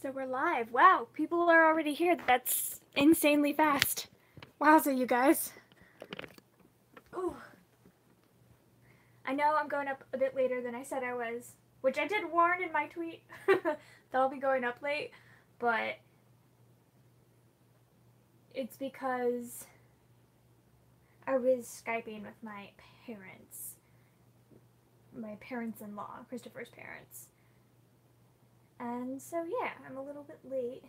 So we're live. Wow, people are already here. That's insanely fast. Wowza, you guys. Ooh. I know I'm going up a bit later than I said I was, which I did warn in my tweet that I'll be going up late, but it's because I was Skyping with my parents-in-law, Christopher's parents. And so yeah, I'm a little bit late,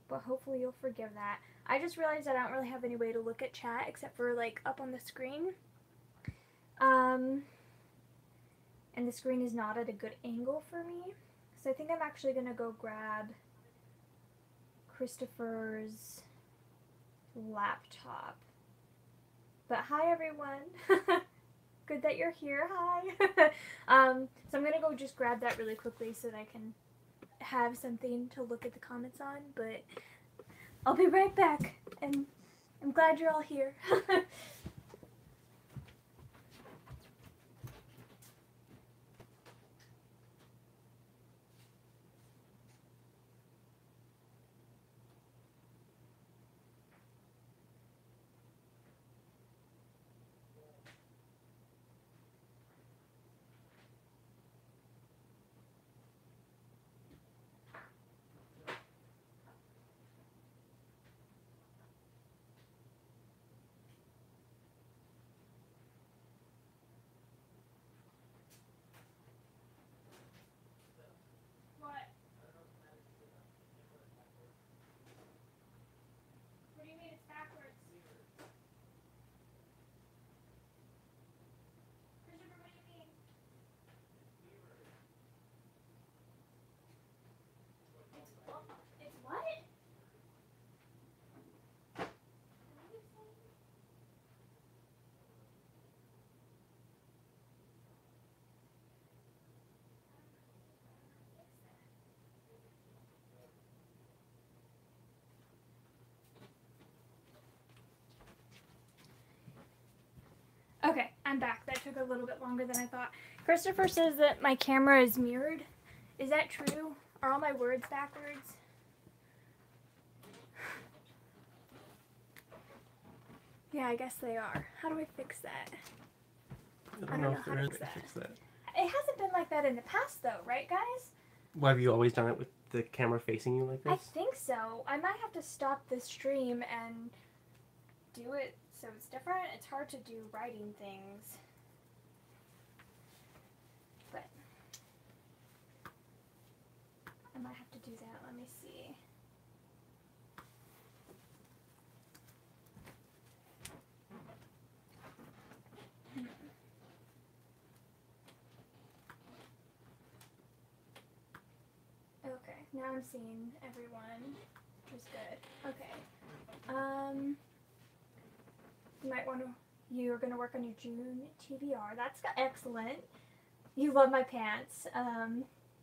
but hopefully you'll forgive that. I just realized I don't really have any way to look at chat except for like up on the screen. And the screen is not at a good angle for me. So I think I'm actually gonna go grab Christopher's laptop. But hi everyone. Good that you're here. Hi. So I'm gonna go just grab that really quickly so that I can have something to look at the comments on, but I'll be right back, and I'm glad you're all here. Okay, I'm back. That took a little bit longer than I thought. Christopher says that my camera is mirrored. Is that true? Are all my words backwards? Yeah, I guess they are. How do I fix that? I don't know if there is a fix that. It hasn't been like that in the past though, right guys? Well, have you always done it with the camera facing you like this? I think so. I might have to stop the stream and do it so it's different. It's hard to do writing things. But I might have to do that. Let me see. Okay, now I'm seeing everyone, which is good. Okay. You might want to, you're going to work on your June TBR. That's excellent. You love my pants.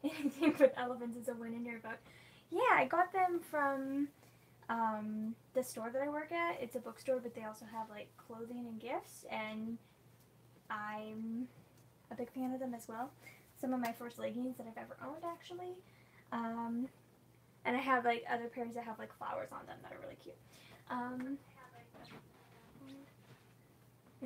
Anything with elephants is a win in your book. Yeah, I got them from the store that I work at. It's a bookstore, but they also have like clothing and gifts, and I'm a big fan of them as well. Some of my first leggings that I've ever owned, actually. And I have like other pairs that have like flowers on them that are really cute. I'm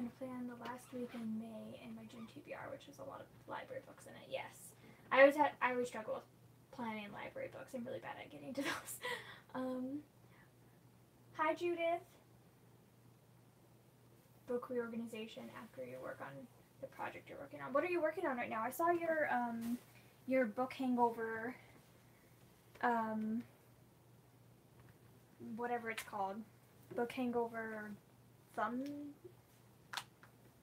gonna plan the last week in May in my June TBR, which has a lot of library books in it. Yes, I always struggle with planning library books. I'm really bad at getting to those. Hi Judith. Book reorganization after you work on the project you're working on. What are you working on right now? I saw your book hangover. Whatever it's called, book hangover thumb.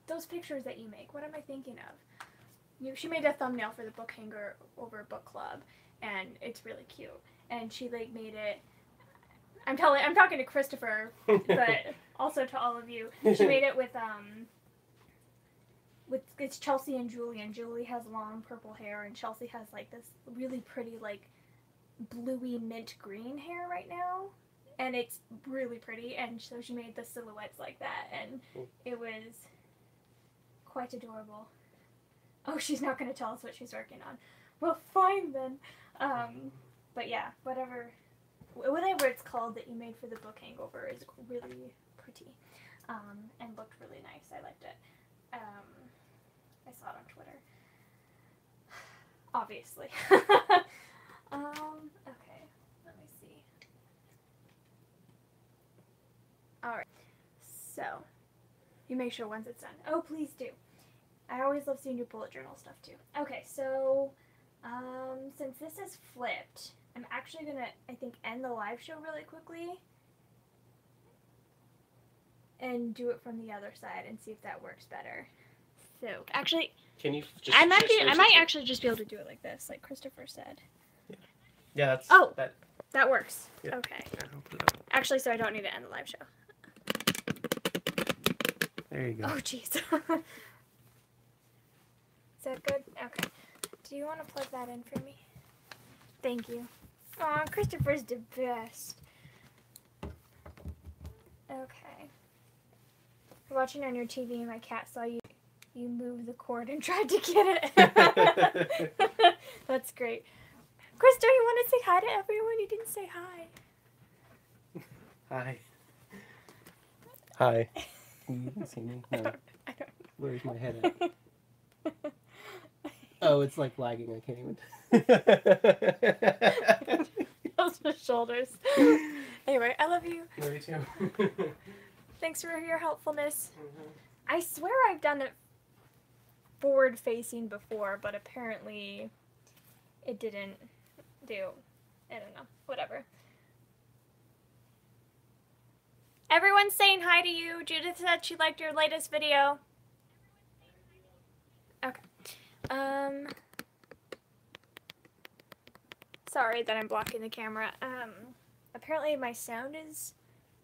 Those pictures that you make. What am I thinking of? She made a thumbnail for the book hangover book club, and it's really cute. And she like made it. I'm talking to Christopher, but also to all of you. She made it with it's Chelsea and Julie, and Julie has long purple hair, and Chelsea has like this really pretty like bluey mint green hair right now, and it's really pretty, and so she made the silhouettes like that, and it was quite adorable. Oh, she's not going to tell us what she's working on. Well, fine then. But yeah, whatever it's called that you made for the book hangover is really pretty, and looked really nice. I liked it. I saw it on Twitter. Obviously. Okay, let me see. Alright, so, you make sure once it's done. Oh, please do. I always love seeing your bullet journal stuff too. Okay, so, since this is flipped, I'm actually gonna, I think, end the live show really quickly and do it from the other side and see if that works better. So, actually, Can you just I might actually just be able to do it like this, like Christopher said. Yeah, that's... Oh! That works. Yeah. Okay. Yeah, I'll put it up. Actually, so I don't need to end the live show. There you go. Oh, jeez. Is that good? Okay. Do you want to plug that in for me? Thank you. Aw, Christopher's the best. Okay. Watching on your TV and my cat saw you move the cord and tried to get it. That's great. Krista, you want to say hi to everyone? You didn't say hi. Hi. Hi. You can see me? No. I don't. Where's my head at? Oh, it's like lagging. I can't even. Those are shoulders. Anyway, I love you. Love you too. Thanks for your helpfulness. Mm-hmm. I swear I've done it forward facing before, but apparently it didn't do. I don't know. Whatever. Everyone's saying hi to you. Judith said she liked your latest video. Okay. Sorry that I'm blocking the camera. Apparently my sound is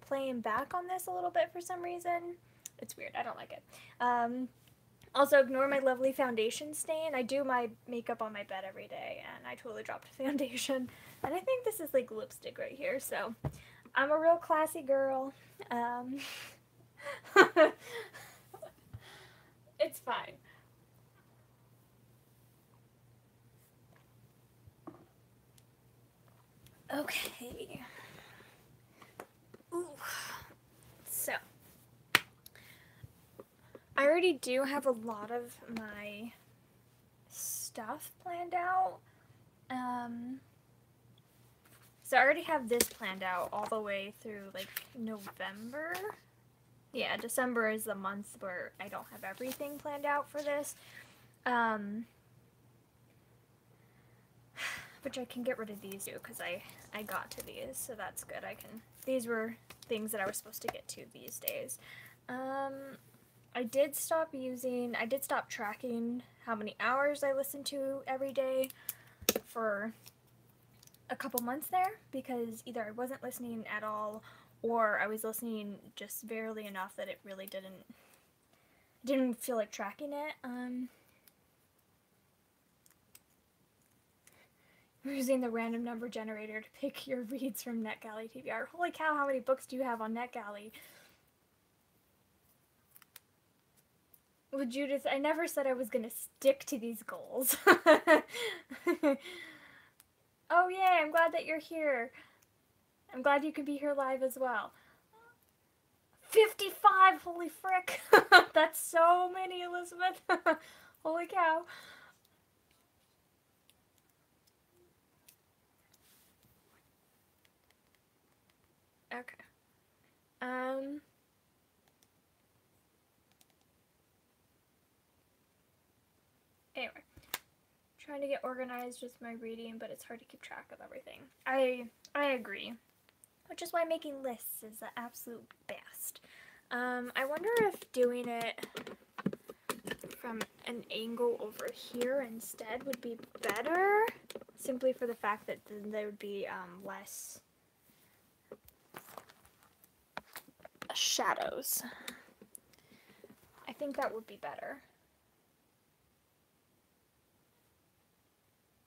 playing back on this a little bit for some reason. It's weird. I don't like it. Also, ignore my lovely foundation stain. I do my makeup on my bed every day, and I totally dropped foundation. And I think this is like lipstick right here, so I'm a real classy girl. It's fine. Okay. Ooh. So, I already do have a lot of my stuff planned out. So I already have this planned out all the way through like November. Yeah, December is the month where I don't have everything planned out for this. Which I can get rid of these too, because I got to these, so that's good. These were things that I was supposed to get to these days. I did stop tracking how many hours I listened to every day for a couple months there, because either I wasn't listening at all, or I was listening just barely enough that it really didn't feel like tracking it. We're using the random number generator to pick your reads from NetGalley TBR. Holy cow, how many books do you have on NetGalley? Well, Judith, I never said I was going to stick to these goals. Oh, yay, I'm glad that you're here. I'm glad you can be here live as well. 55! Holy frick! That's so many, Elizabeth. Holy cow. Okay. Anyway. Trying to get organized with my reading, but it's hard to keep track of everything. I agree. Which is why making lists is the absolute best. I wonder if doing it from an angle over here instead would be better. Simply for the fact that then there would be less shadows. I think that would be better.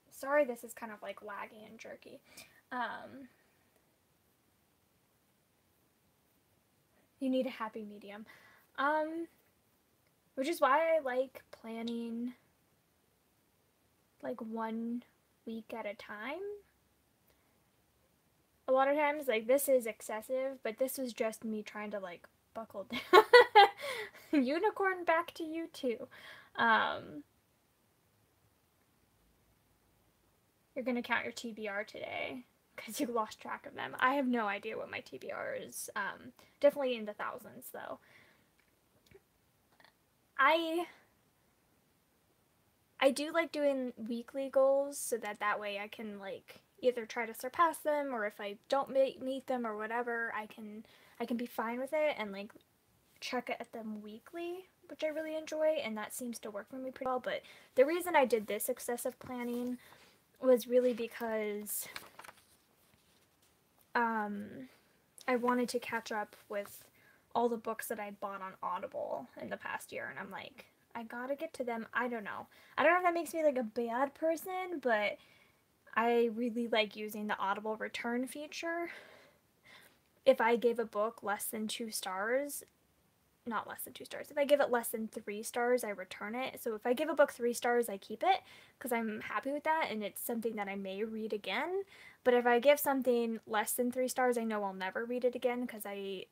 Sorry, this is kind of like laggy and jerky. You need a happy medium. Which is why I like planning like 1 week at a time. a lot of times, like, this is excessive, but this was just me trying to, like, buckle down. Unicorn, back to you, too. You're gonna count your TBR today because you lost track of them. I have no idea what my TBR is. Definitely in the thousands, though. I do like doing weekly goals so that way I can, like, either try to surpass them, or if I don't meet them or whatever, I can be fine with it and, like, check at them weekly, which I really enjoy, and that seems to work for me pretty well. But the reason I did this excessive planning was really because I wanted to catch up with all the books that I'd bought on Audible in the past year, and I'm like, I gotta get to them. I don't know if that makes me like a bad person, but I really like using the Audible return feature. If I gave a book less than 2 stars, not less than 2 stars, if I give it less than 3 stars, I return it. So if I give a book 3 stars, I keep it because I'm happy with that and it's something that I may read again. But if I give something less than 3 stars, I know I'll never read it again because I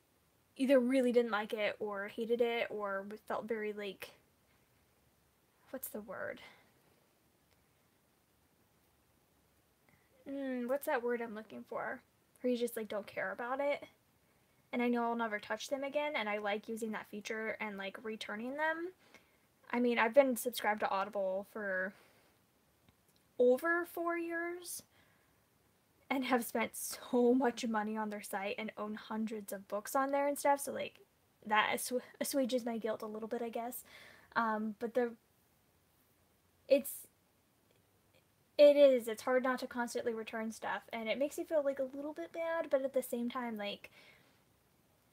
either really didn't like it or hated it or felt very, like, what's the word? What's that word I'm looking for? Where you just, like, don't care about it. And I know I'll never touch them again, and I like using that feature and, like, returning them. I mean, I've been subscribed to Audible for over 4 years and have spent so much money on their site and own hundreds of books on there and stuff, so, like, that assuages my guilt a little bit, I guess. But it's hard not to constantly return stuff, and it makes you feel, like, a little bit bad, but at the same time, like,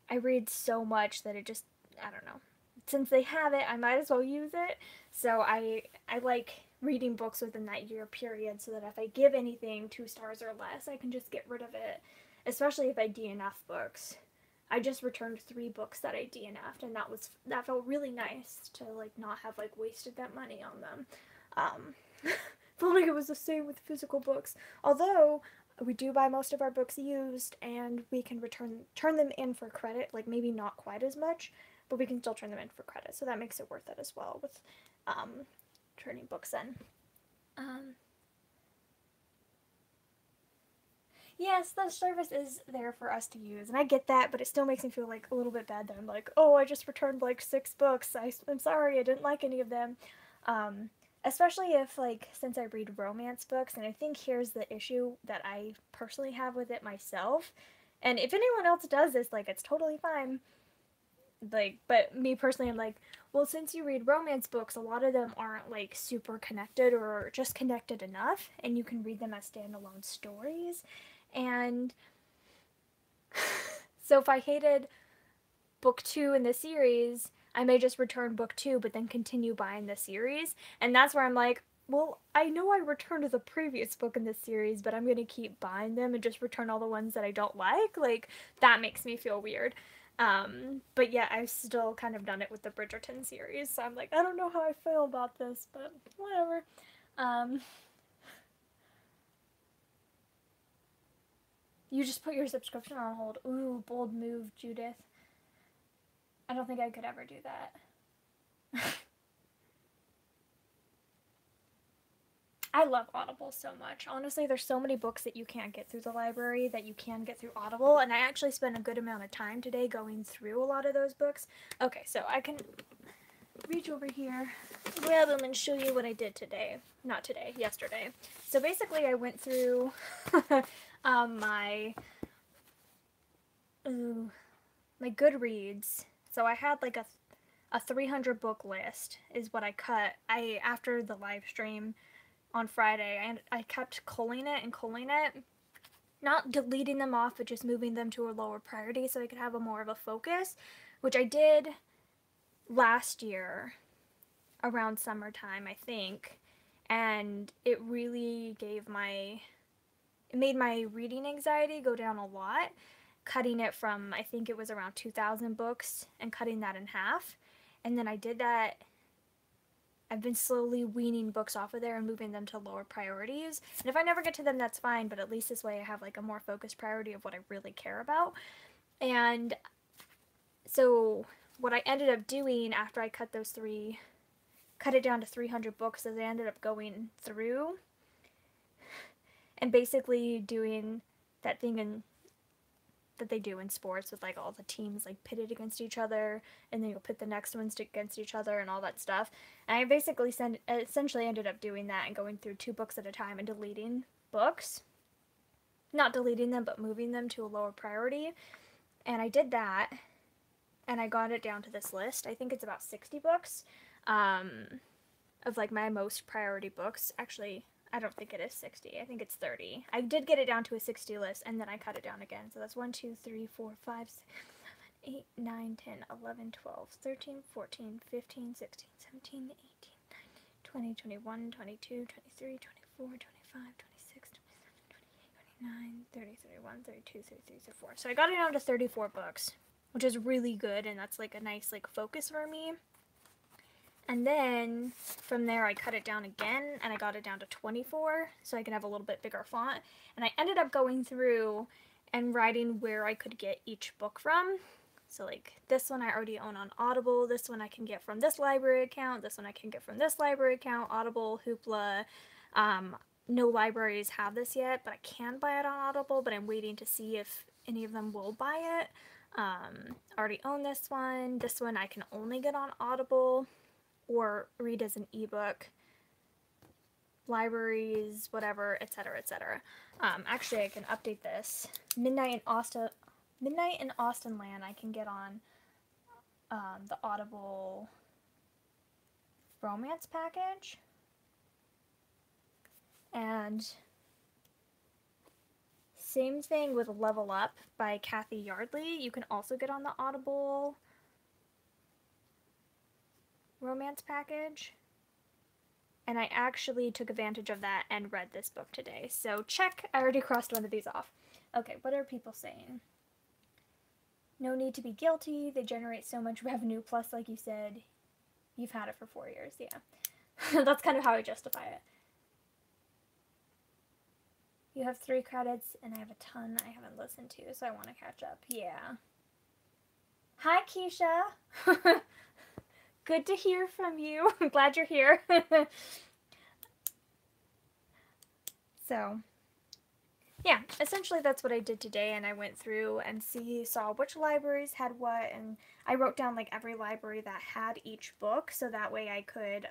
I read so much that it just, I don't know. Since they have it, I might as well use it. So I like reading books within that year period so that if I give anything 2 stars or less, I can just get rid of it. Especially if I DNF books. I just returned 3 books that I DNF'd, and that felt really nice to, like, not have, like, wasted that money on them. Felt like it was the same with physical books. Although we do buy most of our books used, and we can turn them in for credit, like, maybe not quite as much, but we can still turn them in for credit, so that makes it worth it as well with turning books in. Yes, the service is there for us to use, and I get that, but it still makes me feel, like, a little bit bad that I'm like, oh, I just returned, like, 6 books. I'm sorry, I didn't like any of them. Especially if, like, since I read romance books, and I think here's the issue that I personally have with it myself, and if anyone else does this, like, it's totally fine, like, but me personally, I'm like, well, since you read romance books, a lot of them aren't, like, super connected or just connected enough, and you can read them as standalone stories, and so if I hated book 2 in the series, I may just return book 2 but then continue buying the series, and that's where I'm like, well, I know I returned the previous book in this series, but I'm gonna keep buying them and just return all the ones that I don't like, that makes me feel weird. But yeah, I've still kind of done it with the Bridgerton series, so I'm like, I don't know how I feel about this, but whatever. You just put your subscription on hold. Ooh, bold move, Judith. I don't think I could ever do that. I love Audible so much. Honestly, there's so many books that you can't get through the library that you can get through Audible, and I actually spent a good amount of time today going through a lot of those books. Okay, so I can reach over here, grab them, and show you what I did today. Not today, yesterday. So basically, I went through my Goodreads. So I had, like, a 300 book list is what I cut. After the live stream on Friday, and I kept culling it, not deleting them off, but just moving them to a lower priority so I could have more of a focus, which I did last year around summertime, I think, and it really made my reading anxiety go down a lot, cutting it from, I think it was around 2,000 books and cutting that in half. And then I did that I've been slowly weaning books off of there and moving them to lower priorities. And if I never get to them, that's fine, but at least this way I have like a more focused priority of what I really care about. And so what I ended up doing after I cut it down to 300 books, is I ended up going through and basically doing that thing that they do in sports with like all the teams like pitted against each other, and then you'll pit the next ones against each other and all that stuff. And I basically essentially ended up doing that and going through 2 books at a time and deleting books. Not deleting them, but moving them to a lower priority. And I did that, and I got it down to this list. I think it's about 60 books of like my most priority books. Actually, I don't think it is 60. I think it's 30. I did get it down to a 60 list, and then I cut it down again. So that's 1, 2, 3, 4, 5, 6, 7, 8, 9, 10, 11, 12, 13, 14, 15, 16, 17, 18, 19, 20, 21, 22, 23, 24, 25, 26, 27, 28, 29, 30, 31, 32, 33, 34. So I got it down to 34 books, which is really good, and that's like a nice like focus for me. And then from there I cut it down again, and I got it down to 24 so I can have a little bit bigger font. And I ended up going through and writing where I could get each book from. So like this one I already own on Audible, this one I can get from this library account, this one I can get from this library account, Audible, Hoopla. No libraries have this yet, but I can buy it on Audible, but I'm waiting to see if any of them will buy it. Already own this one. This one I can only get on Audible or read as an ebook, libraries, whatever, etc., etc. Actually, I can update this. Midnight in Austin Land I can get on the Audible romance package. And same thing with Level Up by Kathy Yardley. You can also get on the Audible romance package. And I actually took advantage of that and read this book today. So check, I already crossed one of these off. Okay, what are people saying? No need to be guilty. They generate so much revenue. Plus, like you said, you've had it for 4 years. Yeah. That's kind of how I justify it. You have 3 credits, and I have a ton I haven't listened to, so I want to catch up. Yeah. Hi, Keisha. Good to hear from you. I'm glad you're here. So, yeah, essentially that's what I did today, and I went through and saw which libraries had what, and I wrote down like every library that had each book, so that way I could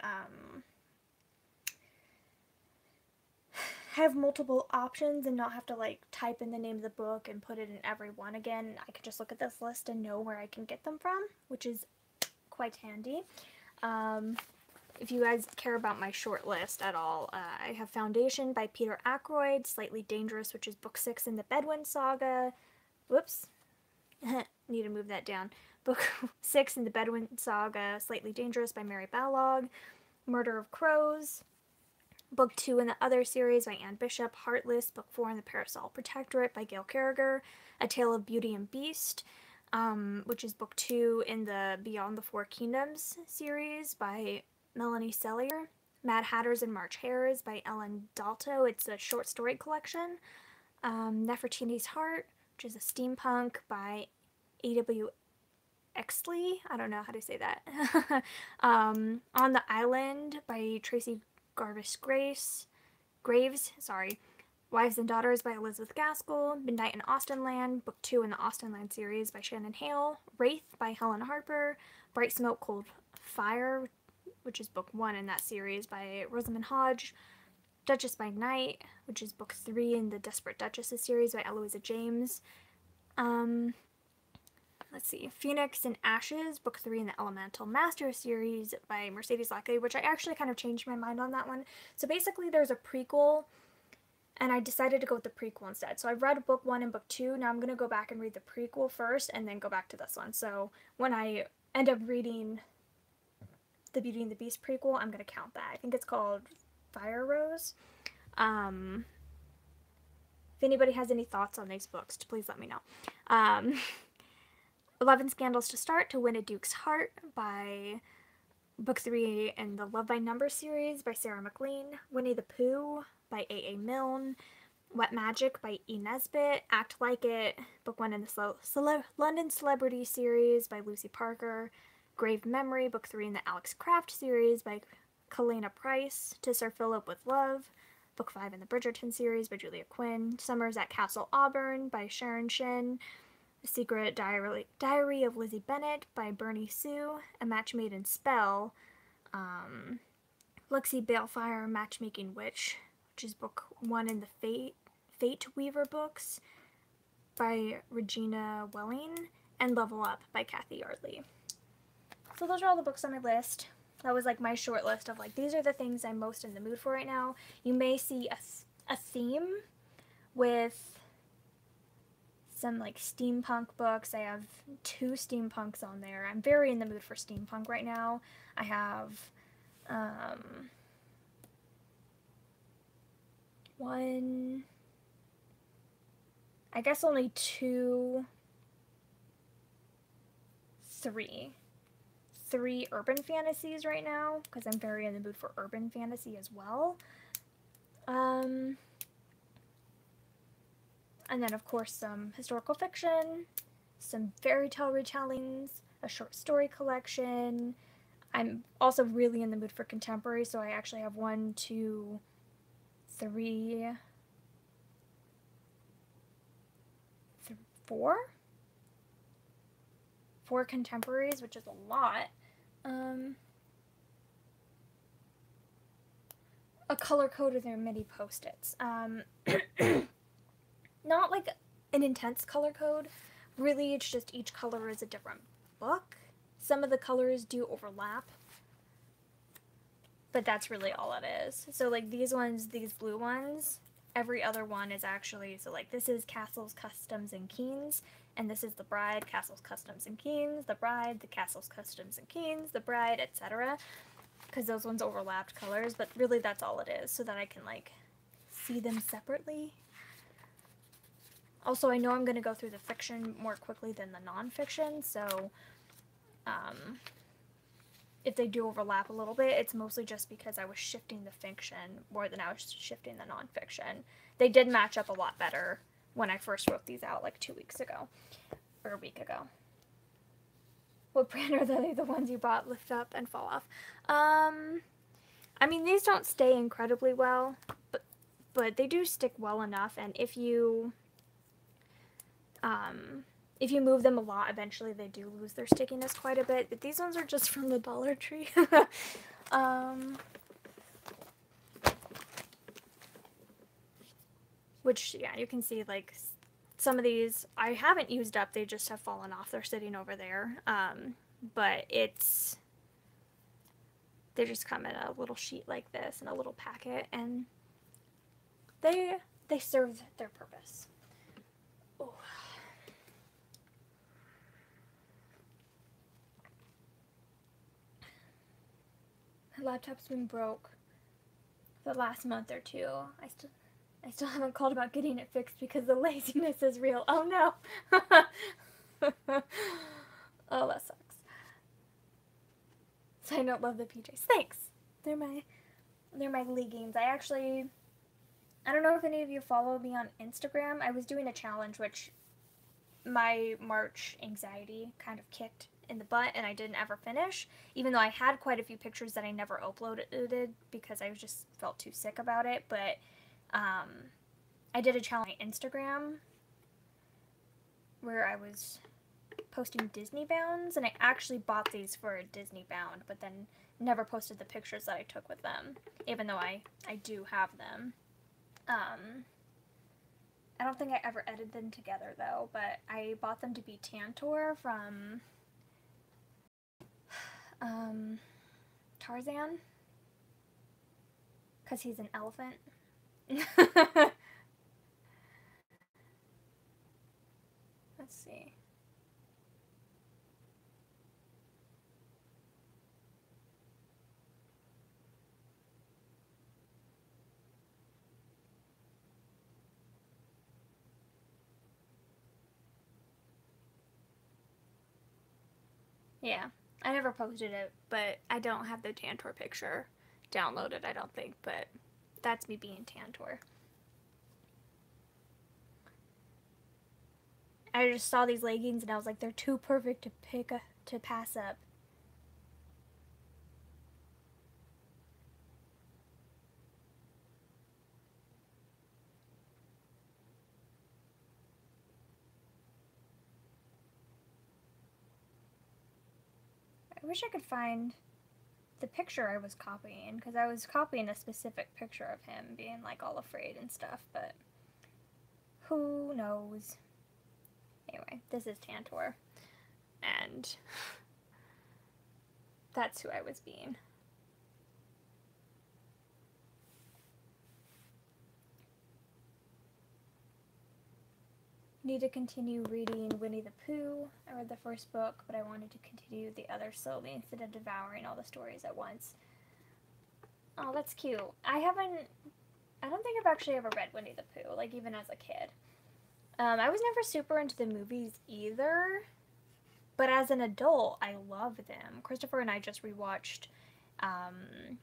have multiple options and not have to like type in the name of the book and put it in every one again. I could just look at this list and know where I can get them from, which is quite handy. If you guys care about my short list at all, I have Foundation by Peter Ackroyd, Slightly Dangerous, which is book 6 in the Bedouin Saga. Whoops. Need to move that down. Book 6 in the Bedouin Saga, Slightly Dangerous by Mary Balog. Murder of Crows. Book 2 in the Other series by Anne Bishop. Heartless, book 4 in the Parasol Protectorate by Gail Carriger. A Tale of Beauty and Beast, which is book 2 in the Beyond the Four Kingdoms series by Melanie Sellier. Mad Hatters and March Hares by Ellen Dalto. It's a short story collection. Nefertiti's Heart, which is a steampunk by A.W. Exley. I don't know how to say that. On the Island by Tracy Graves. Wives and Daughters by Elizabeth Gaskell. Midnight in Austenland, book 2 in the Austenland series by Shannon Hale. Wraith by Helen Harper. Bright Smoke, Cold Fire, which is book 1 in that series by Rosamund Hodge. Duchess by Night, which is book 3 in the Desperate Duchesses series by Eloisa James. Let's see, Phoenix and Ashes, book 3 in the Elemental Master series by Mercedes Lackley, which I actually kind of changed my mind on that one. So basically there's a prequel, and I decided to go with the prequel instead. So I've read book 1 and book 2, now I'm going to go back and read the prequel first, and then go back to this one. So when I end up reading the Beauty and the Beast prequel, I'm going to count that. I think it's called Fire Rose. If anybody has any thoughts on these books, please let me know. 11 Scandals to Start, To Win a Duke's Heart by Book 3 in the Love by Numbers series by Sarah McLean, Winnie the Pooh by A.A. Milne, Wet Magic by E. Nesbitt, Act Like It, Book 1 in the London Celebrity series by Lucy Parker, Grave Memory, Book 3 in the Alex Craft series by Kalena Price, To Sir Philip with Love, Book 5 in the Bridgerton series by Julia Quinn, Summers at Castle Auburn by Sharon Shin, The Secret Diary of Lizzie Bennet by Bernie Sue, A Match Made in Spell, Lexi Balefire, Matchmaking Witch, which is book 1 in the Fate Weaver books by Regina Welling, and Level Up by Kathy Yardley. So those are all the books on my list. That was like my short list of like, these are the things I'm most in the mood for right now. You may see a theme with some like steampunk books. I have 2 steampunks on there. I'm very in the mood for steampunk right now. I have I guess only 3 urban fantasies right now, because I'm very in the mood for urban fantasy as well. And then, of course, some historical fiction, some fairy tale retellings, a short story collection. I'm also really in the mood for contemporary, so I actually have 1, 2, 3, 4 contemporaries, which is a lot. A color code with their mini post-its. Not like an intense color code. Really, it's just each color is a different book. Some of the colors do overlap, but that's really all it is. So like these ones, these blue ones, every other one is actually, so like this is Castles, Customs, and Keens, and this is the Bride, Castles, Customs, and Keens, the Bride, the Castles, Customs, and Keens, the Bride, etc. Because those ones overlapped colors, but really that's all it is, so that I can like see them separately. Also, I know I'm going to go through the fiction more quickly than the nonfiction, so if they do overlap a little bit, it's mostly just because I was shifting the fiction more than I was shifting the nonfiction. They did match up a lot better when I first wrote these out like 2 weeks ago, or a week ago. What brand are they? The ones you bought lift up and fall off? I mean, these don't stay incredibly well, but they do stick well enough, and if you move them a lot, eventually they do lose their stickiness quite a bit. But these ones are just from the Dollar Tree. Which, yeah, you can see, like, some of these I haven't used up. They just have fallen off. They're sitting over there. But they just come in a little sheet like this, in a little packet, and they serve their purpose. Oh. My laptop's been broke for the last month or 2. I still haven't called about getting it fixed because the laziness is real. Oh no. Oh, that sucks. So I don't love the PJs. Thanks. They're my leggings. I don't know if any of you follow me on Instagram. I was doing a challenge which my March anxiety kind of kicked in the butt, and I didn't ever finish, even though I had quite a few pictures that I never uploaded because I just felt too sick about it. But I did a challenge on Instagram where I was posting Disney bounds, and I actually bought these for a Disney bound, but then never posted the pictures that I took with them, even though I do have them. I don't think I ever edited them together though, but I bought them to be Tantor from Tarzan, because he's an elephant. Let's see. Yeah, I never posted it, but I don't have the Tantor picture downloaded, I don't think, but that's me being Tantor. I just saw these leggings and I was like, they're too perfect to pass up. I wish I could find the picture I was copying, because I was copying a specific picture of him being like all afraid and stuff, but who knows. Anyway, this is Tantor, and that's who I was being. Need to continue reading Winnie the Pooh. I read the first book, but I wanted to continue the other slowly instead of devouring all the stories at once. Oh, that's cute. I don't think I've actually ever read Winnie the Pooh, like even as a kid. I was never super into the movies either, but as an adult, I love them. Christopher and I just rewatched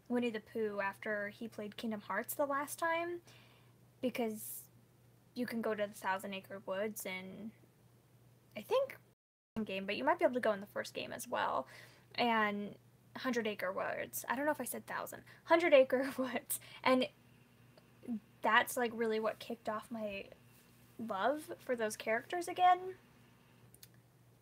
Winnie the Pooh after he played Kingdom Hearts the last time, because you can go to the Thousand Acre Woods, and I think game, but you might be able to go in the first game as well. And 100 Acre Woods. I don't know if I said 1,000. 100 Acre Woods. And that's like really what kicked off my love for those characters again.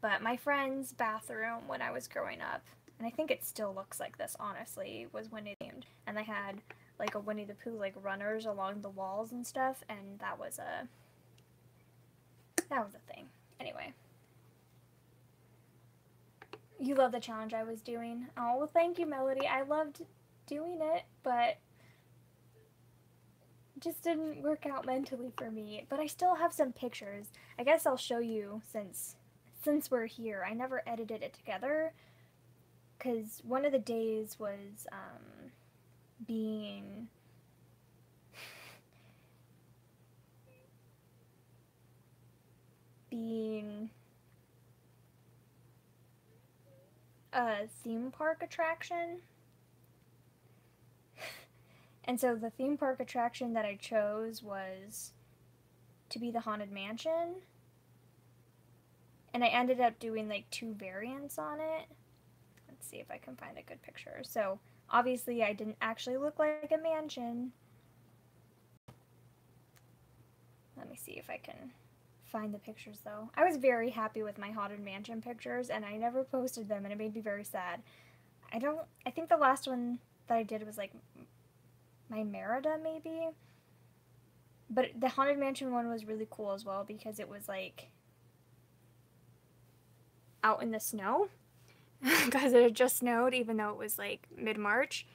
But my friend's bathroom when I was growing up, and I think it still looks like this honestly, was Winnie themed. And they had like a Winnie the Pooh like runners along the walls and stuff, and that was a thing. Anyway. You love the challenge I was doing. Oh, well, thank you, Melody. I loved doing it, but it just didn't work out mentally for me. But I still have some pictures. I guess I'll show you since we're here. I never edited it together because one of the days was being a theme park attraction. And so the theme park attraction that I chose was to be the Haunted Mansion. And I ended up doing like 2 variants on it. Let's see if I can find a good picture. So obviously I didn't actually look like a mansion. Let me see if I can find the pictures though. I was very happy with my Haunted Mansion pictures, and I never posted them, and it made me very sad. I think the last one that I did was like my Merida maybe. But the Haunted Mansion one was really cool as well because it was like out in the snow because it had just snowed even though it was like mid-March.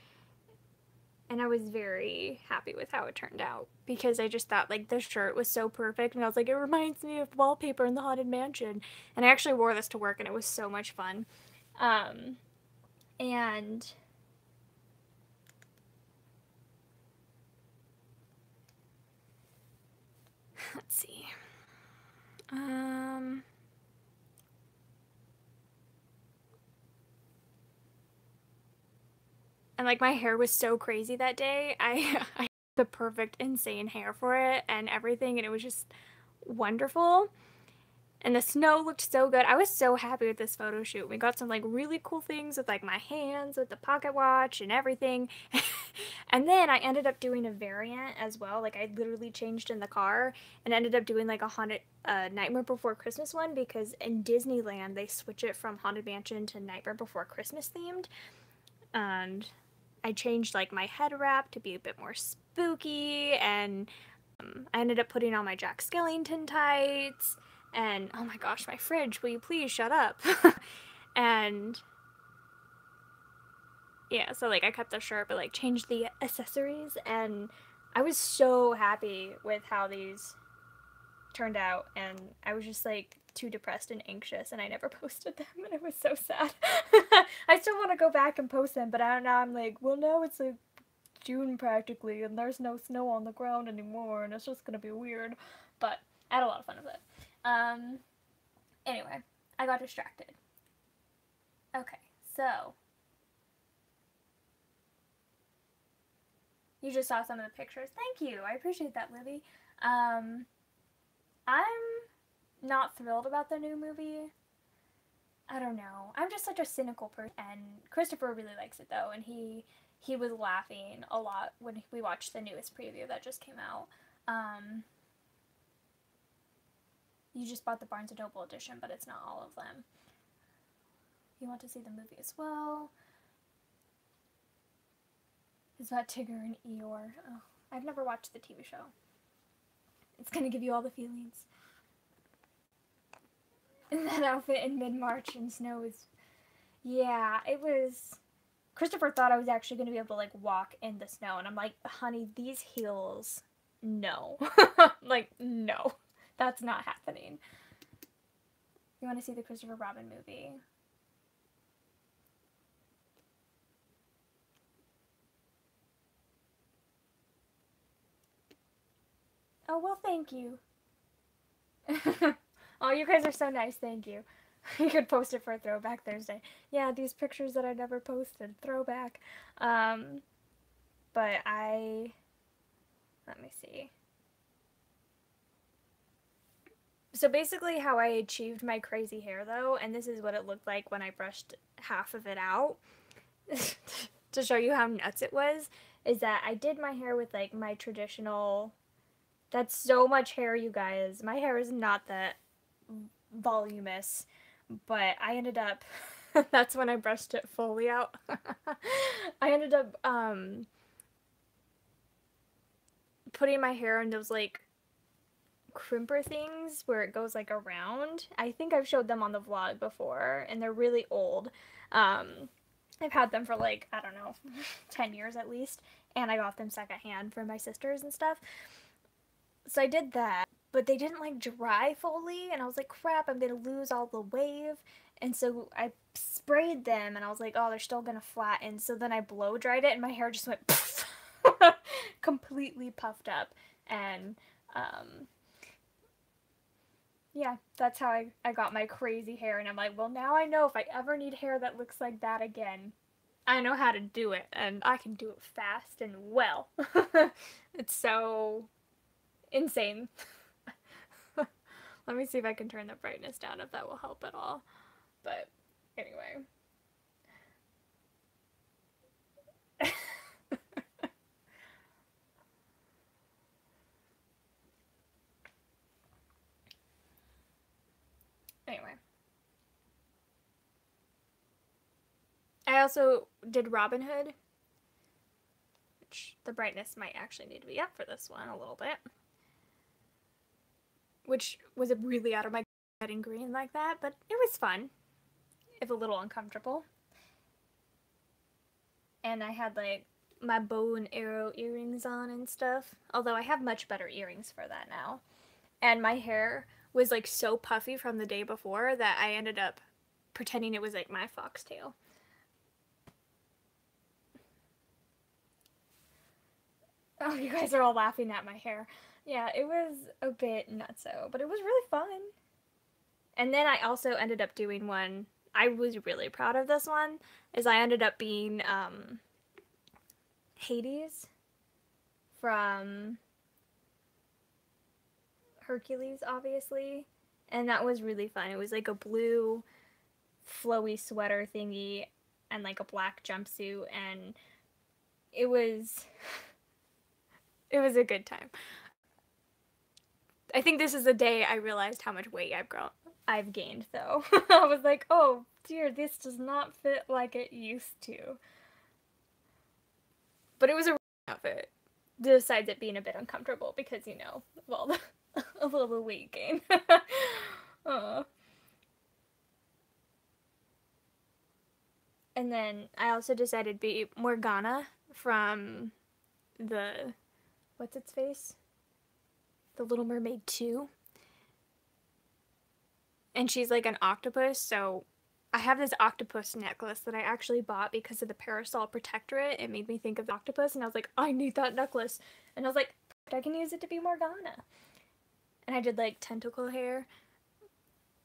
And I was very happy with how it turned out because I just thought like the shirt was so perfect, and I was like, it reminds me of wallpaper in the Haunted Mansion. And I actually wore this to work, and it was so much fun. And let's see. And like my hair was so crazy that day. I had the perfect insane hair for it and everything, and it was just wonderful. And the snow looked so good. I was so happy with this photo shoot. We got some like really cool things with like my hands, with the pocket watch and everything. And then I ended up doing a variant as well. Like I literally changed in the car and ended up doing like a haunted Nightmare Before Christmas one, because in Disneyland they switch it from Haunted Mansion to Nightmare Before Christmas themed. And I changed like my head wrap to be a bit more spooky, and I ended up putting on my Jack Skellington tights, and oh my gosh, my fridge, will you please shut up? And yeah, so like I kept the shirt but like changed the accessories, and I was so happy with how these turned out, and I was just like too depressed and anxious, and I never posted them, and it was so sad. I still want to go back and post them, but now I'm like, well, now it's like June practically, and there's no snow on the ground anymore, and it's just gonna be weird. But I had a lot of fun with it. Anyway, I got distracted. Okay, So, you just saw some of the pictures. Thank you. I appreciate that, Livy. I'm not thrilled about the new movie. I don't know. I'm just such a cynical person. And Christopher really likes it, though. And he was laughing a lot when we watched the newest preview that just came out. You just bought the Barnes & Noble edition, but it's not all of them. You want to see the movie as well. It's about Tigger and Eeyore. Oh, I've never watched the TV show. It's gonna give you all the feelings. And that outfit in mid-March in snow is... Yeah, it was... Christopher thought I was actually gonna be able to, like, walk in the snow. And I'm like, honey, these heels... No. Like, no. That's not happening. You want to see the Christopher Robin movie? Oh, well, thank you. Oh, you guys are so nice, thank you. You could post it for a Throwback Thursday. Yeah, these pictures that I never posted. Throwback. But let me see. So basically how I achieved my crazy hair, though, and this is what it looked like when I brushed half of it out, to show you how nuts it was, is that I did my hair with, like, my traditional... That's so much hair, you guys. My hair is not that voluminous, but I ended up... That's when I brushed it fully out. I ended up putting my hair in those, like, crimper things where it goes, like, around. I think I've showed them on the vlog before, and they're really old. I've had them for, like, I don't know, 10 years at least, and I got them secondhand from my sisters and stuff. So I did that, but they didn't, like, dry fully, and I was like, crap, I'm gonna lose all the wave. And so I sprayed them, and I was like, oh, they're still gonna flatten. So then I blow dried it, and my hair just went poof, completely puffed up. And yeah, that's how I got my crazy hair. And I'm like, well, now I know if I ever need hair that looks like that again, I know how to do it, and I can do it fast and well. It's so insane. Let me see if I can turn the brightness down, if that will help at all. But anyway. Anyway. I also did Robin Hood, which the brightness might actually need to be up for this one a little bit. Which was really out of my getting green like that, but it was fun, if a little uncomfortable. And I had, like, my bow and arrow earrings on and stuff, although I have much better earrings for that now. And my hair was, like, so puffy from the day before that I ended up pretending it was, like, my foxtail. Oh, you guys are all laughing at my hair. Yeah, it was a bit nutso, but it was really fun. And then I also ended up doing one, I was really proud of this one, is I ended up being Hades from Hercules, obviously. And that was really fun. It was like a blue flowy sweater thingy and like a black jumpsuit, and it was a good time. I think this is the day I realized how much weight I've gained, though. I was like, oh dear, this does not fit like it used to. But it was a outfit, besides it being a bit uncomfortable because, you know, well, a little weight gain. And then I also decided to be Morgana from the, what's its face? The Little Mermaid 2. And she's like an octopus, so I have this octopus necklace that I actually bought because of the parasol protectorate. It made me think of the octopus, and I was like, I need that necklace. And I was like, I can use it to be Morgana. And I did like tentacle hair.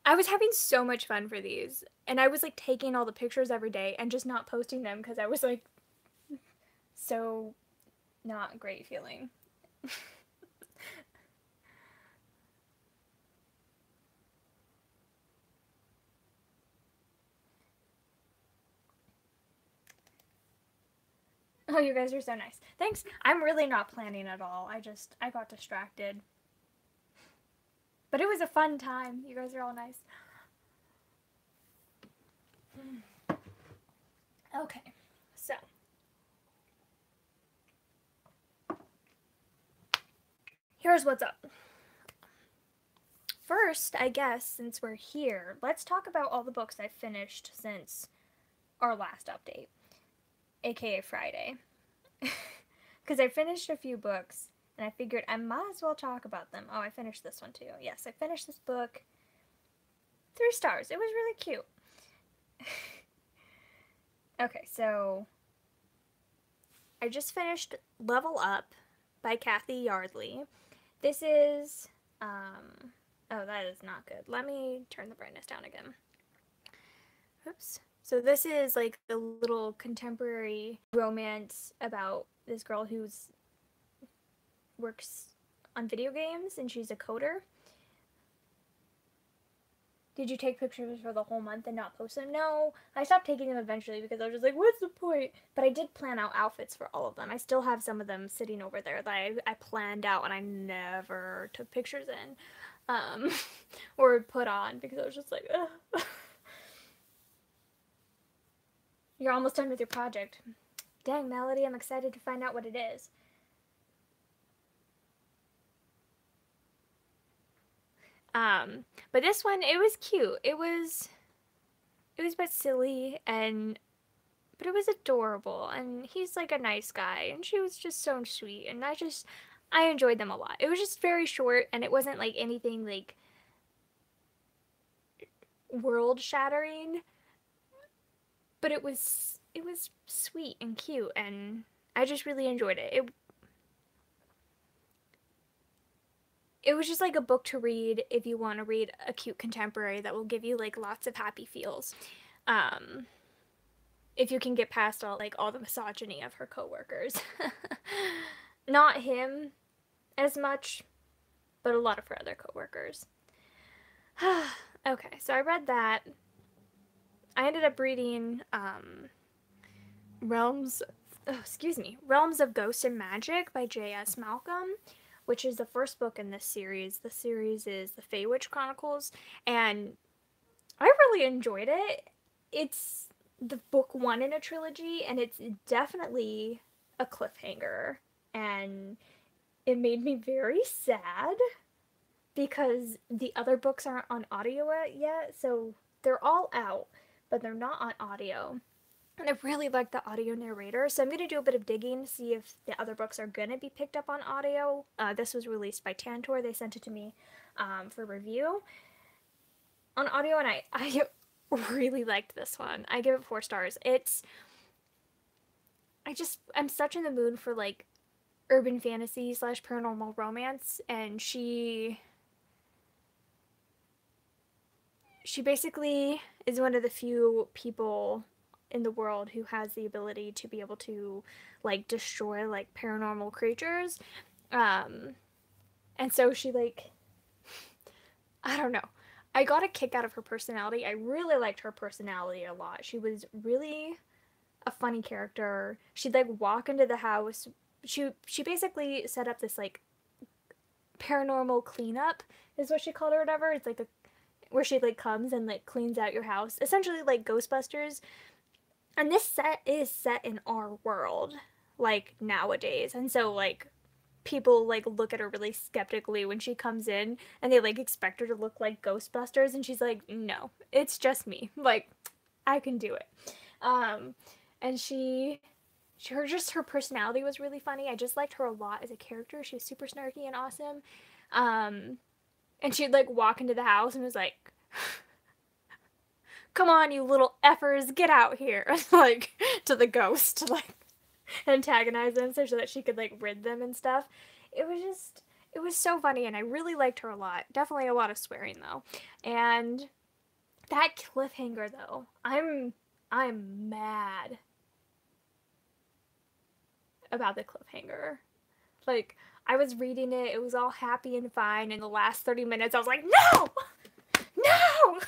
I was having so much fun for these, and I was like taking all the pictures every day and just not posting them because I was like so not great feeling. Oh, you guys are so nice. Thanks. I'm really not planning at all. I got distracted. But it was a fun time. You guys are all nice. Okay, so. Here's what's up. First, I guess, since we're here, let's talk about all the books I've finished since our last update, aka Friday. Because I finished a few books, and I figured I might as well talk about them. Oh, I finished this one too. Yes, I finished this book. 3 stars. It was really cute. Okay, so I just finished Level Up by Kathy Yardley. This is, oh, that is not good. Let me turn the brightness down again. Oops. So this is like the little contemporary romance about this girl who's works on video games and she's a coder. Did you take pictures for the whole month and not post them? No, I stopped taking them eventually because I was just like, what's the point? But I did plan out outfits for all of them. I still have some of them sitting over there that I planned out and I never took pictures in or put on because I was just like, ugh. You're almost done with your project. Dang, Melody, I'm excited to find out what it is. But this one, it was cute. It was a bit silly, but it was adorable, and he's like a nice guy, and she was just so sweet, and I enjoyed them a lot. It was just very short, and it wasn't like anything like world shattering, but it was sweet and cute, and I just really enjoyed it. It was just like a book to read if you want to read a cute contemporary that will give you like lots of happy feels. If you can get past all the misogyny of her coworkers. Not him as much, but a lot of her other coworkers. Okay, so I read that. I ended up reading Realms of Ghost and Magic by J.S. Malcolm, which is the first book in this series. The series is the Feywish Chronicles, and I really enjoyed it. It's the book 1 in a trilogy, and it's definitely a cliffhanger, and it made me very sad because the other books aren't on audio yet, so they're all out, but they're not on audio. And I really like the audio narrator, so I'm going to do a bit of digging to see if the other books are going to be picked up on audio. This was released by Tantor. They sent it to me for review on audio, and I really liked this one. I give it 4 stars. I'm such in the mood for like urban fantasy / paranormal romance, and she basically is one of the few people in the world who has the ability to be able to like destroy like paranormal creatures. And so she like, I don't know. I got a kick out of her personality. I really liked her personality a lot. She was really a funny character. She'd like walk into the house. She basically set up this like paranormal cleanup is what she called it or whatever. It's like where she like comes and like cleans out your house. Essentially like Ghostbusters. And this set is set in our world, like nowadays. And so like people like look at her really skeptically when she comes in, and they like expect her to look like Ghostbusters, and she's like, no, it's just me, like I can do it. And her personality was really funny. I just liked her a lot as a character. She was super snarky and awesome. And she'd like walk into the house and was like, come on, you little effers, get out here, like to the ghost to like antagonize them so that she could like rid them and stuff. It It was so funny, and I really liked her a lot. Definitely a lot of swearing though. And that cliffhanger though, I'm mad about the cliffhanger. Like, I was reading it, it was all happy and fine. In the last 30 minutes, I was like, no! No!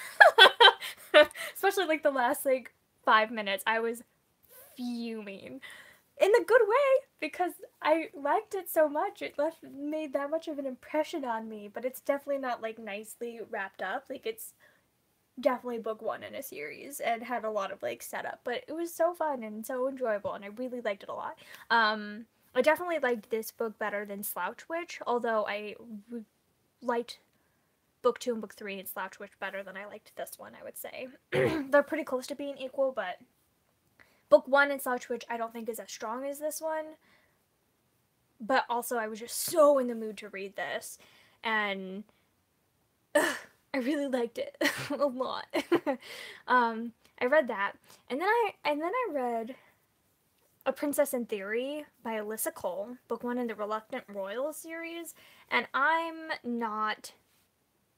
Especially like the last like 5 minutes, I was fuming. In a good way, because I liked it so much. It made that much of an impression on me, but it's definitely not like nicely wrapped up. Like, it's definitely book one in a series and had a lot of like setup, but it was so fun and so enjoyable, and I really liked it a lot. I definitely liked this book better than Slouch Witch, although I liked book 2 and book 3 and Slouch Witch better than I liked this one, I would say. They're pretty close to being equal, but book 1 and Slouch Witch I don't think is as strong as this one. But also I was just so in the mood to read this, and I really liked it a lot. I read that, and then I read A Princess in Theory by Alyssa Cole, book 1 in the Reluctant Royal series, and I'm not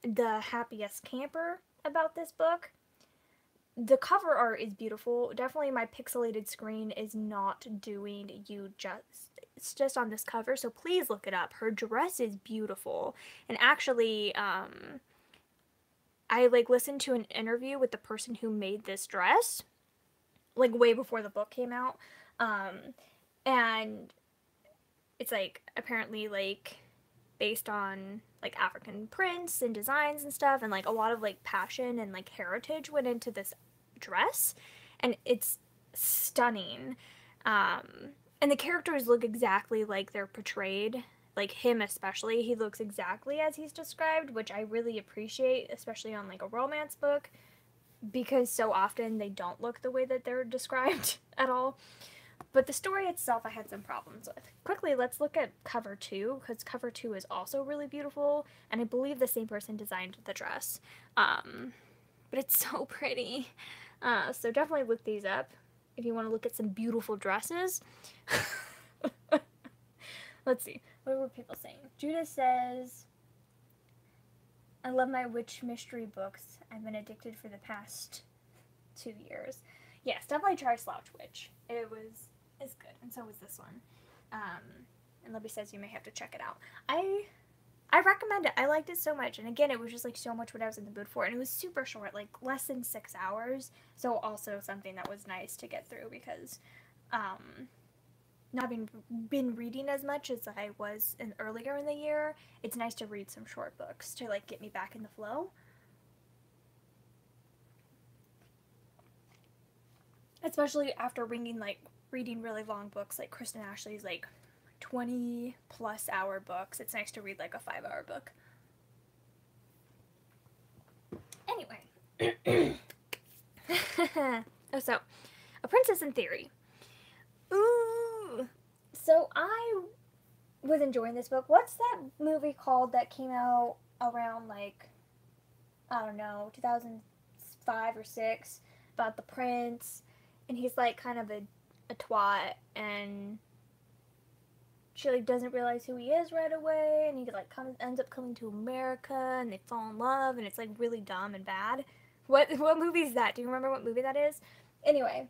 the happiest camper about this book. The cover art is beautiful. Definitely my pixelated screen is not doing you justice on this cover, so please look it up. Her dress is beautiful, and actually, I like listened to an interview with the person who made this dress, like way before the book came out, and it's like apparently like based on like African prints and designs and stuff, and like a lot of like passion and like heritage went into this dress, and it's stunning. And the characters look exactly like they're portrayed. Like him especially, he looks exactly as he's described, which I really appreciate, especially on like a romance book, because so often they don't look the way that they're described at all. But the story itself I had some problems with. Quickly, let's look at cover 2, because cover 2 is also really beautiful, and I believe the same person designed the dress. But it's so pretty. So definitely look these up if you want to look at some beautiful dresses. Let's see. What were people saying? Judah says, I love my witch mystery books. I've been addicted for the past 2 years. Yes, definitely try Slouch Witch. It's good, and so was this one. And Libby says you may have to check it out. I recommend it. I liked it so much, and again, it was just like so much what I was in the mood for, and it was super short, like less than 6 hours. So also something that was nice to get through, because not having been reading as much as I was earlier in the year, it's nice to read some short books to like get me back in the flow. Especially after reading really long books like Kristen Ashley's like 20 plus hour books. It's nice to read like a 5-hour book. Anyway. Oh, so A Princess in Theory. Ooh. So I was enjoying this book. What's that movie called that came out around like, I don't know, 2005 or 6, about the prince, and he's like kind of a twat, and she like doesn't realize who he is right away, and he like ends up coming to America, and they fall in love, and it's like really dumb and bad. What movie is that? Do you remember what movie that is? Anyway,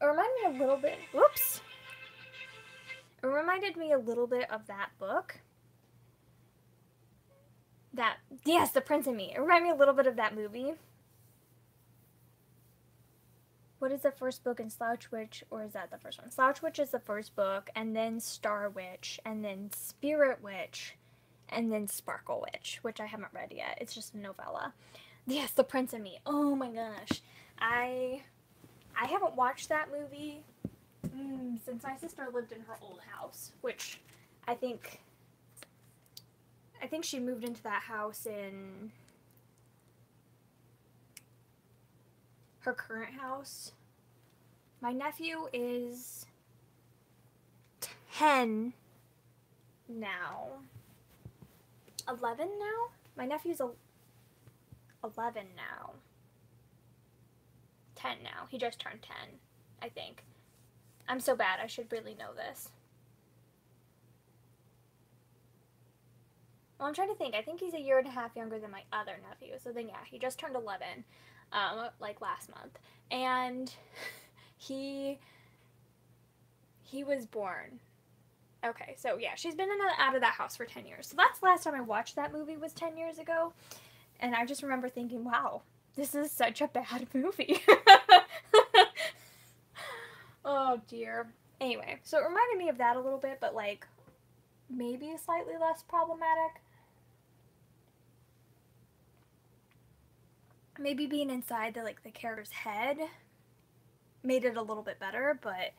it reminded me a little bit. Whoops. It reminded me a little bit of that book. Yes, The Prince and Me. It reminded me a little bit of that movie. What is the first book in Slouch Witch, or is that the first one? Slouch Witch is the first book, and then Star Witch, and then Spirit Witch, and then Sparkle Witch, which I haven't read yet. It's just a novella. Yes, The Prince and Me. Oh my gosh. I haven't watched that movie since my sister lived in her old house, which I think she moved into that house in her current house. My nephew is 10 now. 11 now? My nephew's 11 now. 10 now. He just turned 10, I think. I'm so bad. I should really know this. Well, I'm trying to think. I think he's a year and a half younger than my other nephew. So then, yeah, he just turned 11, like last month, and he was born. Okay, so yeah, she's been out of that house for 10 years. So that's the last time I watched that movie was 10 years ago, and I just remember thinking, wow, this is such a bad movie. Oh dear. Anyway, so it reminded me of that a little bit, but like maybe slightly less problematic. Maybe being inside the character's head made it a little bit better, but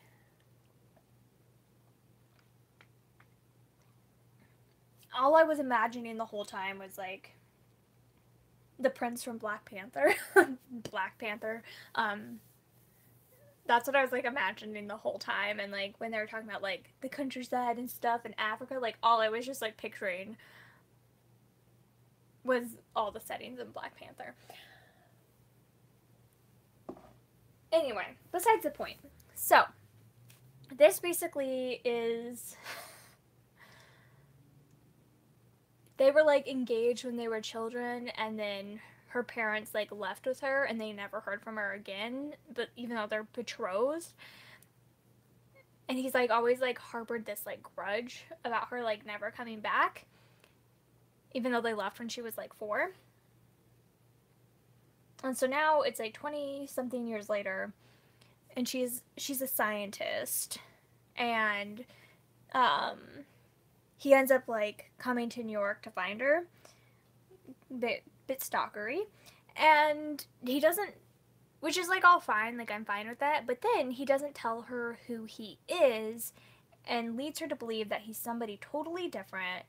all I was imagining the whole time was like the prince from Black Panther. Black Panther. That's what I was like imagining the whole time, and like when they were talking about like the countryside and stuff in Africa, like all I was just like picturing was all the settings in Black Panther. Anyway, besides the point. So, this basically is... They were, like, engaged when they were children, and then her parents, like, left with her, and they never heard from her again, but even though they're betrothed. And he's, like, always, like, harbored this, like, grudge about her, like, never coming back, even though they left when she was, like, 4. And so now it's like 20-something years later, and she's a scientist, and he ends up like coming to New York to find her, bit stalkery, and he doesn't, which is like all fine, like I'm fine with that, but then he doesn't tell her who he is, and leads her to believe that he's somebody totally different,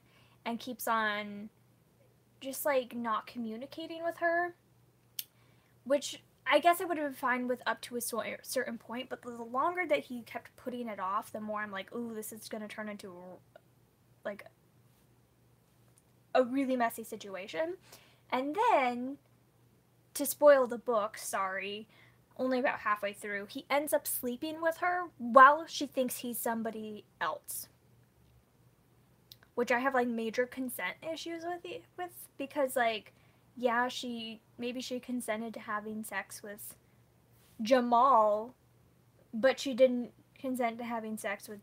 and keeps on just like not communicating with her. Which I guess I would have been fine with up to a certain point, but the longer that he kept putting it off, the more I'm like, ooh, this is going to turn into, like, a really messy situation. And then, to spoil the book, sorry, only about halfway through, he ends up sleeping with her while she thinks he's somebody else. Which I have, like, major consent issues with because, like, yeah, maybe she consented to having sex with Jamal, but she didn't consent to having sex with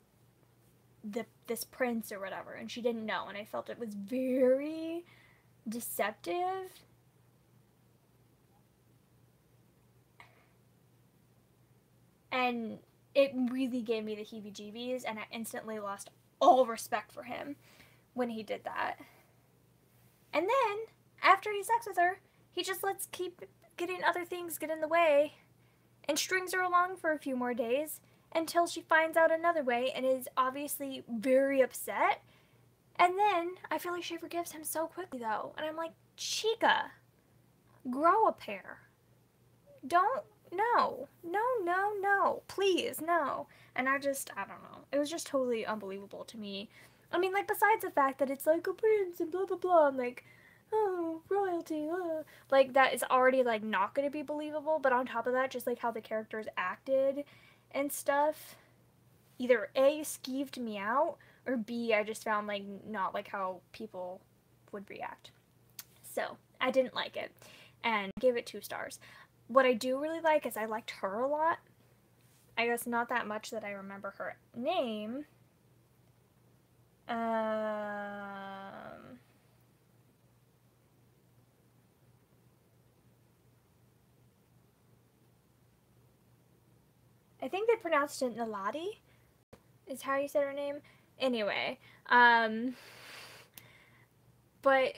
this prince or whatever, and she didn't know, and I felt it was very deceptive. And it really gave me the heebie-jeebies, and I instantly lost all respect for him when he did that. And then, after he sex with her, he just lets keep getting other things get in the way and strings her along for a few more days until she finds out another way and is obviously very upset. And then I feel like she forgives him so quickly though. And I'm like, Chica, grow a pair. No, please, no. And I don't know. It was just totally unbelievable to me. I mean, like, besides the fact that it's like a prince and blah, blah, blah, I'm like, oh, royalty, like, that is already, like, not going to be believable, but on top of that, just, like, how the characters acted and stuff, either A, skeeved me out, or B, I just found, like, not, like, how people would react. So, I didn't like it, and gave it 2 stars. What I do really like is I liked her a lot. I guess not that much that I remember her name. I think they pronounced it Naladi, is how you said her name. Anyway, but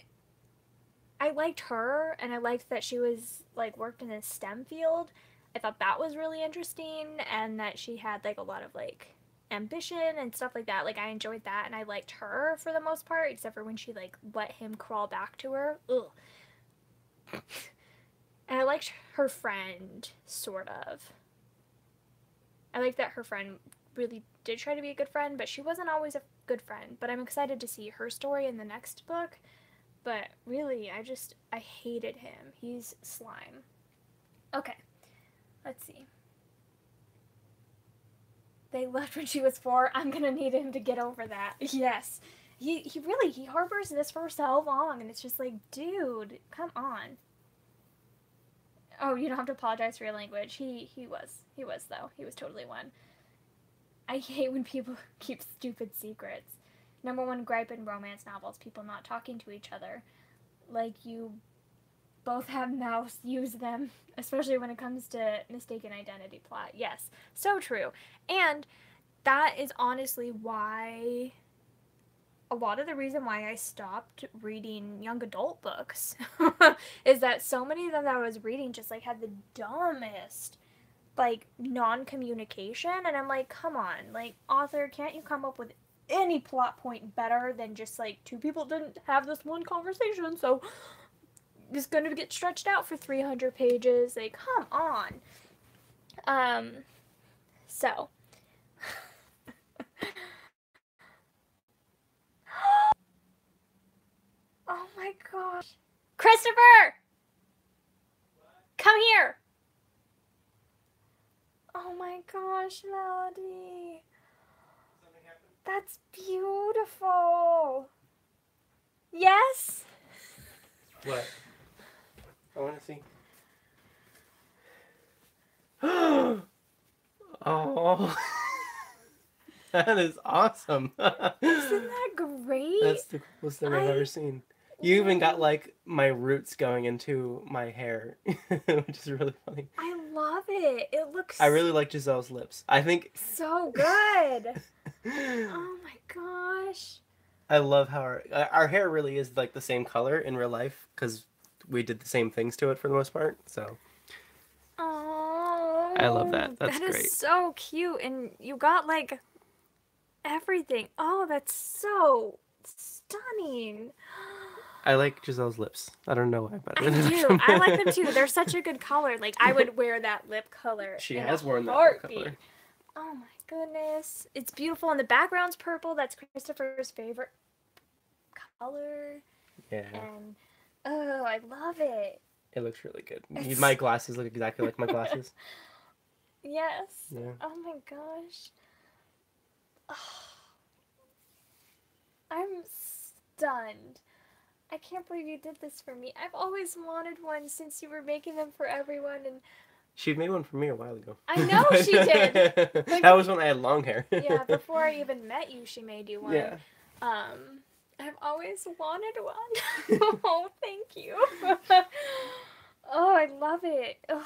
I liked her, and I liked that she was, like, worked in a STEM field. I thought that was really interesting, and that she had, like, a lot of, like, ambition and stuff like that. Like, I enjoyed that, and I liked her for the most part, except for when she, like, let him crawl back to her. Ugh. And I liked her friend, sort of. I liked that her friend really did try to be a good friend, but she wasn't always a good friend. But I'm excited to see her story in the next book. But really, I hated him. He's slime. Okay, let's see. They left when she was 4. I'm gonna need him to get over that. Yes. he harbors this for so long, and it's just like, dude, come on. Oh, you don't have to apologize for your language. He was though. He was totally one. I hate when people keep stupid secrets. Number one gripe in romance novels, people not talking to each other. Like, you both have mouths, use them, especially when it comes to mistaken identity plot. Yes, so true. And that is honestly why a lot of the reason why I stopped reading young adult books is that so many of them that I was reading just like had the dumbest like non-communication, and I'm like, come on, like, author, can't you come up with any plot point better than just like two people didn't have this one conversation, so it's gonna get stretched out for 300 pages. Like, come on. So oh my gosh, Christopher, come here. Oh my gosh, Melody. That's beautiful. Yes? What? I want to see. Oh, that is awesome. Isn't that great? That's the coolest thing I've ever seen. You even got like my roots going into my hair, which is really funny. I love it. It looks I really like Giselle's lips. I think so good. Oh my gosh. I love how our hair really is like the same color in real life because we did the same things to it for the most part. So Oh, I love that. That's that great. is so cute, and you got like everything. Oh, that's so stunning. I like Giselle's lips. I don't know why, but I do. I like them too. They're such a good color. Like, I would wear that lip color. She in has a worn that lip heartbeat. color. Oh my goodness. It's beautiful. And the background's purple. That's Christopher's favorite color. Yeah. And, oh, I love it. It looks really good. My glasses look exactly like my glasses. Yes. Yeah. Oh my gosh. Oh, I'm stunned. I can't believe you did this for me. I've always wanted one since you were making them for everyone, and She made one for me a while ago. I know she did. Like, that was when I had long hair. yeah, before I even met you, she made you one. Yeah. I've always wanted one. Oh, thank you. Oh, I love it. Ugh.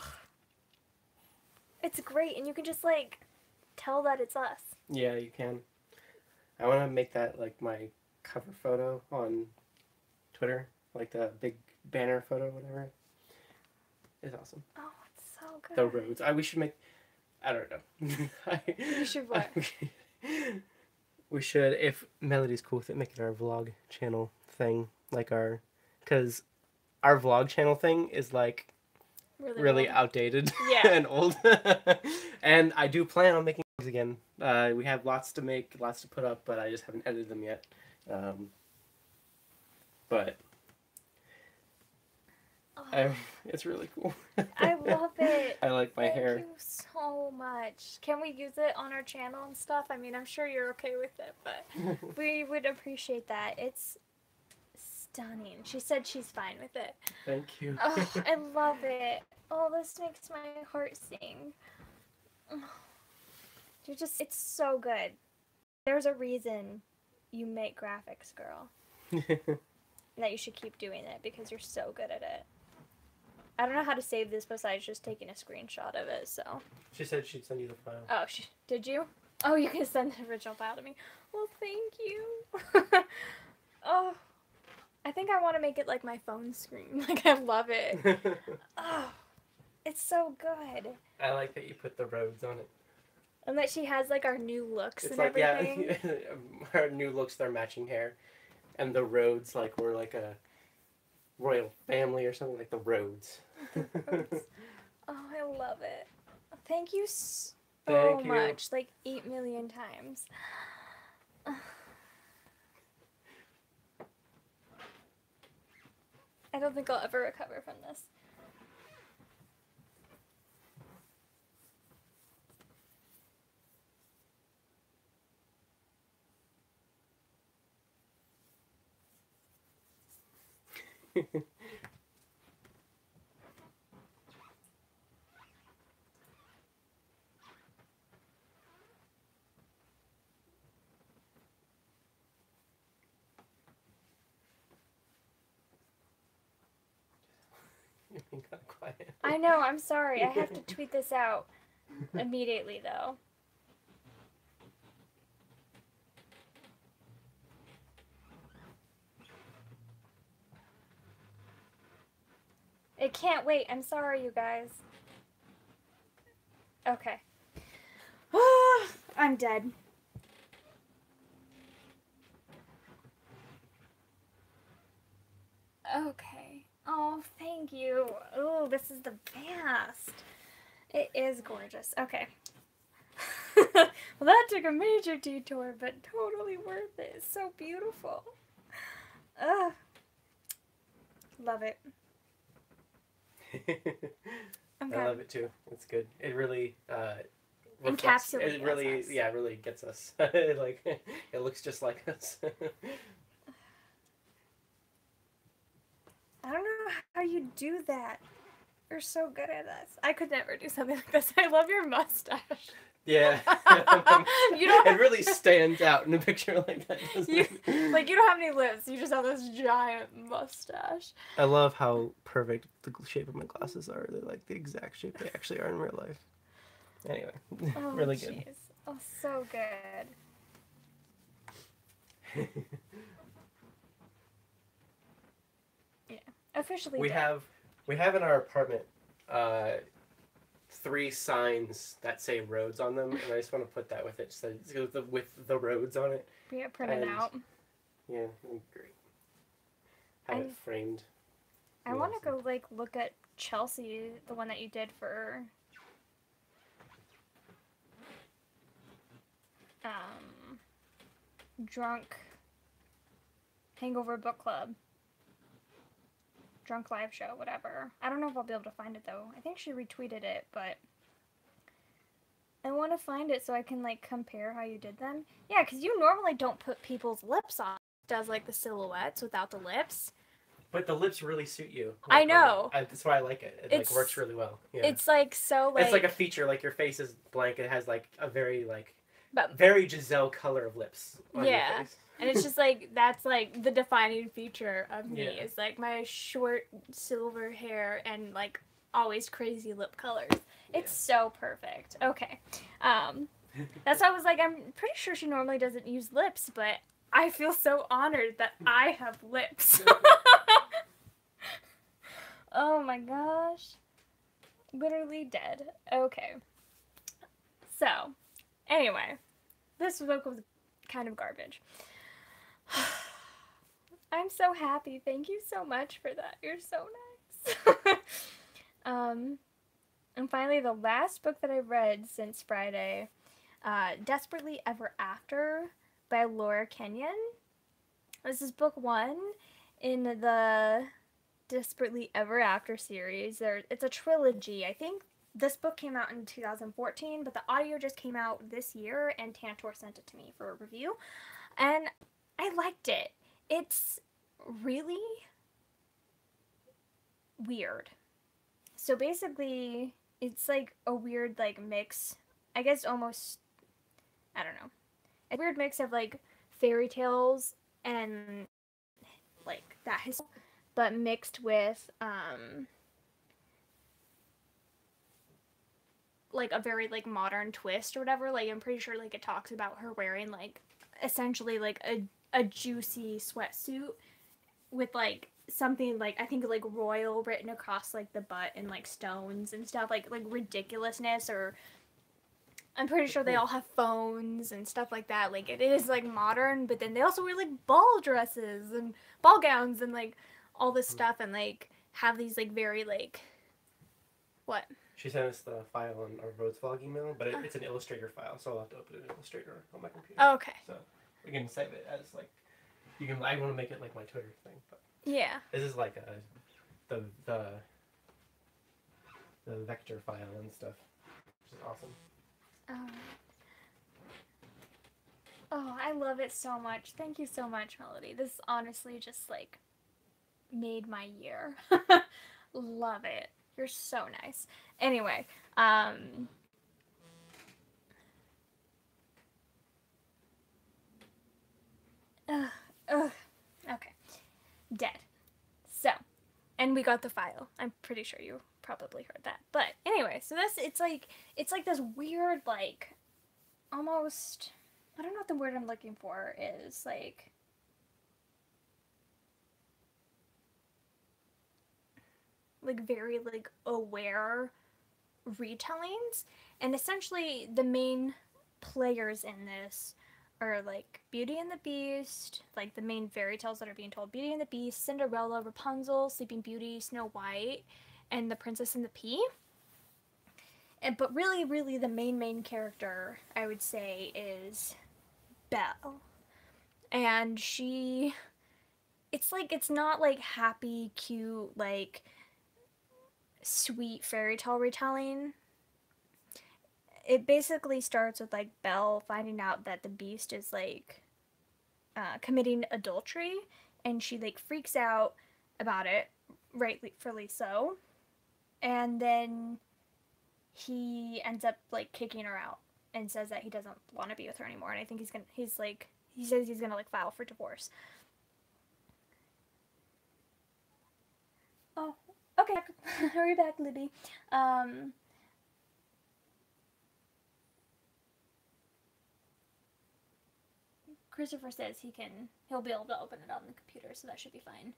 It's great, and you can just like tell that it's us. Yeah, you can. I want to make that like my cover photo on Twitter, like the big banner photo, whatever. It's awesome. Oh, it's so good. The roads. We should make. I don't know. You should what? We should, if Melody's cool with it, make it our vlog channel thing, like because our vlog channel thing is like really outdated and old. And I do plan on making vlogs again. We have lots to make, lots to put up, but I just haven't edited them yet. But it's really cool. I love it. I like my hair. Thank you so much. Can we use it on our channel and stuff? I mean, I'm sure you're okay with it, but we would appreciate that. It's stunning. She said she's fine with it. Thank you. Oh, I love it. Oh, this makes my heart sing. It's so good. There's a reason you make graphics, girl. That you should keep doing it because you're so good at it. I don't know how to save this besides just taking a screenshot of it, so. She said she'd send you the file. Oh, did you? Oh, you can send the original file to me. Well, thank you. Oh, I think I want to make it like my phone screen. Like, I love it. Oh, it's so good. I like that you put the roads on it. And that she has, like, our new looks and like, everything. Yeah, our new looks, their matching hair. And the roads, like, we're like a royal family or something, like the roads. Oh, I love it. Thank you so much. Like 8 million times. I don't think I'll ever recover from this. You're being kind of quiet. I know, I'm sorry. I have to tweet this out immediately, though. It can't wait. I'm sorry, you guys. Okay. I'm dead. Okay. Oh, thank you. Oh, this is the best. It is gorgeous. Okay. Well, that took a major detour, but totally worth it. It's so beautiful. Ugh. Love it. I love it too. It's good. It really encapsulates it really us. Yeah, it really gets us. Like it looks just like us. I don't know how you do that. You're so good at this. I could never do something like this. I love your mustache. Yeah. You don't it really stands out in a picture like that, doesn't it? You don't have any lips. You just have this giant mustache. I love how perfect the shape of my glasses are. They're like the exact shape they actually are in real life. Anyway, Oh, really good. Oh, so good. Yeah, officially. We have in our apartment 3 signs that say roads on them, and I just want to put that with it, so with the roads on it. Yeah, printed out. Yeah, great. Have it framed. I want to go look at Chelsea, the one that you did for Drunk Hangover Book Club. Drunk live show, whatever. I don't know if I'll be able to find it though. I think she retweeted it, but I want to find it so I can compare how you did them. Yeah, because you normally don't put people's lips on. It does the silhouettes without the lips. But the lips really suit you. I know. That's why I like it. It works really well. Yeah. It's so It's like a feature. Your face is blank. It has a very very Giselle color of lips on your face. And it's just that's the defining feature of me is my short silver hair and always crazy lip colors. It's so perfect. Okay. That's why I was I'm pretty sure she normally doesn't use lips, but I feel so honored that I have lips. Oh my gosh. Literally dead. Okay. So, anyway, this book was kind of garbage. I'm so happy. Thank you so much for that. You're so nice. And finally, the last book that I read since Friday, Desperately Ever After by Laura Kenyon. This is book 1 in the Desperately Ever After series. It's a trilogy. I think this book came out in 2014, but the audio just came out this year, and Tantor sent it to me for a review. And I liked it. It's really weird. So basically, it's a weird mix. I guess almost, I don't know. A weird mix of fairy tales and that history, but mixed with a very modern twist or whatever. I'm pretty sure it talks about her wearing essentially a juicy sweatsuit with something I think royal written across the butt and stones and stuff, ridiculousness. Or I'm pretty sure they all have phones and stuff like that. It is modern, but then they also wear ball dresses and ball gowns and all this stuff, and have these very what? She sent us the file on our Rhodes vlog email, but it's an Illustrator file, so I'll have to open an Illustrator on my computer. Oh, okay. So we can save it as you can. I want to make it my Twitter thing, but yeah. This is the vector file and stuff, which is awesome. Oh, I love it so much. Thank you so much, Melody. This honestly just made my year. Love it. You're so nice. Anyway, ugh, ugh. Okay. Dead. So, and we got the file. I'm pretty sure you probably heard that. But anyway, so this it's like this weird like almost, I don't know what the word I'm looking for is, like very like aware retellings, and essentially the main players in this are like Beauty and the Beast, like the main fairy tales that are being told: Beauty and the Beast, Cinderella, Rapunzel, Sleeping Beauty, Snow White, and The Princess and the Pea. And but really the main character I would say is Belle. And she, it's like, it's not like happy, cute, like sweet fairy tale retelling. It basically starts with like Belle finding out that the Beast is like committing adultery, and she like freaks out about it, rightfully so. And then he ends up like kicking her out and says that he doesn't want to be with her anymore. And I think he says he's gonna like file for divorce. Oh, okay. Hurry back, Libby. Christopher says he'll be able to open it on the computer, so that should be fine.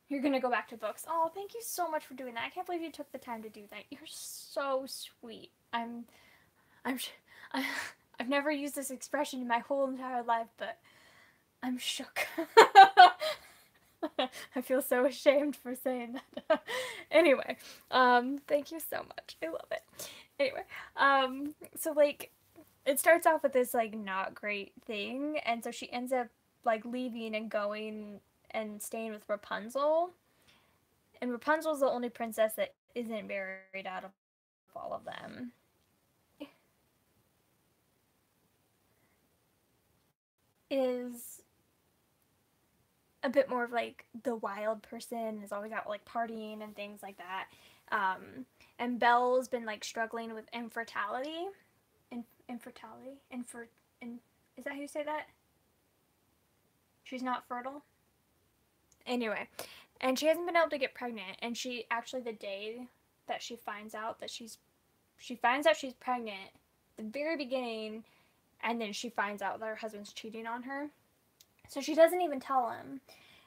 You're gonna go back to books. Oh, thank you so much for doing that. I can't believe you took the time to do that. You're so sweet. I'm I've never used this expression in my whole entire life, but I'm shook. I feel so ashamed for saying that. Anyway, thank you so much. I love it. Anyway, so like, it starts off with this like not great thing, and so she ends up like leaving and going and staying with Rapunzel. And Rapunzel's the only princess that isn't married out of all of them. Is a bit more of like the wild person, is always out like partying and things like that. And Belle's been like struggling with infertility. Infertility? Is that how you say that? She's not fertile? Anyway, and she hasn't been able to get pregnant, and she actually, the day that she finds out that she's pregnant, the very beginning, and then she finds out that her husband's cheating on her. So she doesn't even tell him.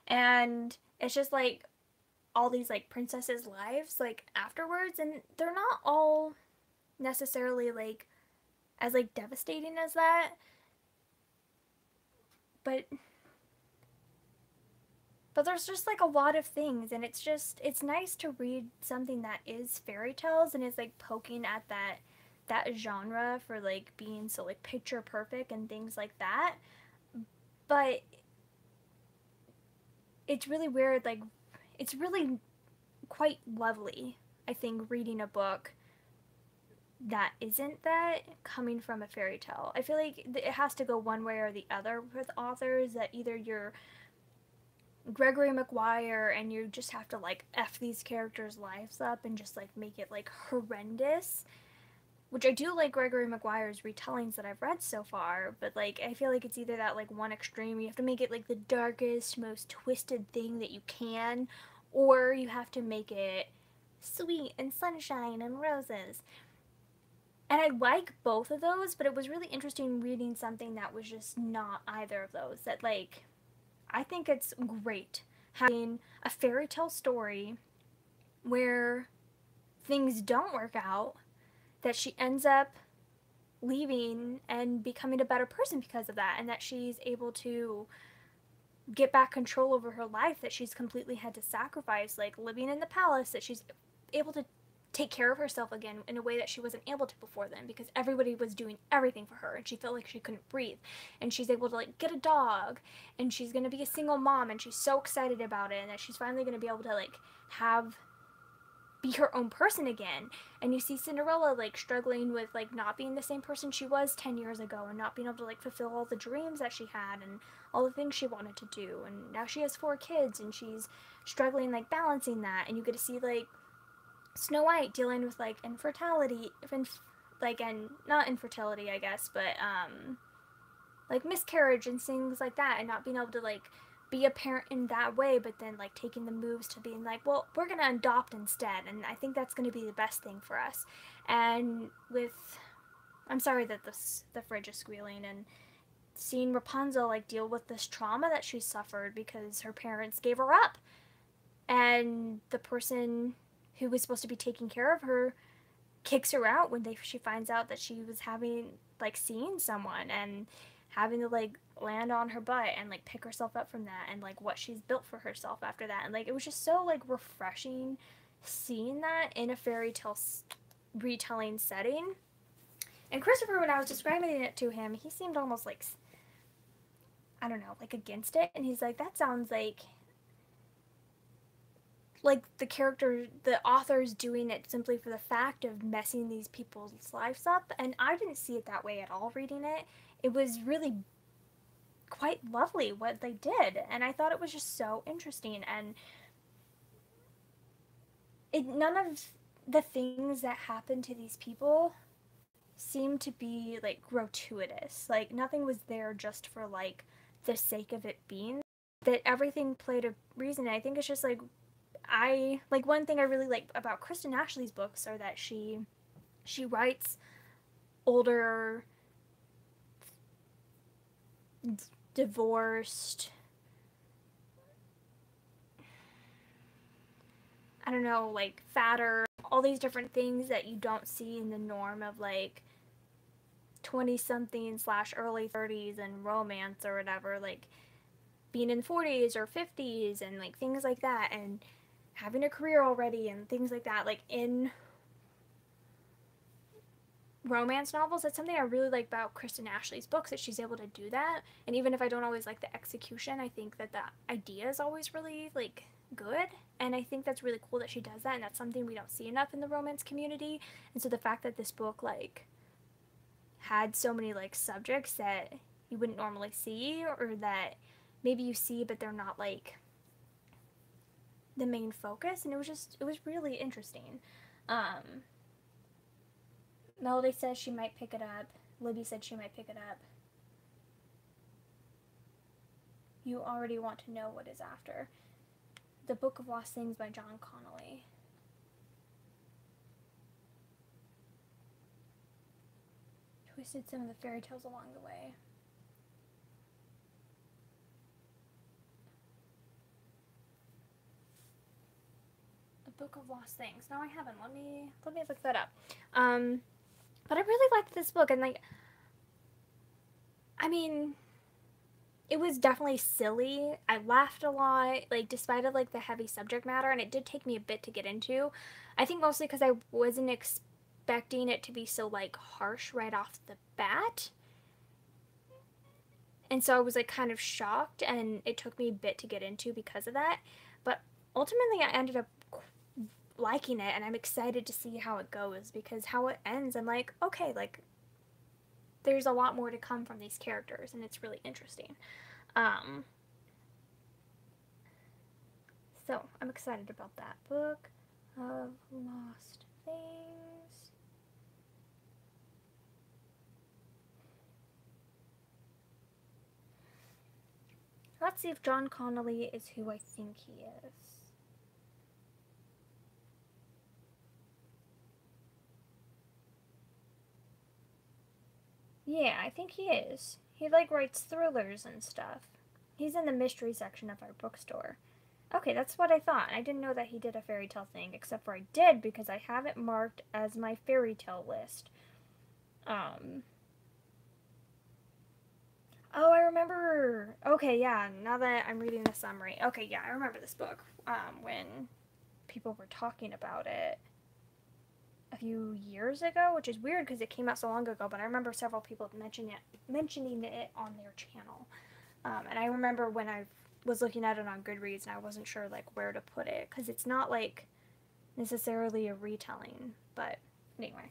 And it's just like all these like princesses' lives like afterwards, and they're not all necessarily like as like devastating as that. But there's just like a lot of things, and it's nice to read something that is fairy tales and is like poking at that genre for like being so like picture perfect and things like that. But it's really weird, like it's really quite lovely, I think, reading a book that isn't that, coming from a fairy tale. I feel like it has to go one way or the other with authors, that either you're Gregory Maguire and you just have to like F these characters' lives up and just like make it like horrendous, which I do like Gregory Maguire's retellings that I've read so far, but like I feel like it's either that like one extreme, you have to make it like the darkest, most twisted thing that you can, or you have to make it sweet and sunshine and roses. And I like both of those, but it was really interesting reading something that was just not either of those. That like, I think it's great having a fairy tale story where things don't work out, that she ends up leaving and becoming a better person because of that, and that she's able to get back control over her life, that she's completely had to sacrifice, like living in the palace, that she's able to take care of herself again in a way that she wasn't able to before then, because everybody was doing everything for her and she felt like she couldn't breathe. And she's able to like get a dog, and she's going to be a single mom, and she's so excited about it, and that she's finally going to be able to like have be her own person again. And you see Cinderella like struggling with like not being the same person she was 10 years ago, and not being able to like fulfill all the dreams that she had and all the things she wanted to do. And now she has 4 kids and she's struggling like balancing that. And you get to see like Snow White dealing with like infertility, and not infertility, I guess, but like miscarriage and things like that, and not being able to like be a parent in that way, but then like taking the moves to being like, well, we're gonna adopt instead, and I think that's gonna be the best thing for us. And with, I'm sorry that the fridge is squealing, and seeing Rapunzel like deal with this trauma that she suffered because her parents gave her up, and the person who was supposed to be taking care of her kicks her out when she finds out that she was having like seeing someone, and having to like land on her butt and like pick herself up from that, and like what she's built for herself after that. And like it was just so like refreshing seeing that in a fairy tale retelling setting. And Christopher, when I was describing it to him, he seemed almost like, I don't know, like against it, and he's like, that sounds like the author's doing it simply for the fact of messing these people's lives up. And I didn't see it that way at all reading it. It was really quite lovely what they did, and I thought it was just so interesting. And none of the things that happened to these people seemed to be like gratuitous. Like nothing was there just for like the sake of it being. That everything played a reason. And I think it's just like, one thing I really like about Kristen Ashley's books are that she writes older, divorced, I don't know, like fatter, all these different things that you don't see in the norm of like 20-something / early 30s and romance or whatever, like being in 40s or 50s and like things like that, and having a career already and things like that. Like in romance novels, that's something I really like about Kristen Ashley's books, that she's able to do that. And even if I don't always like the execution, I think that the idea is always really like good, and I think that's really cool that she does that, and that's something we don't see enough in the romance community. And so the fact that this book like had so many like subjects that you wouldn't normally see, or that maybe you see but they're not like the main focus, and it was really interesting. Melody says she might pick it up. Libby said she might pick it up. You already want to know what is after. The Book of Lost Things by John Connolly. Twisted some of the fairy tales along the way. The Book of Lost Things. No, I haven't. Let me look that up. But I really liked this book, and like, I mean, it was definitely silly. I laughed a lot, like despite of like the heavy subject matter, and it did take me a bit to get into. I think mostly because I wasn't expecting it to be so like harsh right off the bat, and so I was like kind of shocked, and it took me a bit to get into because of that. But ultimately, I ended up liking it, and I'm excited to see how it goes, because how it ends, I'm like, okay, like there's a lot more to come from these characters, and it's really interesting. So I'm excited about that. Book of Lost Things. Let's see if John Connolly is who I think he is. Yeah, I think he is. He like writes thrillers and stuff. He's in the mystery section of our bookstore. Okay, that's what I thought. I didn't know that he did a fairy tale thing, except for I did, because I have it marked as my fairy tale list. Oh, I remember. Okay, yeah, now that I'm reading the summary. Okay, yeah, I remember this book. When people were talking about it a few years ago, which is weird because it came out so long ago, but I remember several people mentioning it on their channel. And I remember when I was looking at it on Goodreads, and I wasn't sure like where to put it, because it's not like necessarily a retelling, but anyway.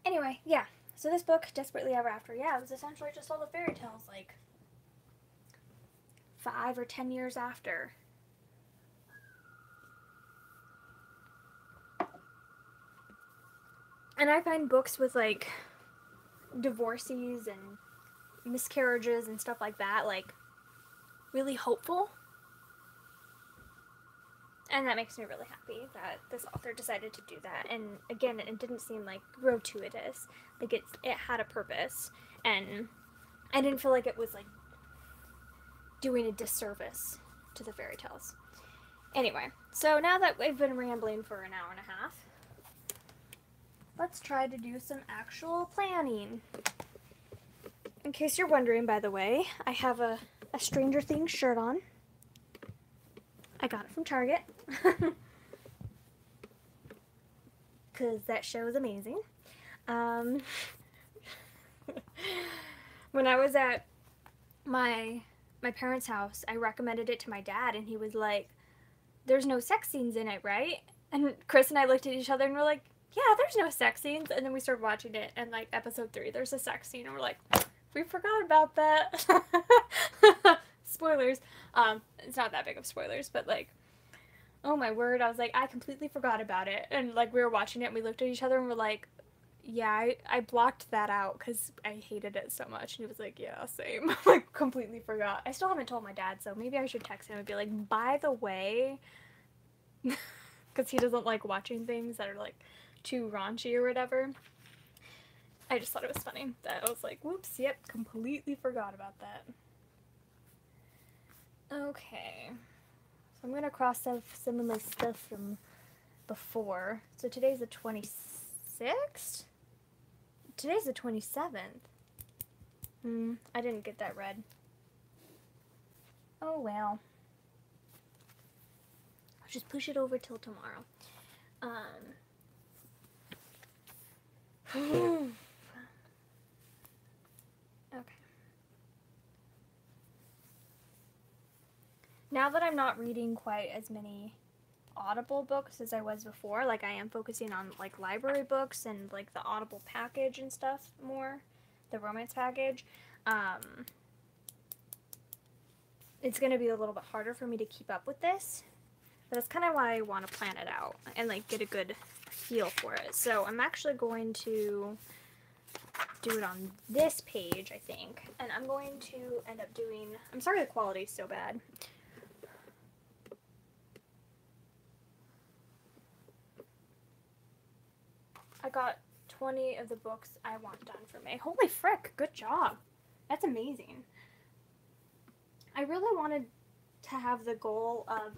Anyway, yeah. So this book, Desperately Ever After, yeah, it was essentially just all the fairy tales, like 5 or 10 years after. And I find books with like divorcees and miscarriages and stuff like that, like really hopeful. And that makes me really happy that this author decided to do that. And again, it didn't seem like gratuitous. Like it had a purpose, and I didn't feel like it was like doing a disservice to the fairy tales. Anyway, so now that we've been rambling for an hour and a half, let's try to do some actual planning. In case you're wondering, by the way, I have a Stranger Things shirt on. I got it from Target. Because that show is amazing. When I was at my parents' house, I recommended it to my dad, and he was like, there's no sex scenes in it, right? And Chris and I looked at each other and we're like, yeah, there's no sex scenes. And then we started watching it, and like episode 3, there's a sex scene, and we're like, we forgot about that. Spoilers. It's not that big of spoilers, but like, oh my word, I was like, I completely forgot about it. And like, we were watching it and we looked at each other and we're like, yeah, I blocked that out because I hated it so much. And he was like, yeah, same. Like, completely forgot. I still haven't told my dad, so maybe I should text him and be like, by the way, because he doesn't like watching things that are like too raunchy or whatever. I just thought it was funny that I was like, whoops, yep, completely forgot about that. Okay. So I'm going to cross off some of my stuff from before. So today's the 26th? Today's the 27th. I didn't get that read. Oh well. I'll just push it over till tomorrow. Okay. Now that I'm not reading quite as many Audible books as I was before, like I am focusing on like library books and like the Audible package and stuff more, the romance package, it's going to be a little bit harder for me to keep up with this, but that's kind of why I want to plan it out and like get a good feel for it. So I'm actually going to do it on this page, I think, and I'm going to end up doing, I'm sorry the quality's so bad. I got 20 of the books I want done for May. Holy frick, good job. That's amazing. I really wanted to have the goal of,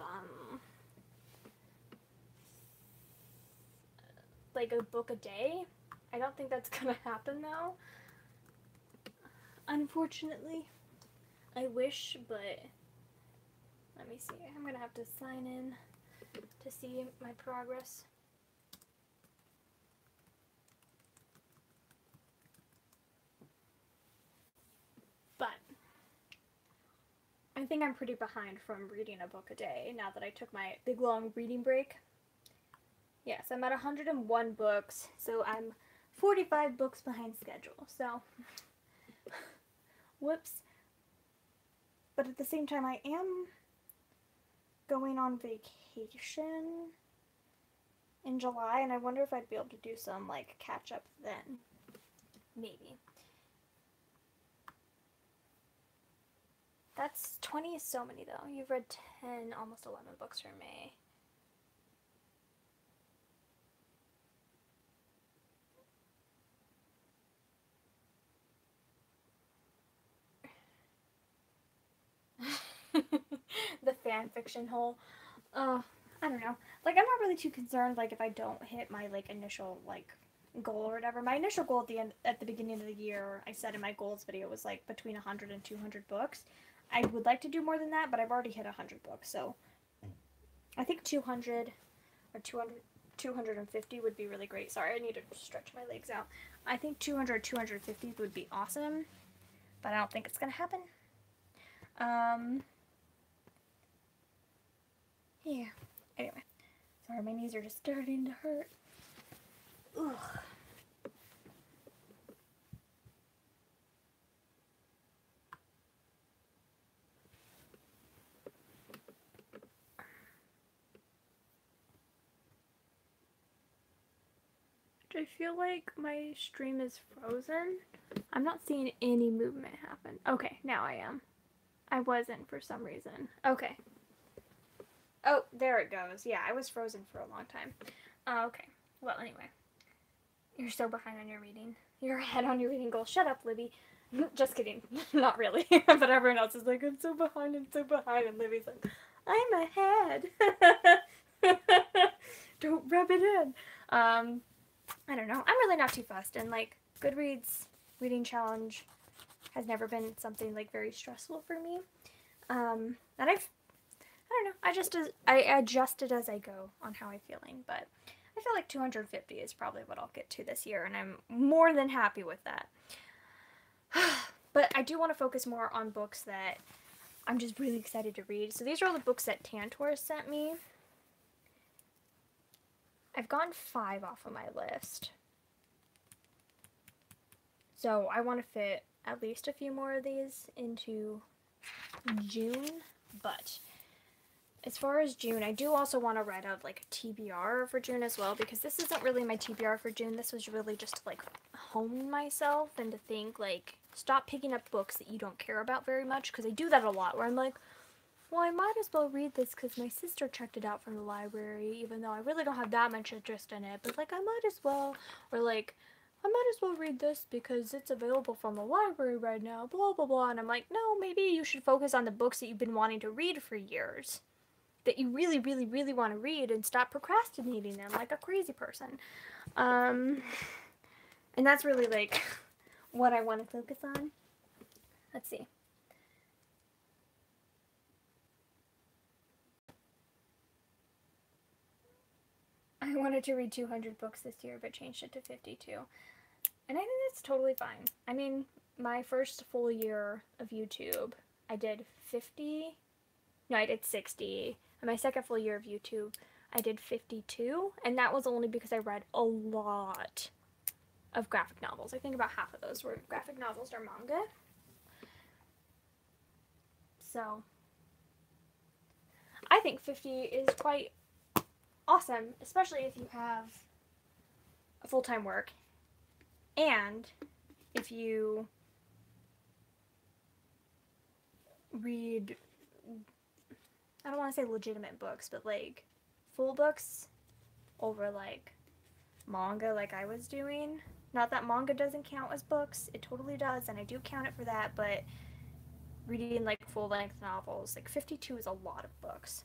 like a book a day. I don't think that's gonna happen though. Unfortunately. I wish, but let me see. I'm gonna have to sign in to see my progress. But I think I'm pretty behind from reading a book a day now that I took my big long reading break. Yes, I'm at 101 books, so I'm 45 books behind schedule, so whoops. But at the same time, I am going on vacation in July, and I wonder if I'd be able to do some like catch up then. Maybe. That's 20 is so many though. You've read 10, almost 11 books for May. The fan fiction hole. I don't know. Like, I'm not really too concerned, like, if I don't hit my, like, initial, like, goal or whatever. My initial goal at the beginning of the year, I said in my goals video, was, like, between 100 and 200 books. I would like to do more than that, but I've already hit 100 books, so I think 200 or 250 would be really great. Sorry, I need to stretch my legs out. I think 200 or 250 would be awesome. but I don't think it's gonna happen. Yeah. Anyway. Sorry, my knees are just starting to hurt. Ugh. I feel like my stream is frozen. I'm not seeing any movement happen. Okay, now I am. I wasn't for some reason. Okay. Oh, there it goes. Yeah, I was frozen for a long time. Okay. Well, anyway. You're so behind on your reading. You're ahead on your reading goal. Shut up, Libby. Just kidding. Not really. But everyone else is like, I'm so behind, I'm so behind. And Libby's like, I'm ahead. Don't rub it in. I don't know. I'm really not too fussed. And, like, Goodreads reading challenge has never been something, like, very stressful for me. And I don't know. I adjust it as I go on how I'm feeling. But I feel like 250 is probably what I'll get to this year. And I'm more than happy with that. But I do want to focus more on books that I'm just really excited to read. So these are all the books that Tantor sent me. I've gotten 5 off of my list. So I want to fit at least a few more of these into June. But as far as June, I do also want to write out like a TBR for June as well, because this isn't really my TBR for June. This was really just to like hone myself and to think like, stop picking up books that you don't care about very much, because I do that a lot where I'm like, well, I might as well read this because my sister checked it out from the library, even though I really don't have that much interest in it, but like I might as well, or like, I might as well read this because it's available from the library right now, blah, blah, blah. And I'm like, no, maybe you should focus on the books that you've been wanting to read for years, that you really, really, really want to read, and stop procrastinating them like a crazy person. And that's really like what I want to focus on. Let's see. I wanted to read 200 books this year, but changed it to 52. And I think that's totally fine. I mean, my first full year of YouTube, I did 50. No, I did 60. And my second full year of YouTube, I did 52. And that was only because I read a lot of graphic novels. I think about half of those were graphic novels or manga. So, I think 50 is quite awesome, especially if you have a full-time work and if you read, I don't want to say legitimate books, but like full books over like manga like I was doing. Not that manga doesn't count as books, it totally does, and I do count it for that, but reading like full-length novels, like 52 is a lot of books.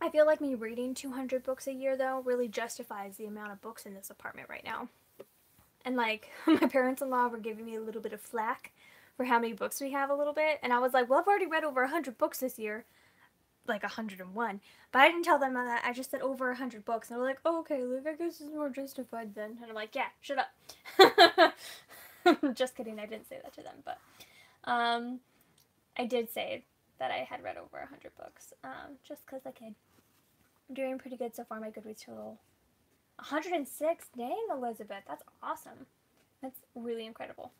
I feel like me reading 200 books a year, though, really justifies the amount of books in this apartment right now. And, like, my parents-in-law were giving me a little bit of flack for how many books we have a little bit. And I was like, well, I've already read over 100 books this year. Like, 101. But I didn't tell them that. I just said over 100 books. And they were like, oh, okay, like, I guess it's more justified then. And I'm like, yeah, shut up. Just kidding, I didn't say that to them. But I did say that I had read over 100 books. Just because I could. I'm doing pretty good so far. My Goodreads total 106. Dang, Elizabeth, that's awesome. That's really incredible.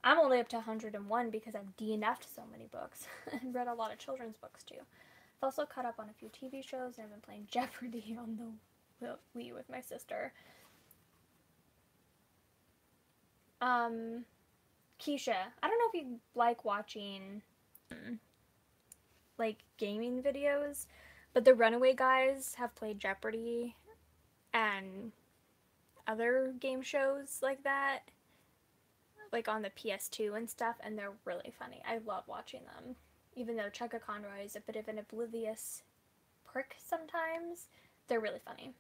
I'm only up to 101 because I've DNF'd so many books and read a lot of children's books too. I've also caught up on a few TV shows, and I've been playing Jeopardy on the Wii with my sister. Keisha, I don't know if you like watching like gaming videos, but the Runaway guys have played Jeopardy and other game shows like that, like on the PS2 and stuff, and they're really funny. I love watching them, even though Chugga Conroy is a bit of an oblivious prick sometimes. They're really funny.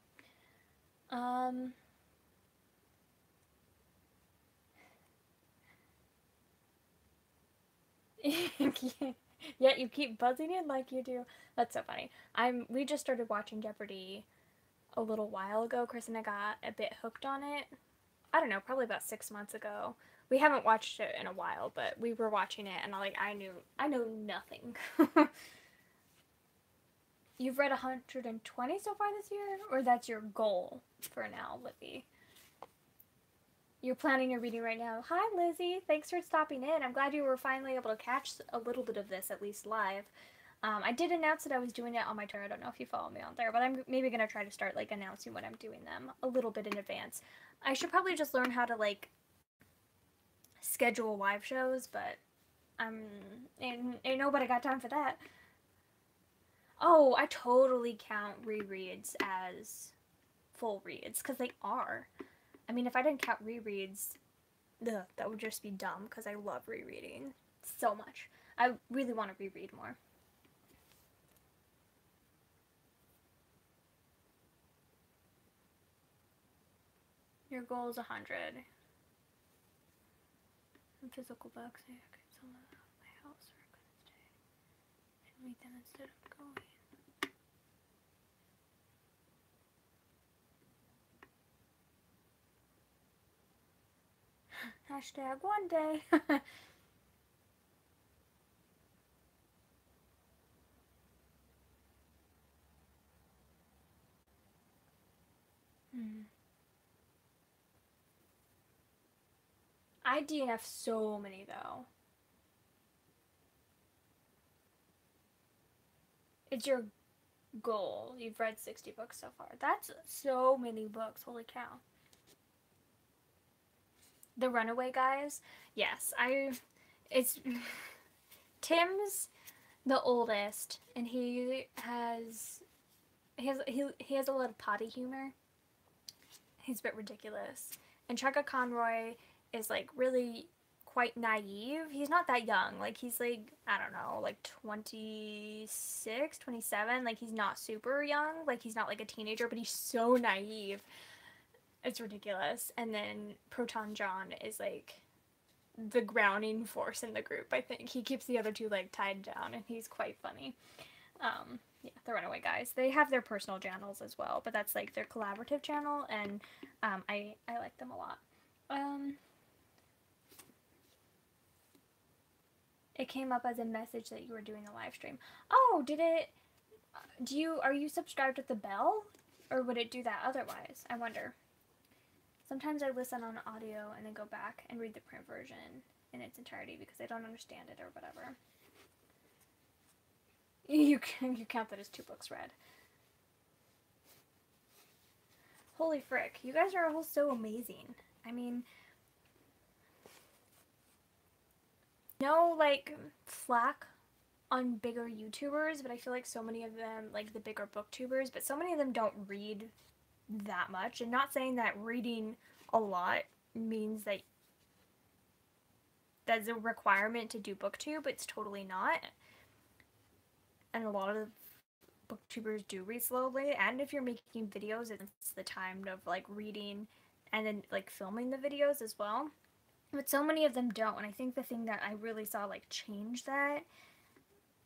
Yeah, you keep buzzing in like you do. That's so funny. We just started watching Jeopardy a little while ago. Chris and I got a bit hooked on it. I don't know, probably about 6 months ago. We haven't watched it in a while, but we were watching it, and I know nothing. You've read 120 so far this year? Or that's your goal for now, Libby? You're planning your reading right now. Hi, Lizzie. Thanks for stopping in. I'm glad you were finally able to catch a little bit of this, at least live. I did announce that I was doing it on my Twitter. I don't know if you follow me on there, but I'm maybe going to try to start, like, announcing when I'm doing them a little bit in advance. I should probably just learn how to, like, schedule live shows, but ain't nobody got time for that. Oh, I totally count rereads as full reads, because they are. I mean, if I didn't count rereads, that would just be dumb, because I love rereading so much. I really want to reread more. Your goal is 100. In physical books, I could sell them out of my house, or I could stay and read them instead of going. Hashtag one day. I DNF so many though. It's your goal. You've read 60 books so far. That's so many books. Holy cow. The Runaway Guys. Yes, it's Tim's the oldest, and he has a lot of potty humor. He's a bit ridiculous. And Chugga Conroy is, like, really quite naive. He's not that young. Like, he's, like, I don't know, like 26, 27. Like, he's not super young. Like, he's not, like, a teenager, but he's so naive. It's ridiculous. And then Proton John is, like, the grounding force in the group, I think. He keeps the other two, like, tied down, and he's quite funny. Yeah, the Runaway Guys. They have their personal channels as well, but that's, like, their collaborative channel, and I like them a lot. It came up as a message that you were doing a live stream. Oh, did it? Are you subscribed with the bell? Or would it do that otherwise? I wonder. Sometimes I listen on audio and then go back and read the print version in its entirety because I don't understand it or whatever. You count that as 2 books read. Holy frick, you guys are all so amazing. I mean, no, like, flack on bigger YouTubers, but I feel like so many of them, like the bigger booktubers, but so many of them don't read that much. And not saying that reading a lot means that that's a requirement to do booktube. It's totally not. And a lot of booktubers do read slowly, and if you're making videos, it's the time of, like, reading and then, like, filming the videos as well. But so many of them don't, and I think the thing that I really saw, like, change that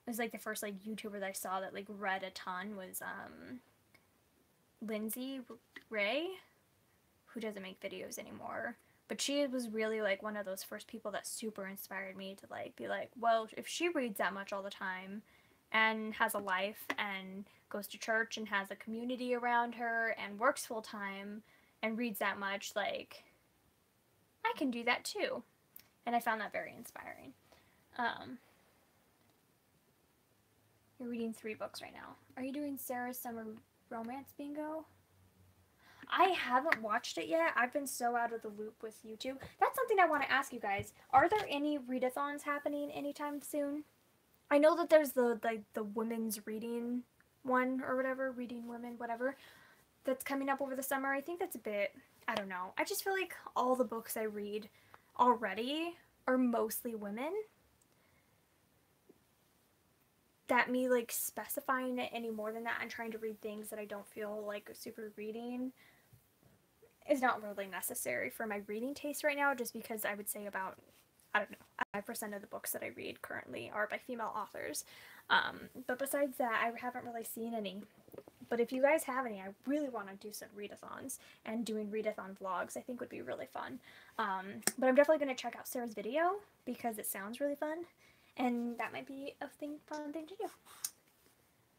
was, like, the first, like, YouTuber that I saw that, like, read a ton was Lindsay Ray, who doesn't make videos anymore. But she was really, like, one of those first people that super inspired me to, like, be like, well, if she reads that much all the time and has a life and goes to church and has a community around her and works full time and reads that much, like, I can do that too. And I found that very inspiring. You're reading 3 books right now. Are you doing Sarah's Summer Romance Bingo? I haven't watched it yet. I've been so out of the loop with YouTube. That's something I want to ask you guys. Are there any readathons happening anytime soon? I know that there's the women's reading one or whatever, reading women, whatever, that's coming up over the summer. I think that's a bit, I don't know. I just feel like all the books I read already are mostly women. That me, like, specifying it any more than that and trying to read things that I don't feel like super reading is not really necessary for my reading taste right now, just because I would say about, I don't know, 5% of the books that I read currently are by female authors. But besides that, I haven't really seen any But if you guys have any, I really want to do some readathons, and doing readathon vlogs I think would be really fun. But I'm definitely going to check out Sarah's video because it sounds really fun, and that might be a fun thing to do.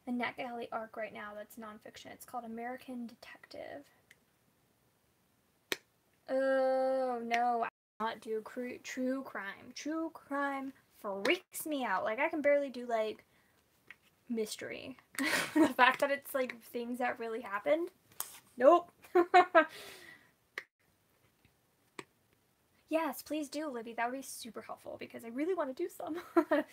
The NetGalley arc right now that's nonfiction. It's called American Detective. Oh no, I cannot do true crime. True crime freaks me out. Like, I can barely do like mystery. The fact that it's like things that really happened. Nope. Yes, please do, Libby. That would be super helpful because I really want to do some. I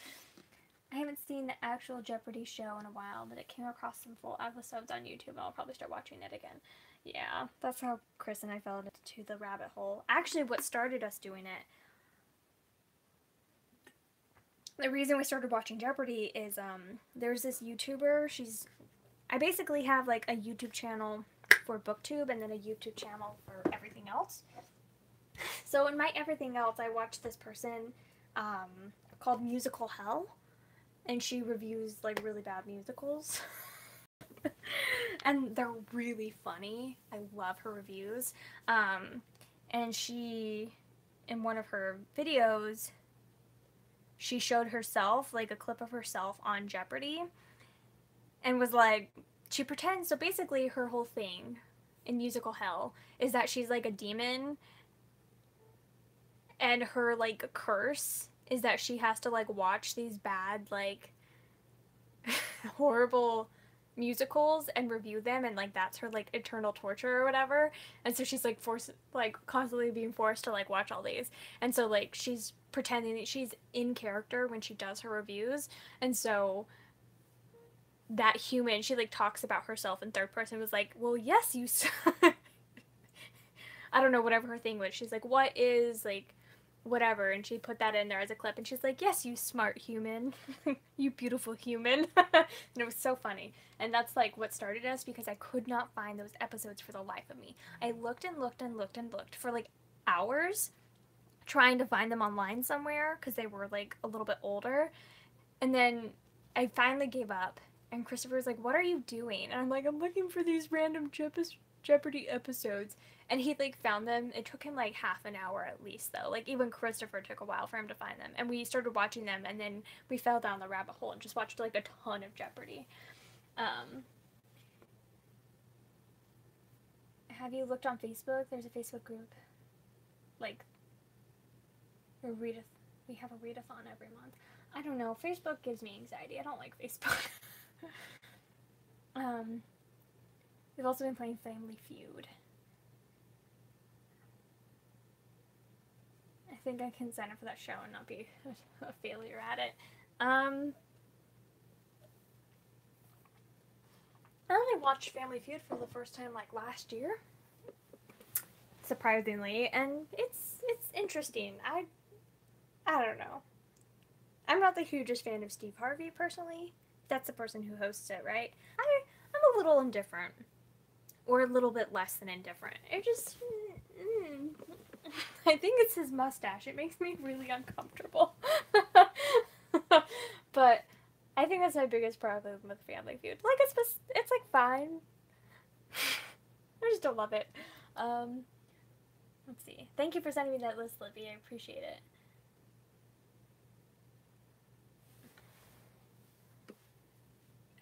haven't seen the actual Jeopardy show in a while, but it came across some full episodes on YouTube, and I'll probably start watching it again. Yeah, that's how Chris and I fell into the rabbit hole. Actually, what started us doing it, the reason we started watching Jeopardy is there's this YouTuber. I basically have like a YouTube channel for BookTube and then a YouTube channel for everything else. So in my everything else, I watch this person called Musical Hell, and she reviews like really bad musicals. And they're really funny. I love her reviews. And she, in one of her videos, she showed herself, like a clip of herself on Jeopardy, and was like, she pretends, so basically her whole thing in Musical Hell is that she's like a demon, and her like curse is that she has to like watch these bad, like horrible musicals and review them, and like that's her like eternal torture or whatever. And so she's like constantly being forced to like watch all these, and so like she's pretending that she's in character when she does her reviews. And so that human, she like talks about herself in third person, was like, well, yes, you I don't know, whatever her thing was, she's like, what is like whatever, and she put that in there as a clip, and she's like, yes, you smart human. You beautiful human. And it was so funny. And that's like what started us, because I could not find those episodes for the life of me. I looked and looked and looked and looked for like hours trying to find them online somewhere because they were like a little bit older. And then I finally gave up, and Christopher's like, what are you doing? And I'm like, I'm looking for these random Jeopardy episodes. And he like found them. It took him like half an hour at least, though. Like, even Christopher took a while for him to find them. And we started watching them, and then we fell down the rabbit hole and just watched like a ton of Jeopardy. Have you looked on Facebook? There's a Facebook group. Like, we have a readathon every month. I don't know. Facebook gives me anxiety. I don't like Facebook. We've also been playing Family Feud. I think I can sign up for that show and not be a failure at it. I only watched Family Feud for the first time like last year, surprisingly, and it's interesting. I don't know. I'm not the hugest fan of Steve Harvey personally. That's the person who hosts it, right? I'm a little indifferent, or a little bit less than indifferent. It just I think it's his mustache. It makes me really uncomfortable. But I think that's my biggest problem with Family Feud. Like, it's like fine. I just don't love it. Let's see. Thank you for sending me that list, Libby. I appreciate it.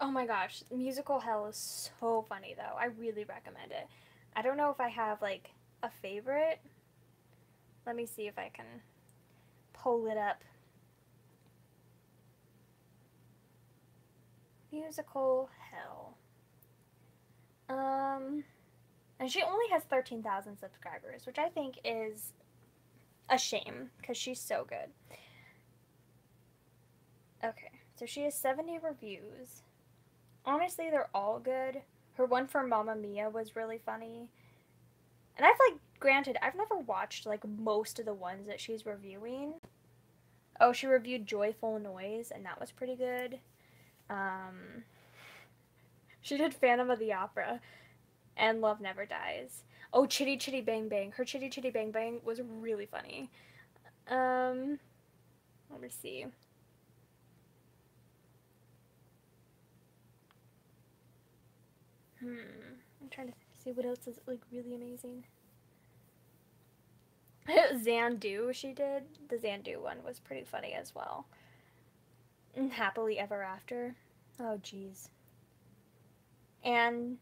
Oh my gosh, Musical Hell is so funny though. I really recommend it. I don't know if I have like a favorite. Let me see if I can pull it up. Musical Hell. And she only has 13,000 subscribers, which I think is a shame because she's so good. Okay, so she has 70 reviews. Honestly, they're all good. Her one for Mamma Mia was really funny. And granted, I've never watched like most of the ones that she's reviewing. Oh, she reviewed Joyful Noise, and that was pretty good. She did Phantom of the Opera and Love Never Dies. Oh, Chitty Chitty Bang Bang. Her Chitty Chitty Bang Bang was really funny. Let me see. I'm trying to see what else is like really amazing. Xandu she did. The Xandu one was pretty funny as well. And Happily Ever After. Oh jeez. And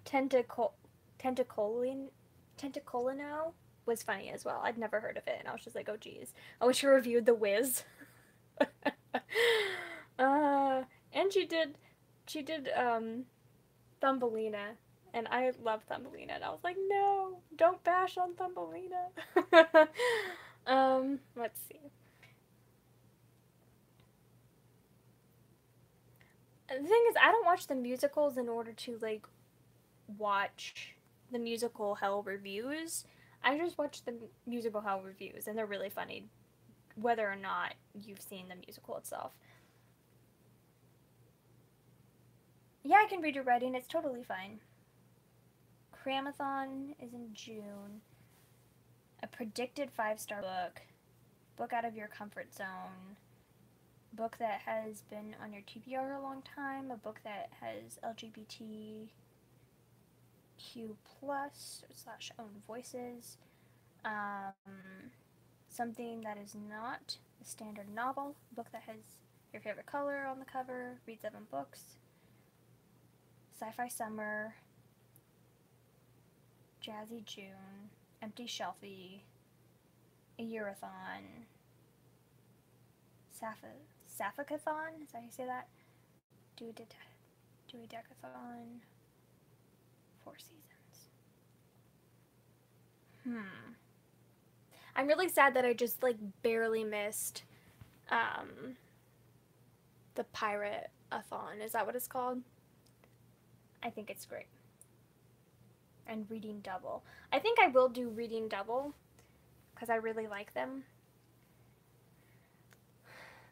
Tentacolino was funny as well. I'd never heard of it, and I was just like, oh geez. Oh, she reviewed The Wiz. And she did Thumbelina, and I love Thumbelina, and I was like, no, don't bash on Thumbelina. Let's see. The thing is, I don't watch the musicals in order to like watch the musical Hell reviews. I just watch the musical Hell reviews, and they're really funny, whether or not you've seen the musical itself. Yeah, I can read your writing. It's totally fine. Cramathon is in June. A predicted 5-star book. Book out of your comfort zone. Book that has been on your TBR a long time. A book that has LGBTQ plus / own voices. Something that is not a standard novel. A book that has your favorite color on the cover. Read 7 books. Sci-fi Summer, Jazzy June, Empty Shelfie, A Yearathon, Sapphicathon, is that how you say that? Dewey-Decathon, 4 seasons. I'm really sad that I just like barely missed the Pirate-a-thon. Is that what it's called? I think it's great. And Reading Double. I think I will do Reading Double because I really like them.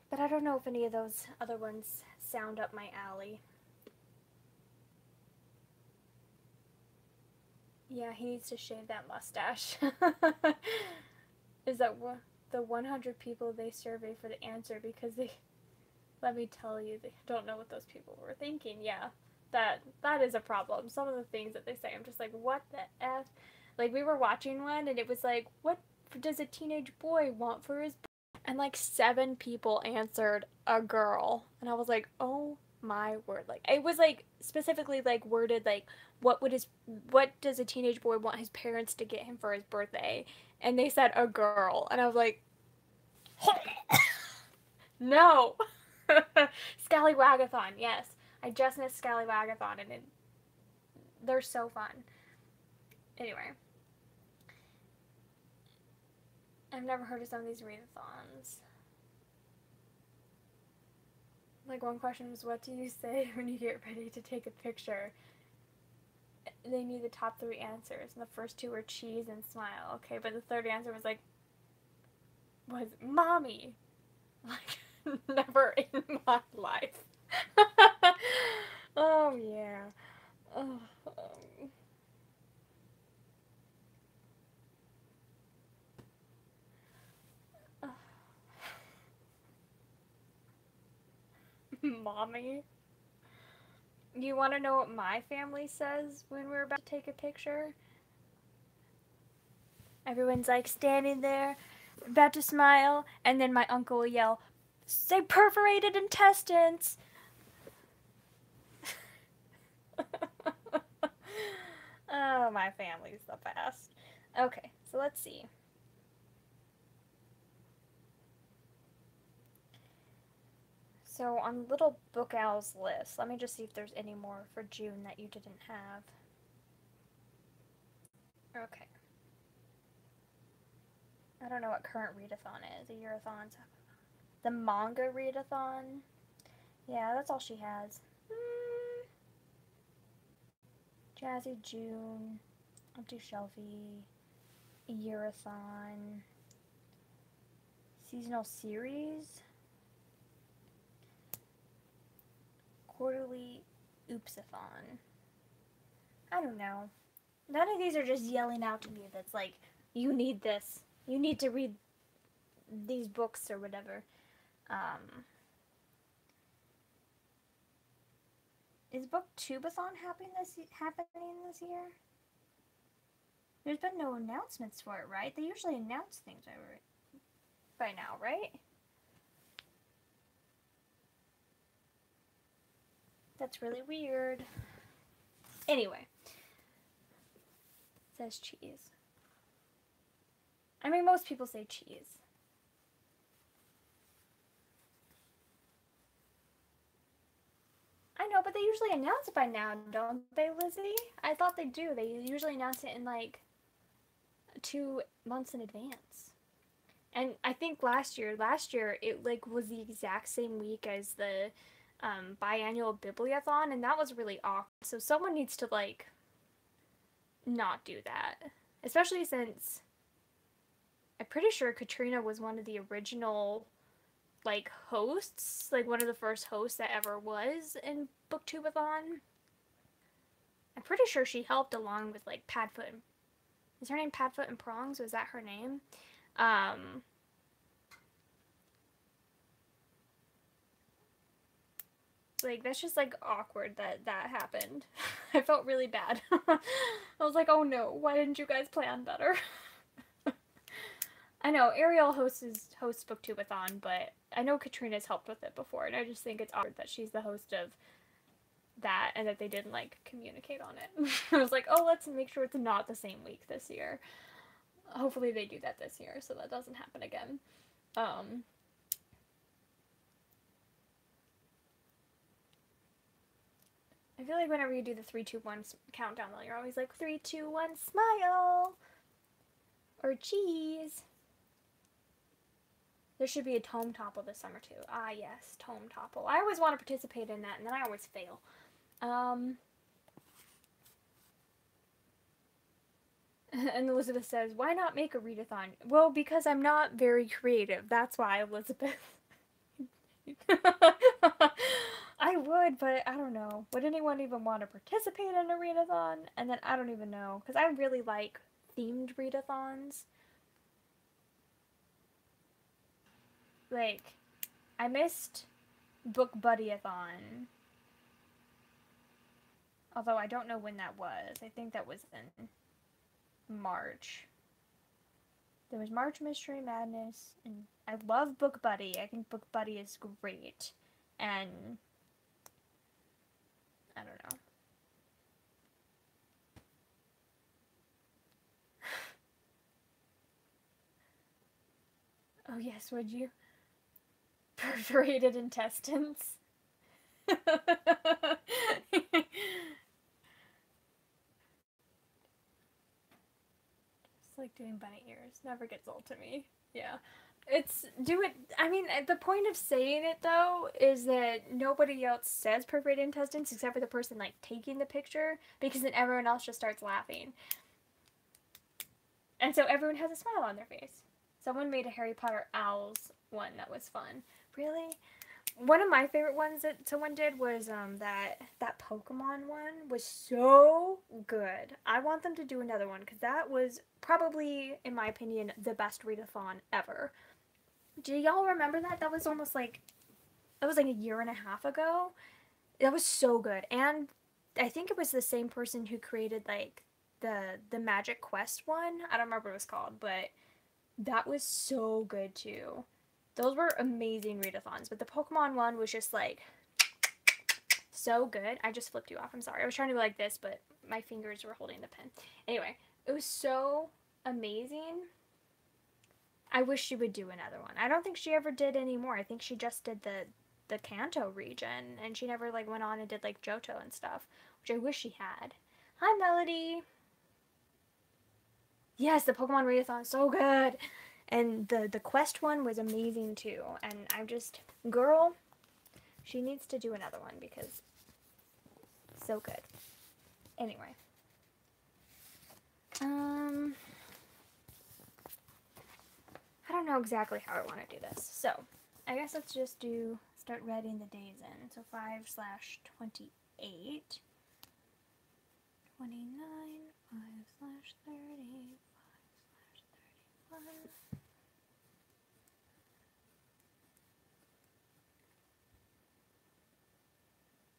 But I don't know if any of those other ones sound up my alley. Yeah, he needs to shave that mustache. Is that the 100 people they survey for the answer because they, let me tell you, they don't know what those people were thinking. Yeah. That is a problem. Some of the things that they say, I'm just like, what the F? Like, we were watching one, and it was like, what does a teenage boy want for his... And, like, 7 people answered a girl. And I was like, oh my word. Like, it was, like, specifically, like, worded, like, what does a teenage boy want his parents to get him for his birthday? And they said a girl. And I was like, no! Scallywagathon, yes. I just missed Scallywagathon, and they're so fun. Anyway. I've never heard of some of these readathons. Like, one question was, what do you say when you get ready to take a picture? They knew the top 3 answers, and the first 2 were cheese and smile. Okay, but the third answer was mommy. Like, never in my life. Oh, yeah. Oh, Mommy. You want to know what my family says when we're about to take a picture? Everyone's like standing there, about to smile, and then my uncle will yell, say perforated intestines! Oh, my family's the best. Okay, so let's see. So on Little Book Owl's list, let me just see if there's any more for June that you didn't have. Okay. I don't know what current readathon is. A yearathon. The manga readathon. Yeah, that's all she has. Jazzy June. Empty Shelfie. A yearathon. Seasonal series. Quarterly oopsathon. I don't know. None of these are just yelling out to me that's like, you need this. You need to read these books or whatever. Is Booktubeathon happening this year? There's been no announcements for it, right? They usually announce things by now, right? That's really weird. Anyway. It says cheese. I mean, most people say cheese. I know, but they usually announce it by now, don't they, Lizzie? I thought they do. They usually announce it in like 2 months in advance. And I think last year it like was the exact same week as the biannual bibliothon, and that was really awkward. So someone needs to like not do that, especially since I'm pretty sure Katrina was one of the original like hosts, like one of the first hosts that ever was in Booktubeathon. I'm pretty sure she helped along with like Padfoot. Is her name Padfoot and Prongs? Was that her name? Like, that's just like awkward that happened. I felt really bad. I was like, oh no, why didn't you guys plan better? I know Ariel hosts Booktubeathon, but I know Katrina's helped with it before, and I just think it's awkward that she's the host of that and that they didn't like communicate on it. I was like, oh, let's make sure it's not the same week this year. Hopefully they do that this year so that doesn't happen again. I feel like whenever you do the 3, 2, 1 countdown, though, you're always like 3, 2, 1, smile, or cheese. There should be a Tome Topple this summer too. Ah, yes, Tome Topple. I always want to participate in that, and then I always fail. And Elizabeth says, why not make a readathon? Well, because I'm not very creative. That's why, Elizabeth. I would, but I don't know. Would anyone even want to participate in a readathon? And then I don't even know, because I really like themed readathons. Like, I missed Book Buddyathon. Although I don't know when that was. I think that was in March. There was March Mystery Madness, and I love Book Buddy. I think Book Buddy is great. And I don't know. Oh yes, would you? Perforated intestines. Just like doing bunny ears. Never gets old to me. Yeah. I mean, the point of saying it, though, is that nobody else says perforated intestines except for the person, like, taking the picture, because then everyone else just starts laughing. And so everyone has a smile on their face. Someone made a Harry Potter Owls one that was fun. Really? One of my favorite ones that someone did was that Pokemon one was so good. I want them to do another one because that was probably, in my opinion, the best readathon ever. Do y'all remember that? That was like a year and a half ago. That was so good. And I think it was the same person who created like the Magic Quest one. I don't remember what it was called, but that was so good too. Those were amazing readathons, but the Pokemon one was just like so good. I just flipped you off. I'm sorry. I was trying to be like this, but my fingers were holding the pen. Anyway, it was so amazing. I wish she would do another one. I don't think she ever did any more. I think she just did the Kanto region, and she never like went on and did like Johto and stuff, which I wish she had. Hi, Melody. Yes, the Pokemon readathon is so good. And the quest one was amazing too. And I'm just, girl, she needs to do another one because so good. Anyway. I don't know exactly how I want to do this. So, I guess let's just start writing the days in. So 5/28. 29, 5/30, 5/31.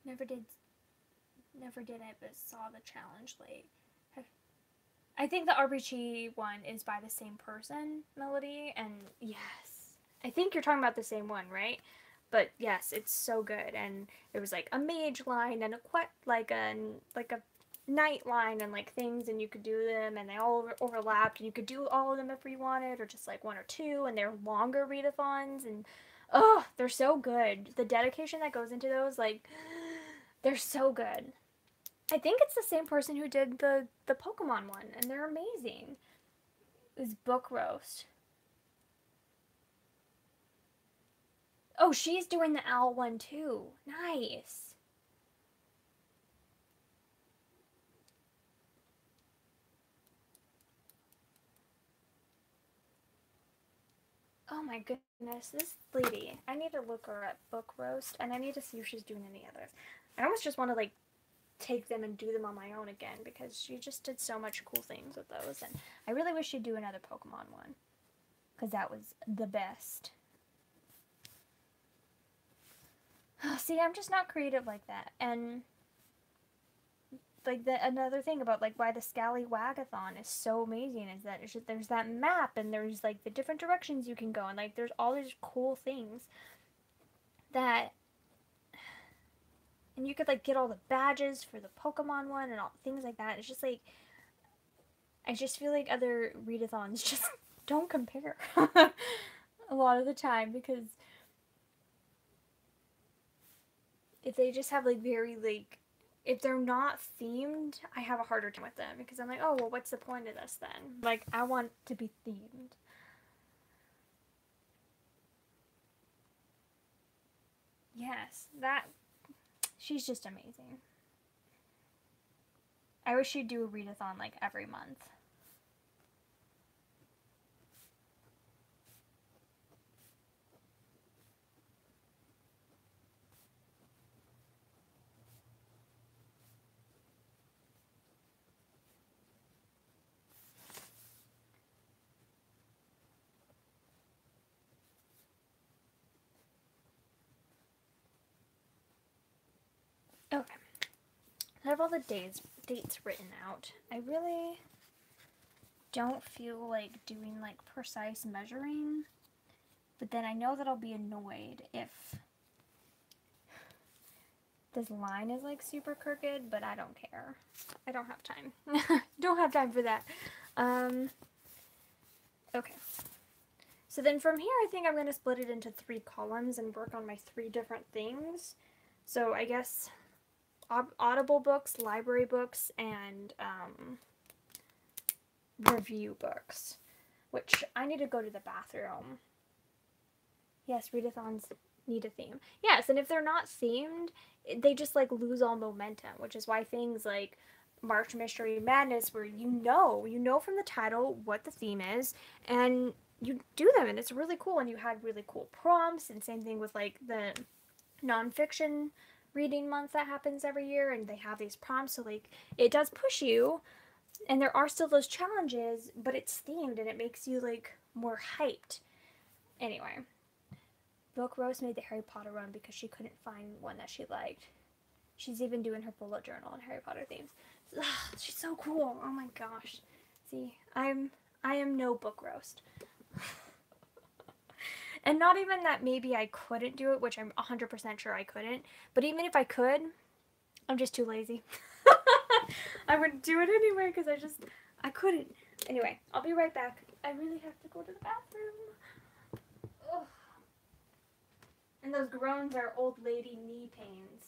Never did never did it, but saw the challenge. Like, I think the RPG one is by the same person, Melody, and yes, I think you're talking about the same one, right? But yes, it's so good, and there was like a mage line and like a knight line and like things, and you could do them, and they all overlapped, and you could do all of them if you wanted, or just like one or two, and they're longer readathons, and oh, they're so good. The dedication that goes into those, like, they're so good. I think it's the same person who did the Pokemon one, and they're amazing. It was Book Roast. Oh, she's doing the owl one too. Nice. Oh my goodness, this lady. I need to look her up, Book Roast, and I need to see if she's doing any others. I almost just want to like take them and do them on my own again because she just did so much cool things with those, and I really wish she'd do another Pokemon one because that was the best. See, I'm just not creative like that, and like another thing about like why the Scallywagathon is so amazing is that there's that map, and there's like the different directions you can go, and like there's all these cool things that, and you could like get all the badges for the Pokemon one and all things like that. It's just like, I just feel like other readathons just don't compare a lot of the time, because if they just have like very like, if they're not themed, I have a harder time with them because I'm like, oh well, what's the point of this then? Like, I want to be themed. Yes, that, she's just amazing. I wish she'd do a readathon like every month. Okay. I have all the dates written out. I really don't feel like doing like precise measuring, but then I know that I'll be annoyed if this line is like super crooked, but I don't care. I don't have time. Don't have time for that. Okay. So then from here, I think I'm going to split it into 3 columns and work on my 3 different things. So I guess Audible books, library books, and review books, which I need to go to the bathroom. Yes, readathons need a theme. Yes, and if they're not themed, they just like lose all momentum, which is why things like March Mystery Madness, where you know from the title what the theme is, and you do them, and it's really cool, and you had really cool prompts, and same thing with like the nonfiction reading month that happens every year, and they have these prompts, so like it does push you, and there are still those challenges, but it's themed, and it makes you like more hyped. Anyway, Book Rose made the Harry Potter one because she couldn't find one that she liked. She's even doing her bullet journal on Harry Potter themes. Ugh, she's so cool. Oh my gosh. See, I am no Book Roast. And not even that maybe I couldn't do it, which I'm 100% sure I couldn't, but even if I could, I'm just too lazy. I would do it anyway because I couldn't. Anyway, I'll be right back. I really have to go to the bathroom. Ugh. And those groans are old lady knee pains.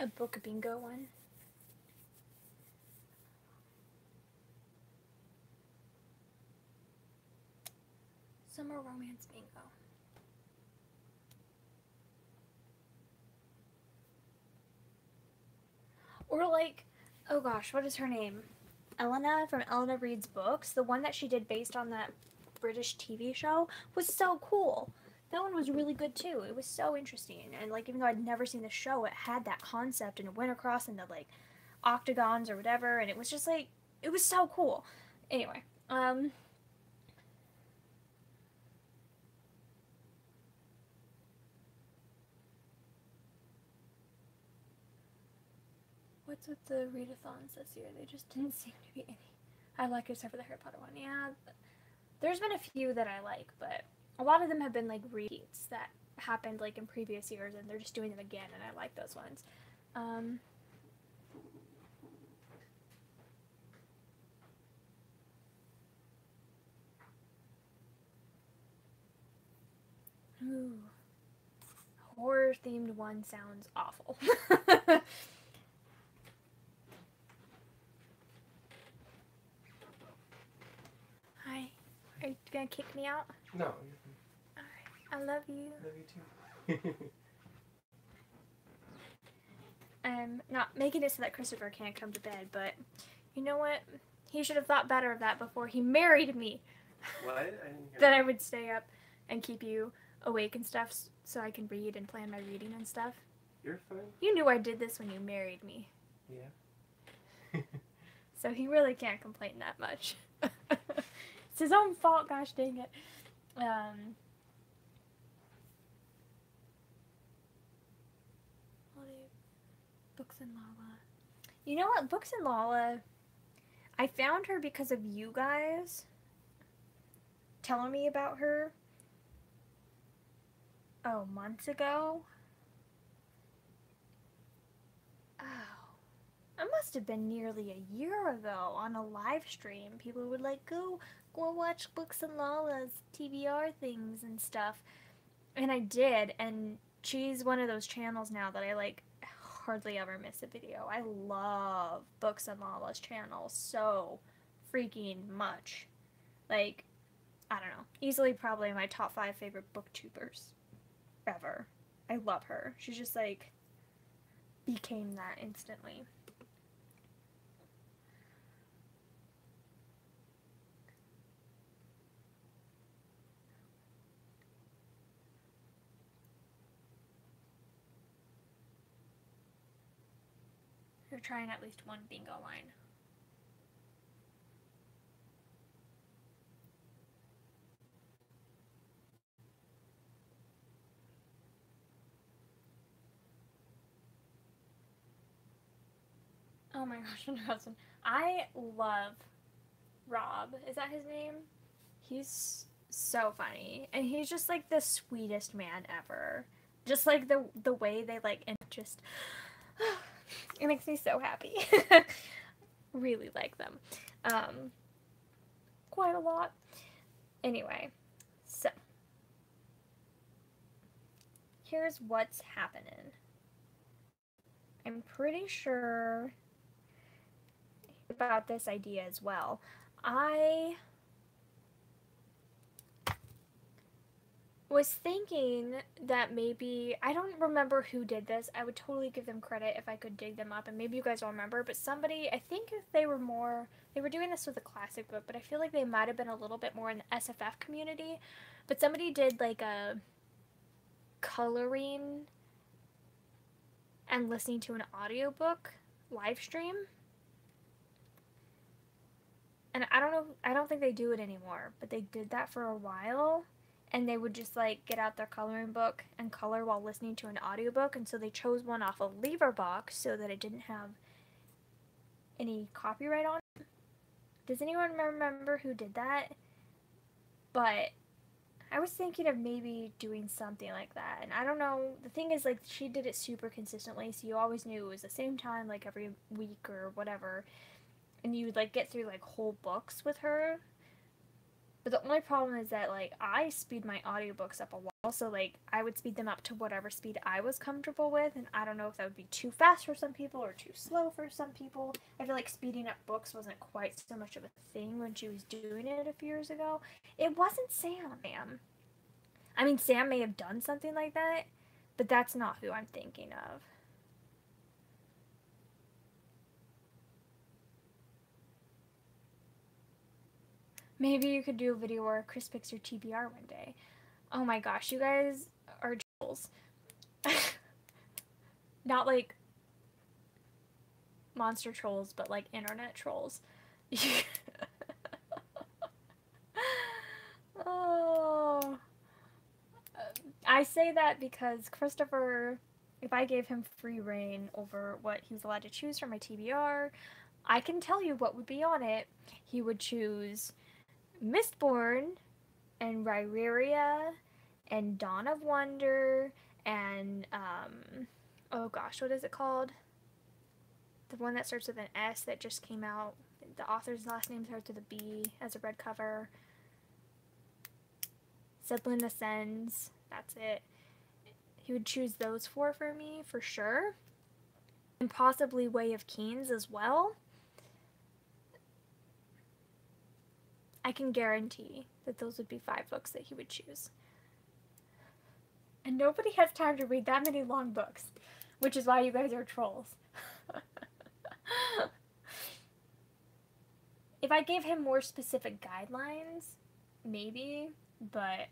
A book bingo one. Summer romance bingo. Or like, oh gosh, what is her name? Elena from Elena Reads Books. The one that she did based on that British TV show was so cool. That one was really good too. It was so interesting. And like, even though I'd never seen the show, it had that concept and it went across into like octagons or whatever. And it was just like, it was so cool. Anyway, what's with the readathons this year? They just didn't seem to be any. I like it except for the Harry Potter one. Yeah, there's been a few that I like, but a lot of them have been like repeats that happened like in previous years, and they're just doing them again, and I like those ones. Ooh, horror themed one sounds awful. Hi, are you gonna kick me out? No. Alright, I love you. Love you too. I'm not making it so that Christopher can't come to bed, but you know what? He should have thought better of that before he married me. What? I didn't hear that I would stay up and keep you awake and stuff so I can read and plan my reading and stuff. You're fine. You knew I did this when you married me. Yeah. So he really can't complain that much. It's his own fault, gosh dang it. Books and Lala. You know what? Books and Lala, I found her because of you guys telling me about her. Oh, months ago? Oh. It must have been nearly a year ago on a live stream. People would like, go watch Books and Lala's TBR things and stuff. And I did, and she's one of those channels now that I like hardly ever miss a video. I love Books and Lala's channel so freaking much. Like, I don't know. Easily probably my top 5 favorite booktubers ever. I love her. She just like became that instantly. You're trying at least one bingo line. Oh my gosh, my husband. I love Rob. Is that his name? He's so funny. And he's just like the sweetest man ever. Just like the way they like, and just it makes me so happy. Really like them. Quite a lot. Anyway, so here's what's happening. I'm pretty sure about this idea as well. I was thinking that maybe, I don't remember who did this. I would totally give them credit if I could dig them up, and maybe you guys will remember, but somebody, I think if they were doing this with a classic book, but I feel like they might have been a little bit more in the SFF community, but somebody did like a coloring and listening to an audiobook live stream. And I don't think they do it anymore, but they did that for a while, and they would just like get out their coloring book and color while listening to an audiobook, and so they chose one off of Leverbox so that it didn't have any copyright on it. Does anyone remember who did that? But I was thinking of maybe doing something like that, and I don't know, the thing is like she did it super consistently, so you always knew it was the same time like every week or whatever. And you would like get through like whole books with her. But the only problem is that, like, I speed my audiobooks up a lot. So, like, I would speed them up to whatever speed I was comfortable with. And I don't know if that would be too fast for some people or too slow for some people. I feel like speeding up books wasn't quite so much of a thing when she was doing it a few years ago. It wasn't Sam. I mean, Sam may have done something like that, but that's not who I'm thinking of. Maybe you could do a video where Chris picks your TBR one day. Oh my gosh, you guys are trolls. Not like monster trolls, but like internet trolls. Oh. I say that because Christopher, if I gave him free reign over what he was allowed to choose from my TBR, I can tell you what would be on it. He would choose Mistborn and Ryreria and Dawn of Wonder and oh gosh, what is it called? The one that starts with an S that just came out. The author's last name starts with a B, as a red cover. Zedlin Ascends. That's it. He would choose those four for me for sure. And possibly Way of Kings as well. I can guarantee that those would be 5 books that he would choose. And nobody has time to read that many long books, which is why you guys are trolls. If I gave him more specific guidelines, maybe, but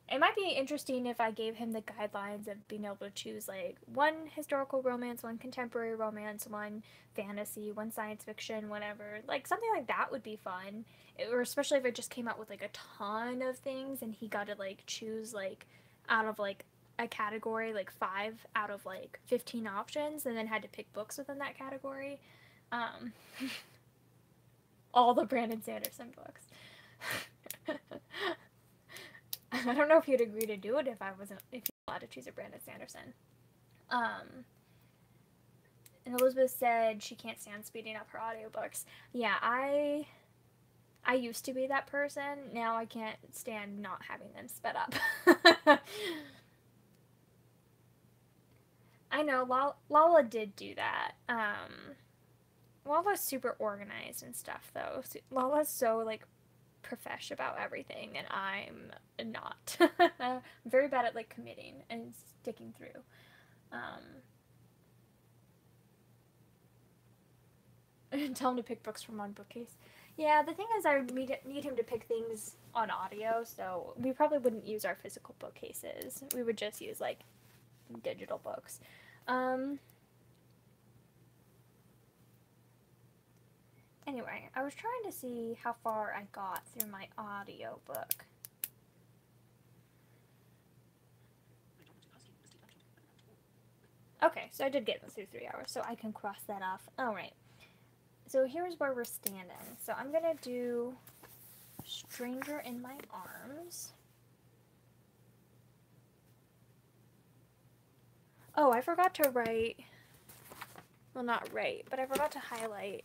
it might be interesting if I gave him the guidelines of being able to choose like one historical romance, one contemporary romance, one fantasy, one science fiction, whatever. Like something like that would be fun. Or especially if it just came out with like a ton of things and he got to like choose like out of like a category, like 5 out of like 15 options, and then had to pick books within that category. All the Brandon Sanderson books. I don't know if he'd agree to do it if he was allowed to choose a Brandon Sanderson. And Elizabeth said she can't stand speeding up her audiobooks. Yeah, I used to be that person. Now I can't stand not having them sped up. I know, Lala did do that. Lala's super organized and stuff, though. Lala's so, like, profesh about everything, and I'm not. I'm very bad at, like, committing and sticking through. Tell him to pick books from one bookcase. Yeah, the thing is I need him to pick things on audio, so we probably wouldn't use our physical bookcases. We would just use, like, digital books. Anyway, I was trying to see how far I got through my audiobook. Okay, so I did get through 3 hours, so I can cross that off. Alright, so here's where we're standing. So I'm gonna do Stranger in My Arms. Oh, I forgot to write, well, not write, but I forgot to highlight.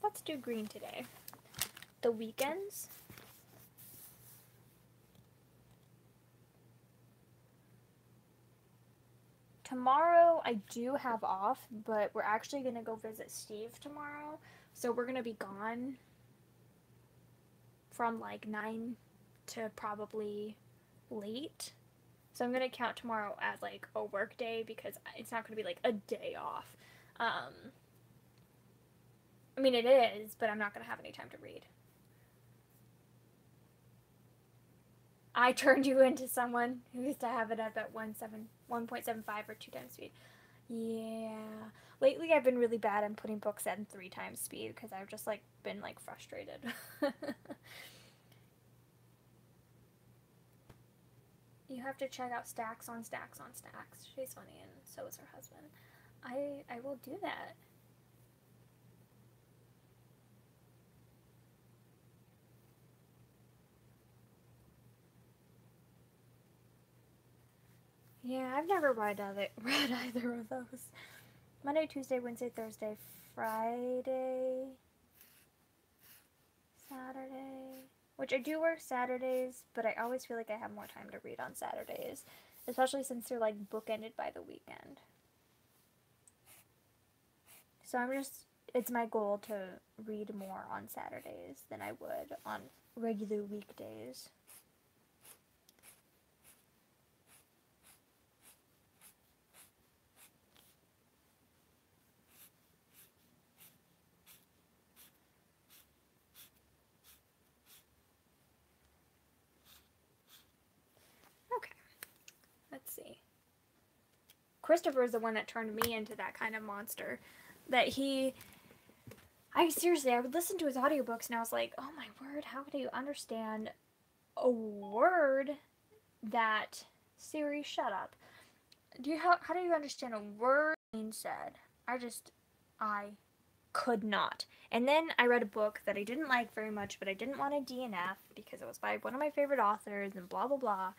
Let's do green today. The Weekends. Tomorrow I do have off, but we're actually going to go visit Steve tomorrow. So we're going to be gone from like 9 to probably late. So I'm going to count tomorrow as like a work day because it's not going to be like a day off. I mean, it is, but I'm not going to have any time to read. I turned you into someone who used to have it up at 1.75 or 2 times speed. Yeah. Lately, I've been really bad at putting books at 3 times speed because I've just, like, been, like, frustrated. You have to check out Stacks on Stacks on Stacks. She's funny, and so is her husband. I will do that. Yeah, I've never read either of those. Monday, Tuesday, Wednesday, Thursday, Friday. Saturday. Which I do work Saturdays, but I always feel like I have more time to read on Saturdays. Especially since they're like bookended by the weekend. So it's my goal to read more on Saturdays than I would on regular weekdays. Okay, let's see. Christopher is the one that turned me into that kind of monster. Seriously, I would listen to his audiobooks and I was like, oh my word, how could you understand a word that... Siri, shut up. How do you understand a word being said? I could not. And then I read a book that I didn't like very much, but I didn't want to DNF because it was by one of my favorite authors and blah, blah, blah.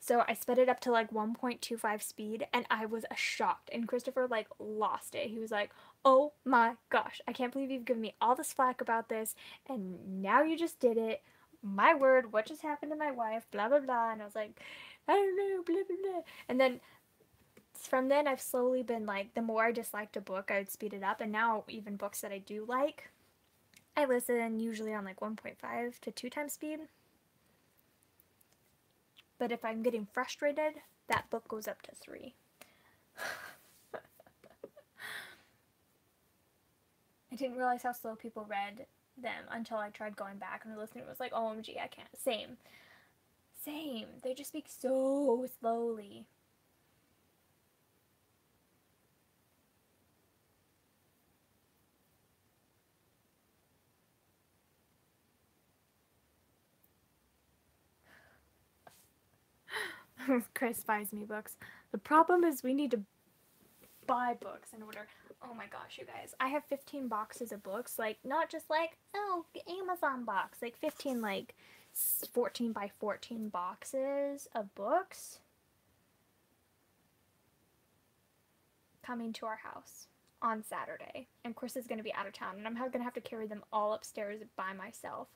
So I sped it up to like 1.25 speed and I was shocked. And Christopher like lost it. He was like, oh my gosh, I can't believe you've given me all this flack about this and now you just did it. My word, what just happened to my wife? Blah, blah, blah. And I was like, I don't know, blah, blah, blah. And then from then I've slowly been like, the more I disliked a book, I would speed it up. And now even books that I do like, I listen usually on like 1.5 to 2 times speed. But if I'm getting frustrated, that book goes up to 3. I didn't realize how slow people read them until I tried going back and listening. It was like, OMG, I can't. Same. They just speak so slowly. Chris buys me books. The problem is we need to buy books in order. Oh my gosh, you guys. I have 15 boxes of books. Like, not just like, oh, Amazon box. Like 15 like 14 by 14 boxes of books coming to our house on Saturday. And Chris is going to be out of town. And I'm going to have to carry them all upstairs by myself.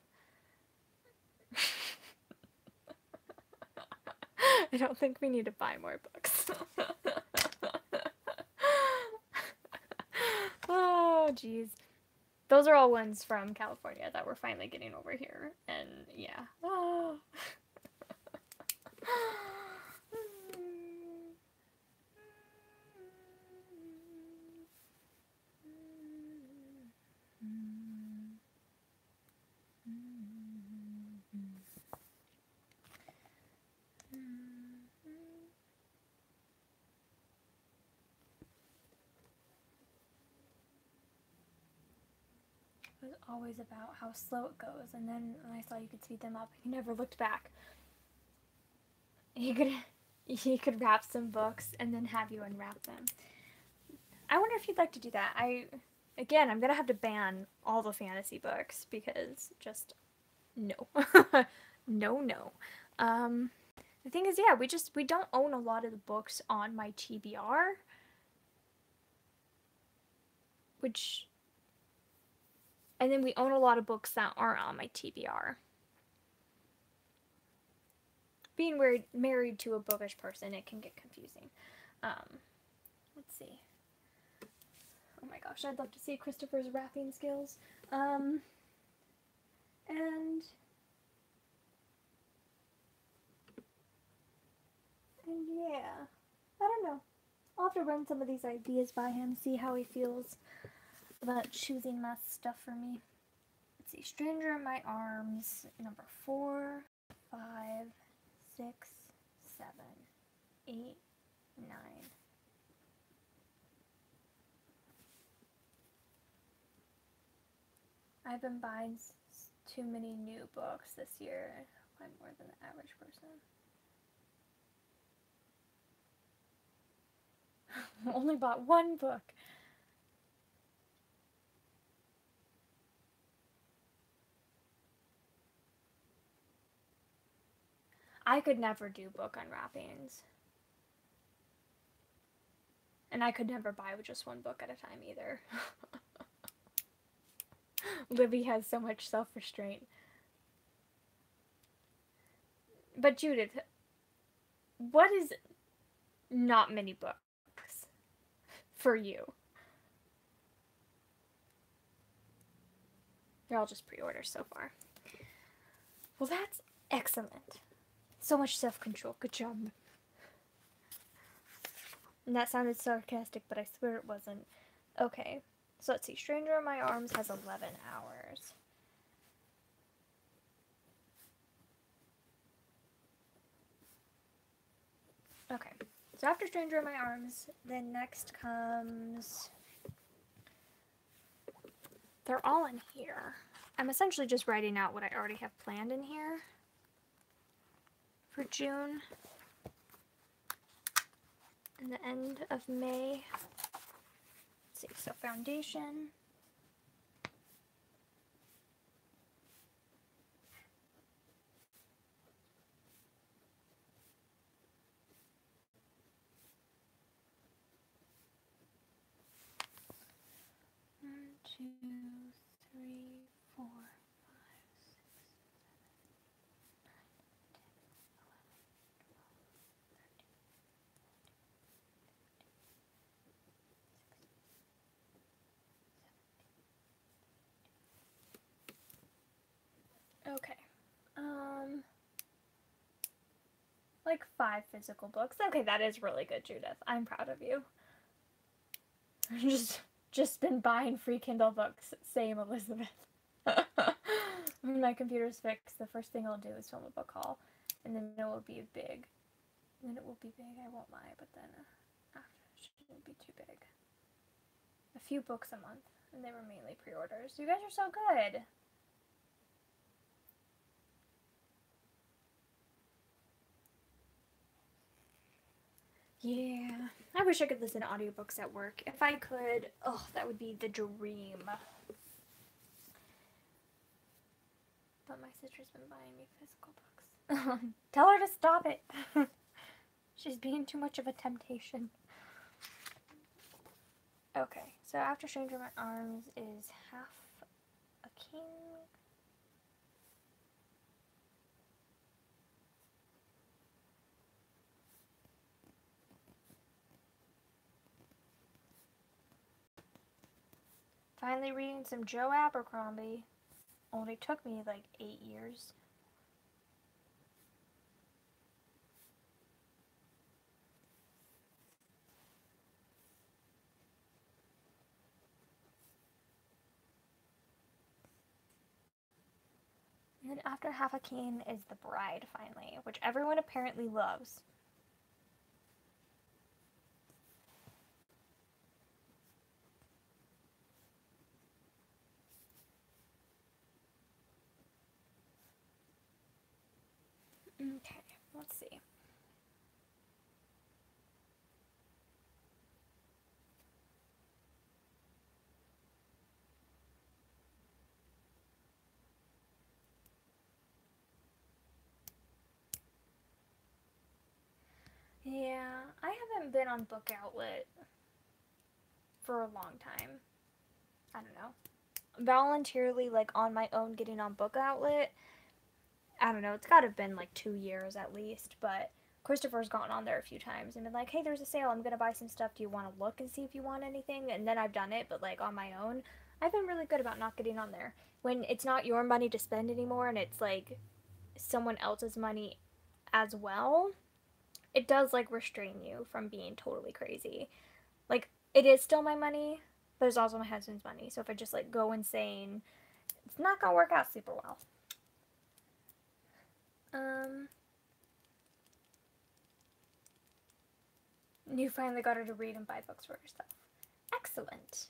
I don't think we need to buy more books. Oh, jeez. Those are all ones from California that we're finally getting over here. And yeah. Oh. It was always about how slow it goes, and then when I saw you could speed them up, he never looked back. He could wrap some books and then have you unwrap them. I wonder if you'd like to do that. Again, I'm gonna have to ban all the fantasy books because just no. No. The thing is, yeah, we don't own a lot of the books on my TBR, and then we own a lot of books that aren't on my TBR. Being married to a bookish person, it can get confusing. Let's see. Oh my gosh, I'd love to see Christopher's wrapping skills. And yeah, I don't know. I'll have to run some of these ideas by him, see how he feels about choosing my stuff for me. Let's see, Stranger in My Arms, number 4, 5, 6, 7, 8, 9. I've been buying too many new books this year. I'm more than the average person. Only bought one book. I could never do book unwrappings. And I could never buy just one book at a time either. Libby has so much self-restraint. But Judith, what is not many books for you? They're all just pre-orders so far. Well, that's excellent. So much self-control. Good job. And that sounded sarcastic, but I swear it wasn't. Okay, so let's see. Stranger in My Arms has 11 hours. Okay, so after Stranger in My Arms, then next comes... They're all in here. I'm essentially just writing out what I already have planned in here for June. And the end of May. Let's see, so Foundation. One, two, three, 4, 5, 6, 7, 8, 9, 10, 11, 12, 13. Okay. Like 5 physical books. Okay, that is really good, Judith. I'm proud of you. Just been buying free Kindle books. Same, Elizabeth. When my computer's fixed, the first thing I'll do is film a book haul, and then it will be big. And then it will be big. I won't lie, but then after it shouldn't be too big. A few books a month, and they were mainly pre-orders. You guys are so good. Yeah, I wish I could listen to audiobooks at work. If I could, oh, that would be the dream. But my sister's been buying me physical books. Tell her to stop it. She's being too much of a temptation. Okay, so after Stranger in My Arms is Half a King. Finally reading some Joe Abercrombie. Only took me like 8 years. And then after Half a King is The Bride, finally, which everyone apparently loves. Okay, let's see. Yeah, I haven't been on Book Outlet for a long time. I don't know. Voluntarily, like, on my own getting on Book Outlet, I don't know, it's gotta have been like 2 years at least, but Christopher's gotten on there a few times and been like, hey, there's a sale, I'm gonna buy some stuff, do you want to look and see if you want anything? And then I've done it, but like on my own. I've been really good about not getting on there. When it's not your money to spend anymore and it's like someone else's money as well, it does like restrain you from being totally crazy. Like, it is still my money, but it's also my husband's money. So if I just like go insane, it's not gonna work out super well. You finally got her to read and buy books for herself. Excellent.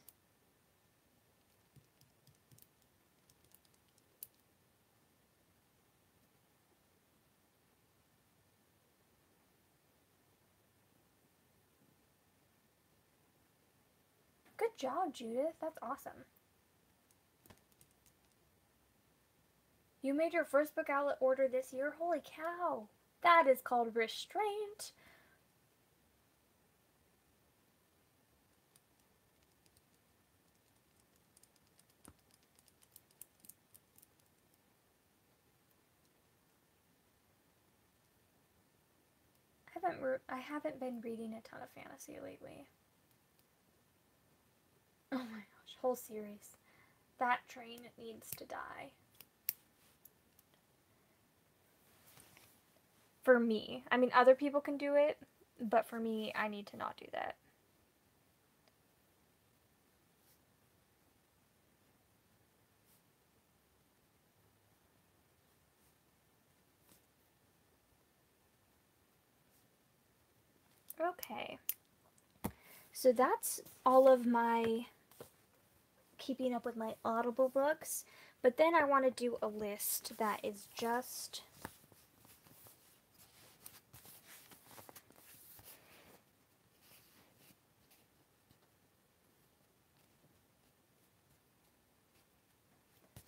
Good job, Judith. That's awesome. You made your first Book Outlet order this year? Holy cow. That is called restraint. haven't been reading a ton of fantasy lately. Oh my gosh, whole series. That train needs to die. For me. I mean, other people can do it, but for me, I need to not do that. Okay. So that's all of my keeping up with my Audible books. But then I want to do a list that is just...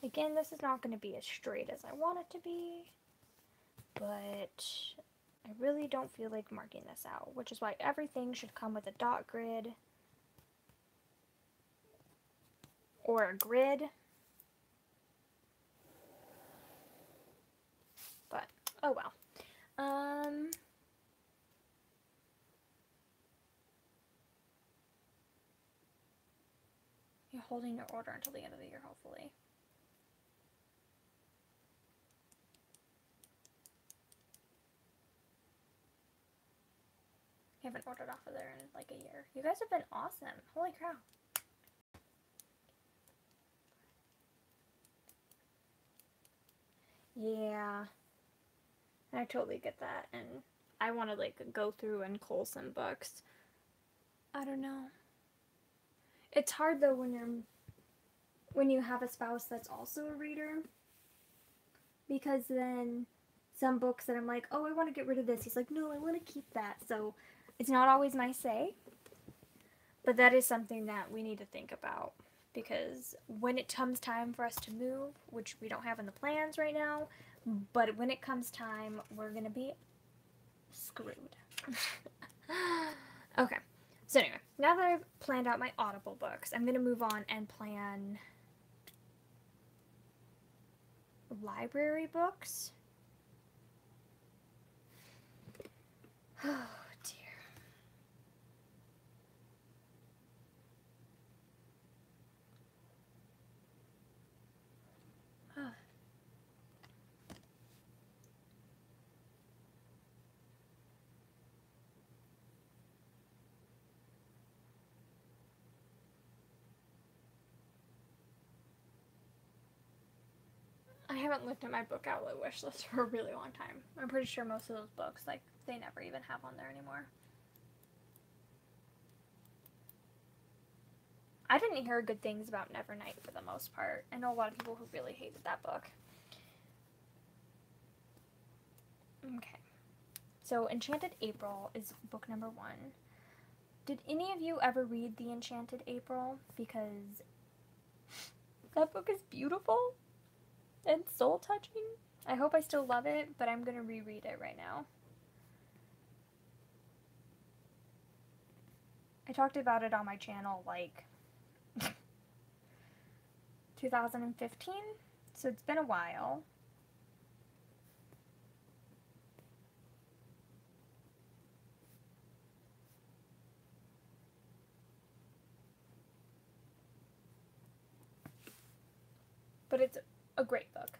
Again, this is not going to be as straight as I want it to be, but I really don't feel like marking this out, which is why everything should come with a dot grid or a grid. But, oh well. You're holding your order until the end of the year, hopefully. I haven't ordered off of there in like a year. You guys have been awesome. Holy cow. Yeah. I totally get that. And I want to like go through and cull some books. I don't know. It's hard though when you have a spouse that's also a reader. Because then some books that I'm like, oh, I want to get rid of this. He's like, no, I want to keep that. So it's not always my say. But that is something that we need to think about. Because when it comes time for us to move, which we don't have in the plans right now, but when it comes time, we're going to be screwed. Okay. So anyway, now that I've planned out my Audible books, I'm going to move on and plan library books. Oh, dear. I haven't looked at my book outlet wish list for a really long time. I'm pretty sure most of those books, like, they never even have on there anymore. I didn't hear good things about Nevernight for the most part. I know a lot of people who really hated that book. Okay. So Enchanted April is book number 1. Did any of you ever read The Enchanted April? Because that book is beautiful and soul touching. I hope I still love it, but I'm going to reread it right now. I talked about it on my channel like 2015, so it's been a while. But it's a great book.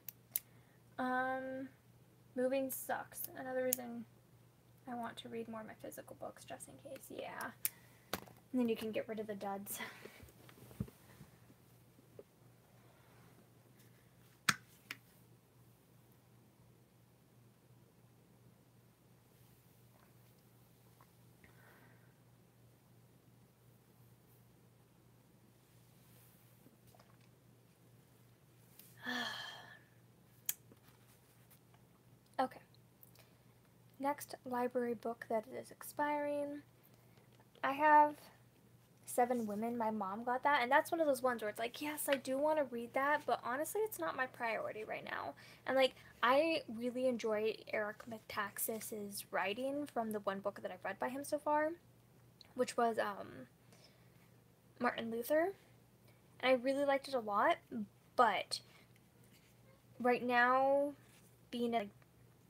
Moving sucks. Another reason I want to read more of my physical books, just in case. Yeah. And then you can get rid of the duds. Okay. Next library book that is expiring. I have 7 Women. My mom got that, and that's one of those ones where it's like, yes, I do want to read that, but honestly, it's not my priority right now. And like, I really enjoy Eric Metaxas's writing from the one book that I've read by him so far, which was Martin Luther, and I really liked it a lot. But right now, being at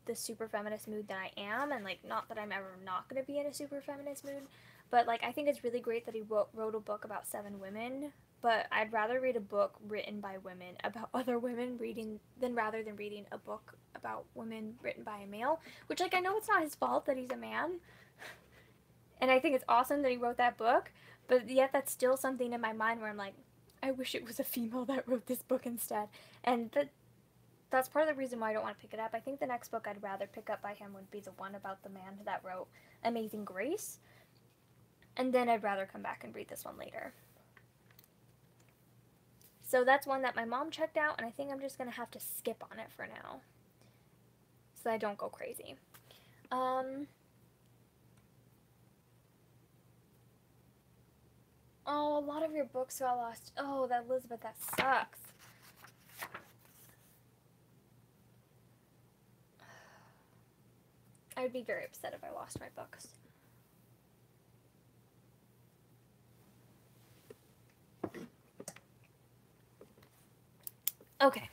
the super feminist mood that I am, and like not that I'm ever not going to be in a super feminist mood, but like I think it's really great that he wrote a book about 7 women, but I'd rather read a book written by women about other women rather than reading a book about women written by a male, which like I know it's not his fault that he's a man. And I think it's awesome that he wrote that book, but yet that's still something in my mind where I'm like, I wish it was a female that wrote this book instead. And that's part of the reason why I don't want to pick it up. I think the next book I'd rather pick up by him would be the one about the man that wrote Amazing Grace. And then I'd rather come back and read this one later. So that's one that my mom checked out, and I think I'm just going to have to skip on it for now, so I don't go crazy. Oh, a lot of your books got lost. Oh, that Elizabeth, that sucks. I would be very upset if I lost my books. Okay.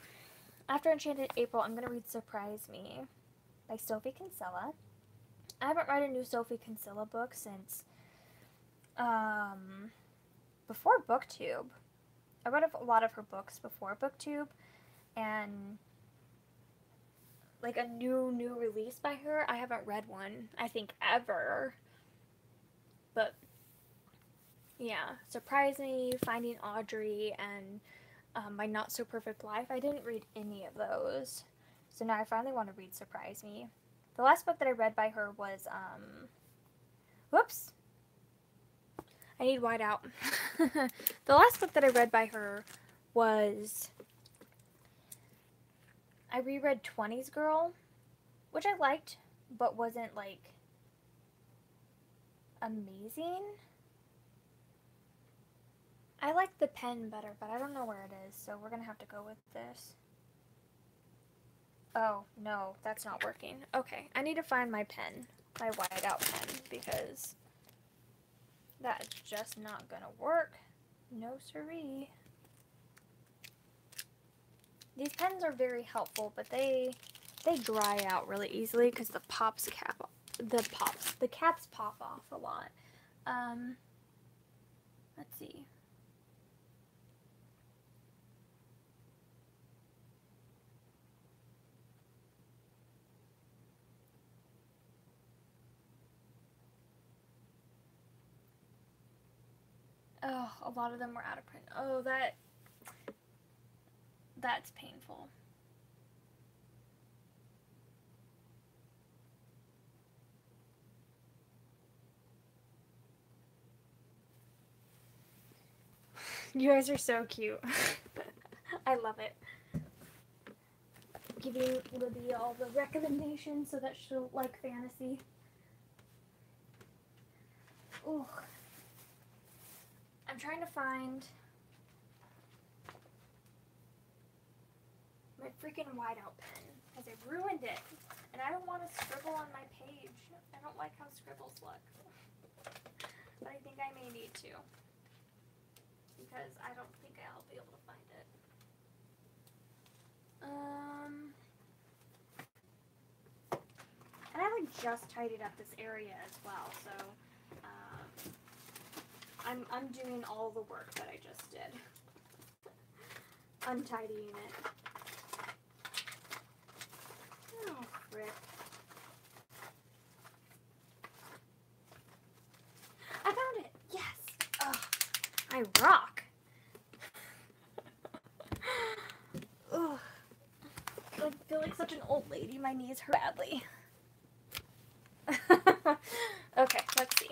After Enchanted April, I'm going to read Surprise Me by Sophie Kinsella. I haven't read a new Sophie Kinsella book since before BookTube. I read a lot of her books before BookTube, and like a new release by her, I haven't read one, I think, ever. But yeah, Surprise Me, Finding Audrey, and My Not So Perfect Life. I didn't read any of those, so now I finally want to read Surprise Me. The last book that I read by her was whoops, I need white out. The last book that I read by her was, I reread 20s Girl, which I liked, but wasn't like amazing. I like the pen better, but I don't know where it is, so we're gonna have to go with this. Oh, no, that's not working. Okay, I need to find my pen, my whiteout pen, because that's just not gonna work. No siree. These pens are very helpful, but they dry out really easily because the caps pop off a lot. Let's see. Oh, a lot of them were out of print. Oh, that's painful. You guys are so cute. I love it. Giving Libby all the recommendations so that she'll like fantasy. Ooh. I'm trying to find my freaking whiteout pen because I ruined it, and I don't want to scribble on my page. I don't like how scribbles look, but I think I may need to because I don't think I'll be able to find it. And I like just tidied up this area as well, so I'm undoing all the work that I just did. Untidying it. Oh, frick. I found it! Yes! Ugh, I rock! Ugh. I feel like such an old lady. My knees hurt badly. Okay, let's see.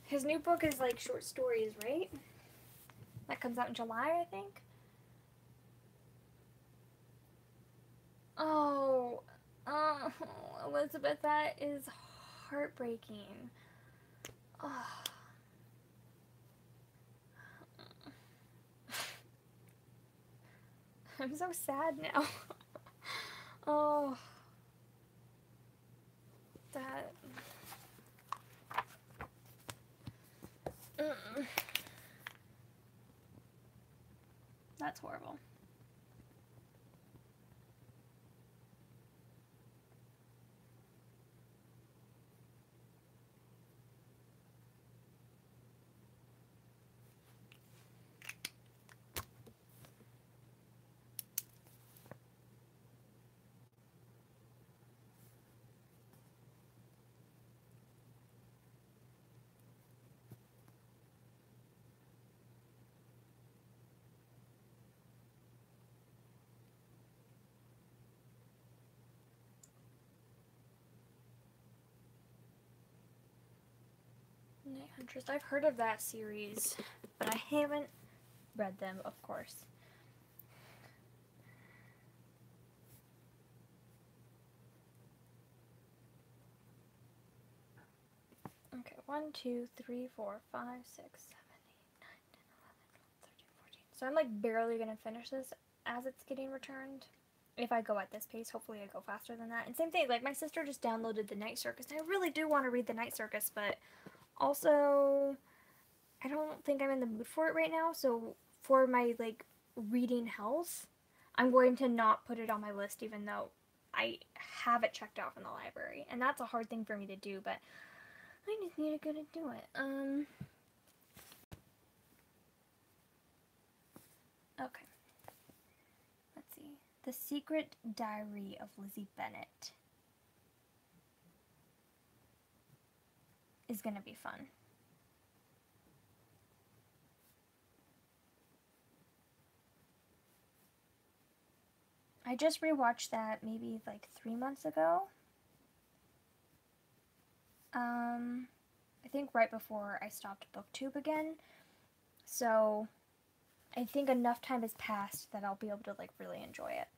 His new book is like short stories, right? That comes out in July, I think. Oh, Elizabeth, that is heartbreaking. Oh. I'm so sad now. Oh. That. That's horrible. Night Huntress. I've heard of that series, but I haven't read them, of course. Okay, 1, 2, 3, 4, 5, 6, 7, 8, 9, 10, 11, 12, 13, 14. So I'm like barely gonna finish this as it's getting returned. If I go at this pace, hopefully I go faster than that. And same thing, like my sister just downloaded The Night Circus, and I really do want to read The Night Circus, but also I don't think I'm in the mood for it right now. So for my like reading health, I'm going to not put it on my list, even though I have it checked out from the library, and that's a hard thing for me to do, but I just need to go to do it. Okay. Let's see. The Secret Diary of Lizzie Bennet is gonna be fun. I just rewatched that maybe like 3 months ago. I think right before I stopped BookTube again. So I think enough time has passed that I'll be able to like really enjoy it.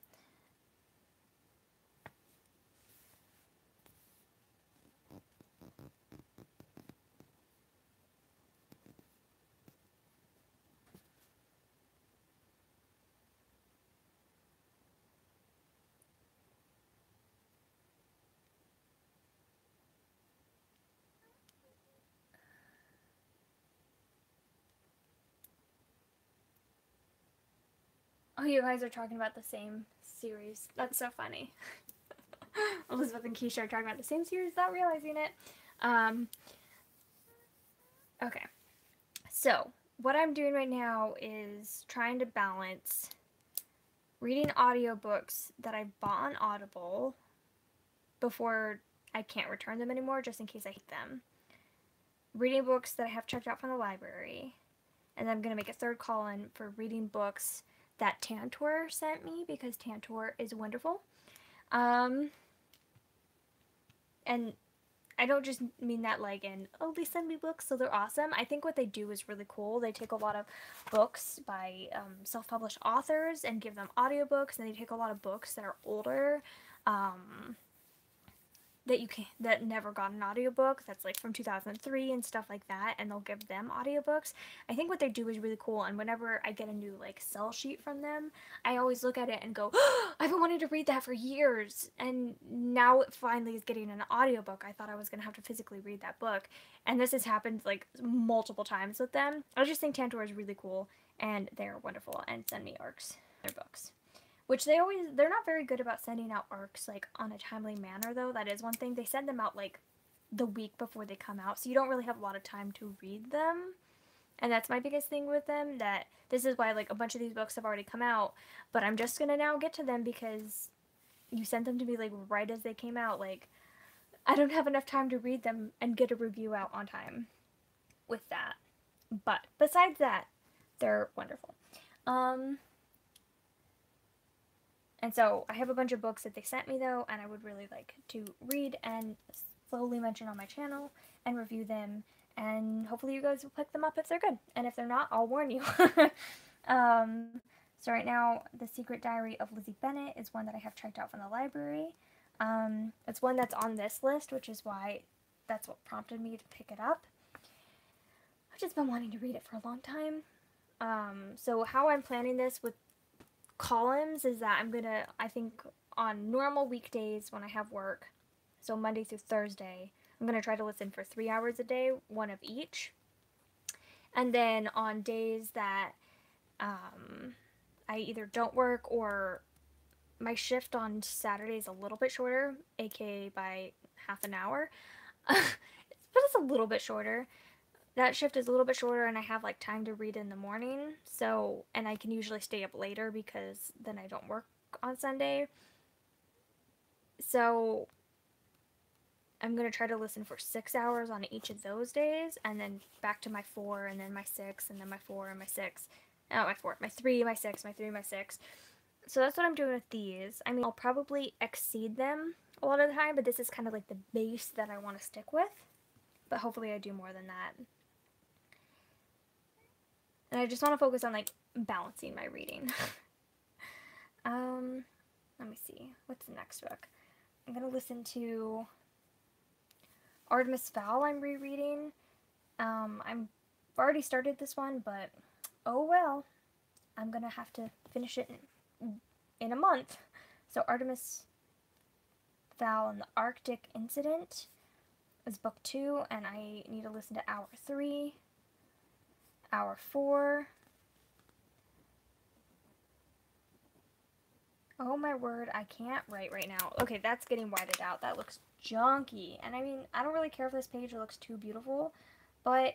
Oh, you guys are talking about the same series. That's so funny. Elizabeth and Keisha are talking about the same series without realizing it. Okay. So, what I'm doing right now is trying to balance reading audiobooks that I bought on Audible before I can't return them anymore, just in case I hate them. Reading books that I have checked out from the library. And then I'm going to make a third call in for reading books that Tantor sent me, because Tantor is wonderful. And I don't just mean that like in, oh, they send me books, so they're awesome. I think what they do is really cool. They take a lot of books by self-published authors and give them audiobooks, and they take a lot of books that are older, that never got an audiobook, that's like from 2003 and stuff like that, and they'll give them audiobooks. I think what they do is really cool, and whenever I get a new like sell sheet from them, I always look at it and go, oh, I've been wanting to read that for years, and now it finally is getting an audiobook. I thought I was going to have to physically read that book, and this has happened like multiple times with them. I just think Tantor is really cool, and they're wonderful, and send me ARCs, their books. Which they're not very good about sending out ARCs like on a timely manner, though. That is one thing. They send them out like the week before they come out, so you don't really have a lot of time to read them. And that's my biggest thing with them, that this is why like a bunch of these books have already come out, but I'm just gonna now get to them because you sent them to me like right as they came out. Like, I don't have enough time to read them and get a review out on time with that. But besides that, they're wonderful. And so I have a bunch of books that they sent me, though, and I would really like to read and slowly mention on my channel and review them, and hopefully you guys will pick them up if they're good. And if they're not, I'll warn you. So right now, The Secret Diary of Lizzie Bennet is one that I have checked out from the library. It's one that's on this list, which is why that's what prompted me to pick it up. I've just been wanting to read it for a long time. So how I'm planning this with columns is that I'm gonna, I think on normal weekdays when I have work, so Monday through Thursday, I'm gonna try to listen for 3 hours a day, one of each. And then on days that I either don't work or my shift on Saturday is a little bit shorter, aka by half an hour. But it's a little bit shorter. That shift is a little bit shorter and I have like time to read in the morning. So, and I can usually stay up later because then I don't work on Sunday. So, I'm going to try to listen for 6 hours on each of those days and then back to my 4 and then my 6 and then my 4 and my 6. Not my 4, my 3, my 6, my 3, my 6. So that's what I'm doing with these. I mean, I'll probably exceed them a lot of the time, but this is kind of like the base that I want to stick with. But hopefully I do more than that. And I just want to focus on like balancing my reading. Let me see. What's the next book? I'm going to listen to Artemis Fowl I'm rereading. I'm already started this one, but oh well. I'm going to have to finish it in a month. So Artemis Fowl and the Arctic Incident is book 2, and I need to listen to hour 3, hour 4. Oh my word, I can't write right now. Okay, that's getting whited out. That looks junky. And I mean, I don't really care if this page looks too beautiful, but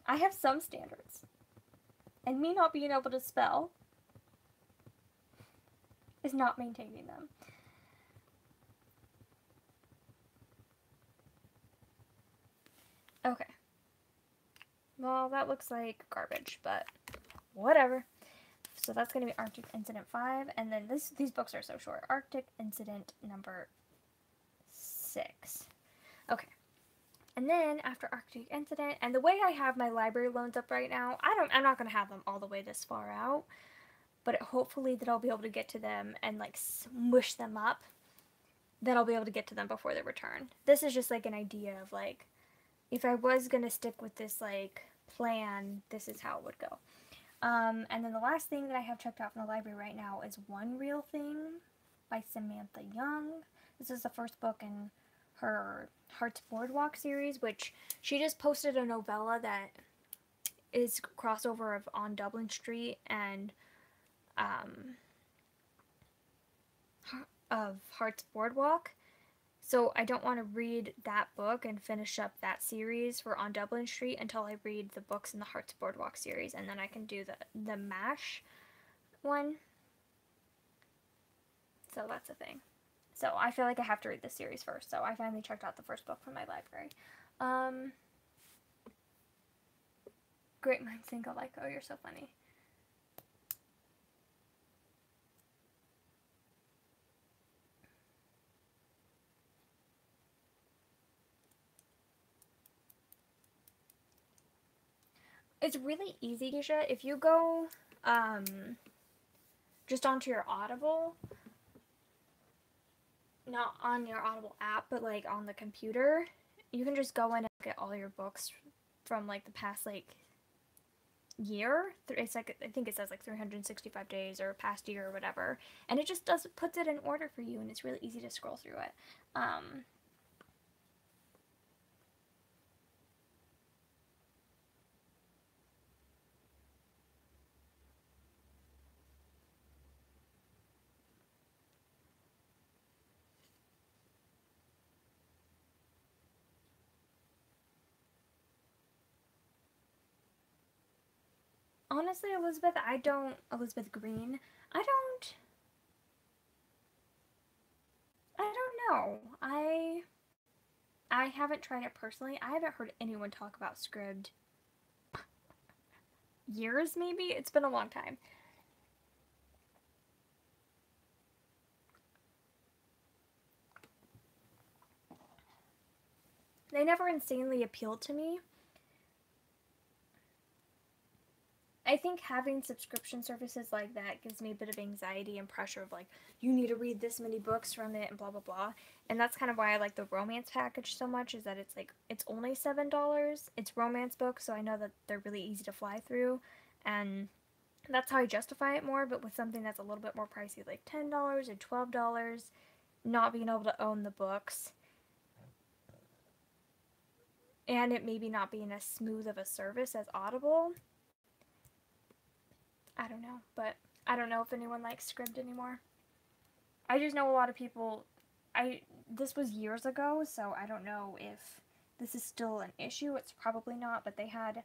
I have some standards. And me not being able to spell is not maintaining them. Okay. Well, that looks like garbage, but whatever. So that's going to be Arctic Incident 5, and then these books are so short. Arctic Incident number 6. Okay. And then after Arctic Incident, and the way I have my library loans up right now, I'm not going to have them all the way this far out, but hopefully that I'll be able to get to them and like smush them up. Then I'll be able to get to them before they return. This is just like an idea of like, if I was going to stick with this like plan, this is how it would go. And then the last thing that I have checked out from the library right now is One Real Thing by Samantha Young. This is the first book in her Hearts Boardwalk series, which she just posted a novella that is crossover of On Dublin Street and of Hearts Boardwalk. So I don't want to read that book and finish up that series for On Dublin Street until I read the books in the Hearts Boardwalk series, and then I can do the MASH one. So that's a thing. So I feel like I have to read this series first. So I finally checked out the first book from my library. Great minds think alike. Oh, you're so funny. It's really easy, Keisha. If you go just onto your Audible, not on your Audible app, but like on the computer, you can just go in and get all your books from like the past like year. It's like, I think it says like 365 days or past year or whatever, and it just puts it in order for you, and it's really easy to scroll through it. Honestly, Elizabeth Green, I don't know. I haven't tried it personally. I haven't heard anyone talk about Scribd years, maybe? It's been a long time. They never insanely appealed to me. I think having subscription services like that gives me a bit of anxiety and pressure of like, you need to read this many books from it and blah blah blah. And that's kind of why I like the romance package so much, is that it's like, it's only $7. It's romance books, so I know that they're really easy to fly through, and that's how I justify it more. But with something that's a little bit more pricey, like $10 or $12, not being able to own the books, and it maybe not being as smooth of a service as Audible, I don't know, but I don't know if anyone likes Scribd anymore. I just know a lot of people. This was years ago, so I don't know if this is still an issue. It's probably not, but they had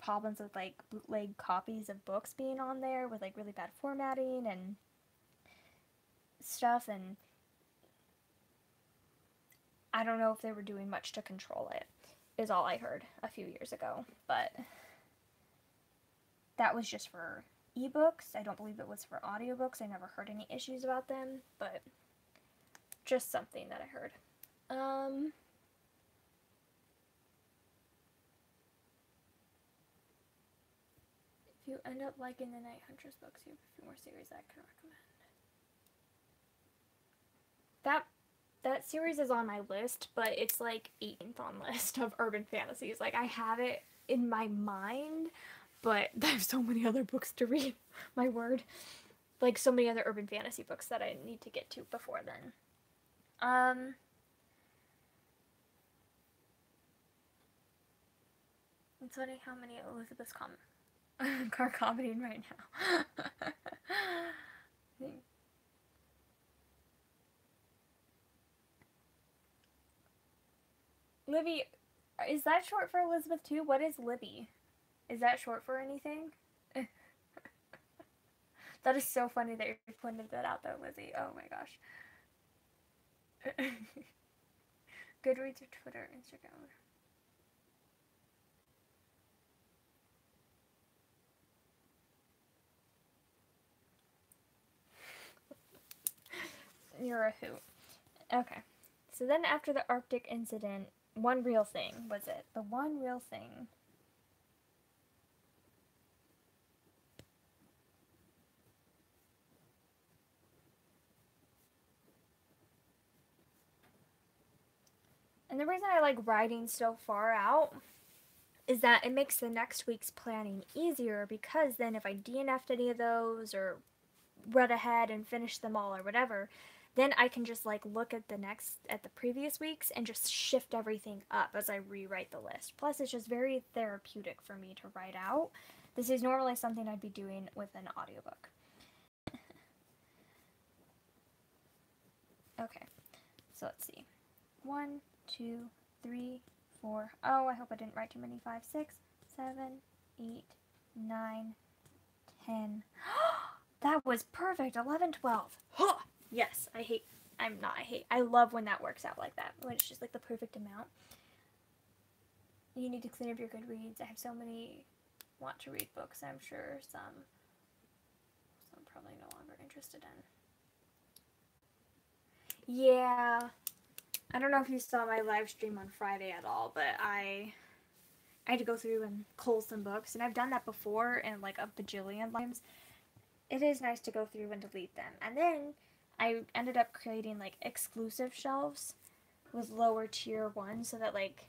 problems with like bootleg copies of books being on there with like really bad formatting and stuff, and I don't know if they were doing much to control it, is all I heard a few years ago. But that was just for ebooks. I don't believe it was for audiobooks. I never heard any issues about them, but just something that I heard. If you end up liking the Night Huntress books, you have a few more series I can recommend. That series is on my list, but it's like 18th on list of urban fantasies. Like, I have it in my mind, but there's so many other books to read. My word. Like, so many other urban fantasy books that I need to get to before then. It's funny how many Elizabeth's are commenting right now. Libby, is that short for Elizabeth too? What is Libby? Is that short for anything? That is so funny that you pointed that out there, Lizzie. Oh my gosh. Goodreads or Twitter, Instagram. You're a hoot. Okay. So then after the Arctic incident, one real thing was it. The one real thing. And the reason I like writing so far out is that it makes the next week's planning easier, because then if I DNF'd any of those or read ahead and finished them all or whatever, then I can just like look at the previous weeks and just shift everything up as I rewrite the list. Plus, it's just very therapeutic for me to write out. This is normally something I'd be doing with an audiobook. Okay, so let's see. 1, 2, 3, 4. Oh, I hope I didn't write too many. 5, 6, 7, 8, 9, 10. That was perfect. 11, 12. Huh! Yes, I love when that works out like that, when it's just like the perfect amount. You need to clean up your Goodreads. I have so many want to read books. I'm sure some I'm probably no longer interested in. Yeah. I don't know if you saw my live stream on Friday at all, but I had to go through and cull some books, and I've done that before and like a bajillion times. It is nice to go through and delete them. And then I ended up creating like exclusive shelves with lower tier ones, so that like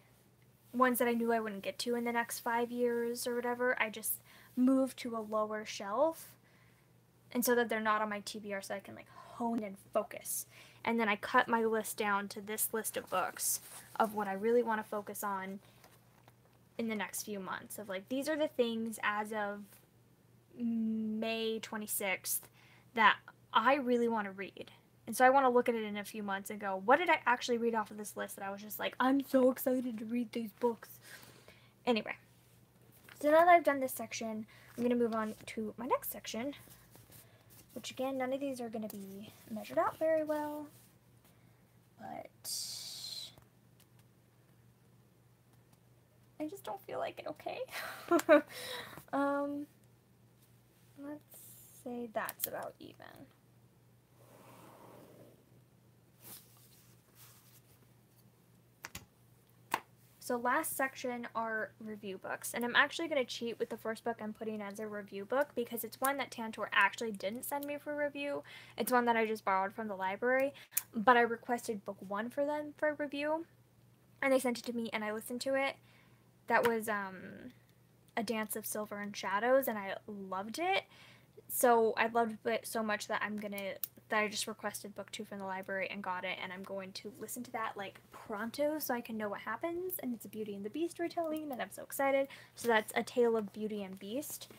ones that I knew I wouldn't get to in the next 5 years or whatever, I just moved to a lower shelf, and so that they're not on my TBR, so I can like hone and focus. And then I cut my list down to this list of books of what I really want to focus on in the next few months. Of like, these are the things as of May 26th that I really want to read. And so I want to look at it in a few months and go, what did I actually read off of this list that I was just like, I'm so excited to read these books. Anyway, so now that I've done this section, I'm going to move on to my next section, which again, none of these are going to be measured out very well, but I just don't feel like it, okay? Let's say that's about even. So last section are review books, and I'm actually going to cheat with the first book I'm putting as a review book, because it's one that Tantor actually didn't send me for review. It's one that I just borrowed from the library, but I requested book 1 for them for review, and they sent it to me and I listened to it. That was A Dance of Silver and Shadows, and I loved it. So I loved it so much that I just requested book 2 from the library and got it, and I'm going to listen to that like pronto so I can know what happens. And it's a Beauty and the Beast retelling, and I'm so excited. So that's A Tale of Beauty and Beast.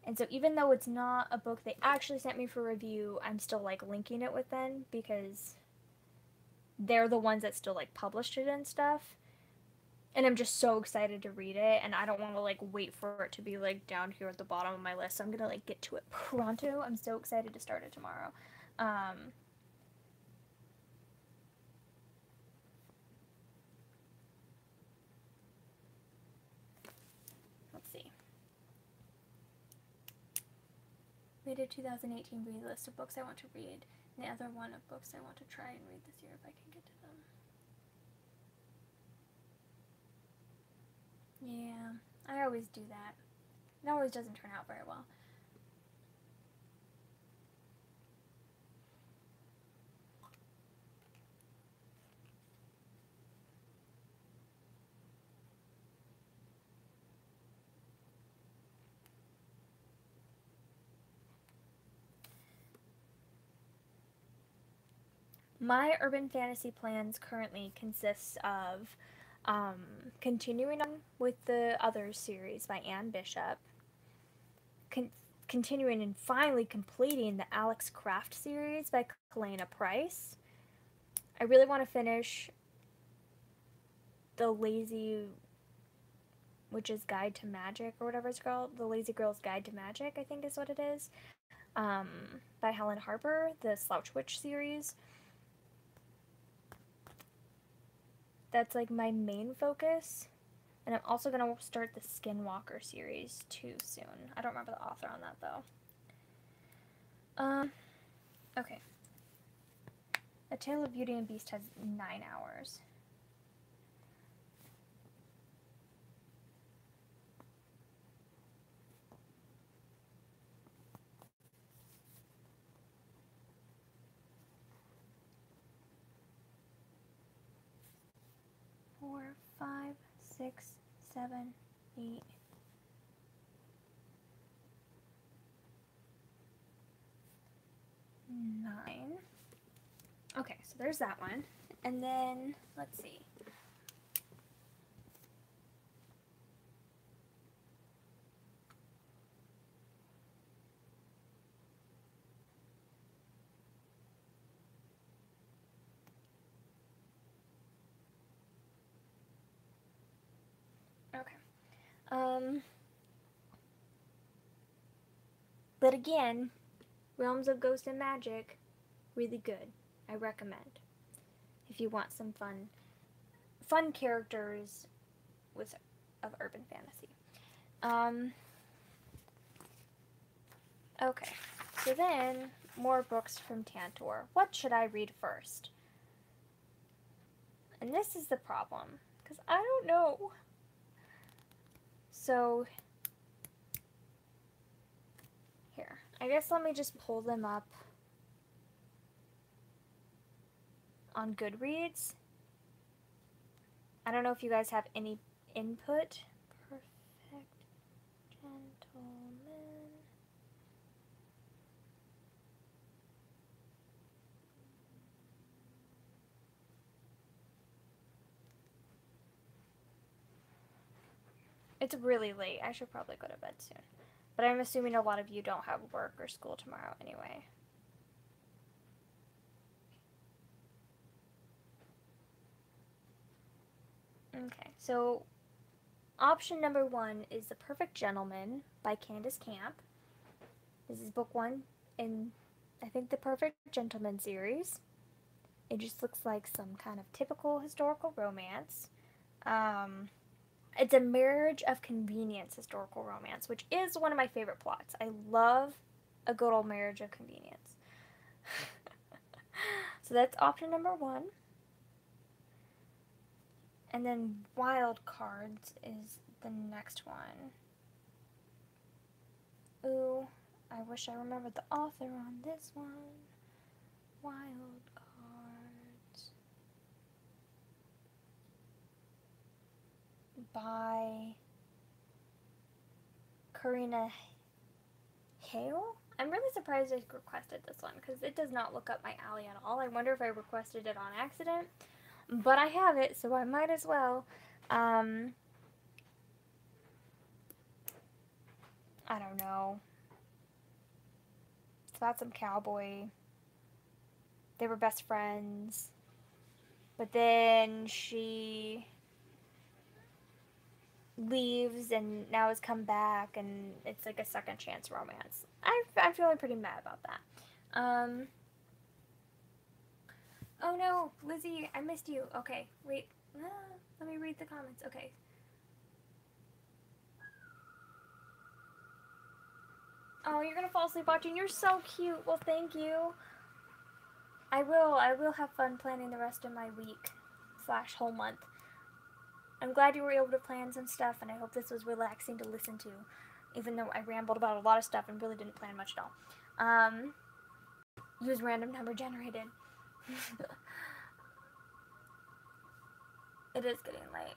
And so even though it's not a book they actually sent me for review, I'm still like linking it with them because they're the ones that still like published it and stuff. And I'm just so excited to read it, and I don't want to like wait for it to be like down here at the bottom of my list. So I'm gonna like get to it pronto. I'm so excited to start it tomorrow. Let's see. Made a 2018 read list of books I want to read, and the other one of books I want to try and read this year if I can get to them. Yeah, I always do that. It always doesn't turn out very well. My urban fantasy plans currently consist of continuing on with the Others series by Anne Bishop, continuing and finally completing the Alex Craft series by Kalena Price. I really want to finish the Lazy Witch's Guide to Magic, or whatever it's called. The Lazy Girl's Guide to Magic, I think is what it is, by Helen Harper, the Slouch Witch series. That's like my main focus. And I'm also going to start the Skinwalker series too soon. I don't remember the author on that though. Okay. A Tale of Beauty and Beast has 9 hours. Four, 5, 6, 7, 8. Nine. Okay, so there's that one. And then, let's see. Okay. But again, Realms of Ghost and Magic, really good. I recommend. If you want some fun characters of urban fantasy. Okay, so then more books from Tantor. What should I read first? And this is the problem, because I don't know. So here, I guess let me just pull them up on Goodreads. I don't know if you guys have any input. Perfect Gentleman. It's really late. I should probably go to bed soon. But I'm assuming a lot of you don't have work or school tomorrow anyway. Okay, so option number 1 is The Perfect Gentleman by Candace Camp. This is book 1 in, I think, the Perfect Gentleman series. It just looks like some kind of typical historical romance. It's a marriage of convenience historical romance, which is one of my favorite plots. I love a good old marriage of convenience. So that's option number 1. And then Wild Cards is the next one. Ooh, I wish I remembered the author on this one. Wild Cards. By Karina Hale? I'm really surprised I requested this one because it does not look up my alley at all. I wonder if I requested it on accident. But I have it, so I might as well. I don't know. It's about some cowboy. They were best friends. But then she leaves and now has come back, and it's like a second chance romance. I'm feeling pretty mad about that. Oh no, Lizzie, I missed you. Okay, wait. Let me read the comments. Okay. Oh, you're gonna fall asleep watching. You're so cute. Well, thank you. I will have fun planning the rest of my week / whole month. I'm glad you were able to plan some stuff, and I hope this was relaxing to listen to, even though I rambled about a lot of stuff and really didn't plan much at all. Use random number generated. It is getting late.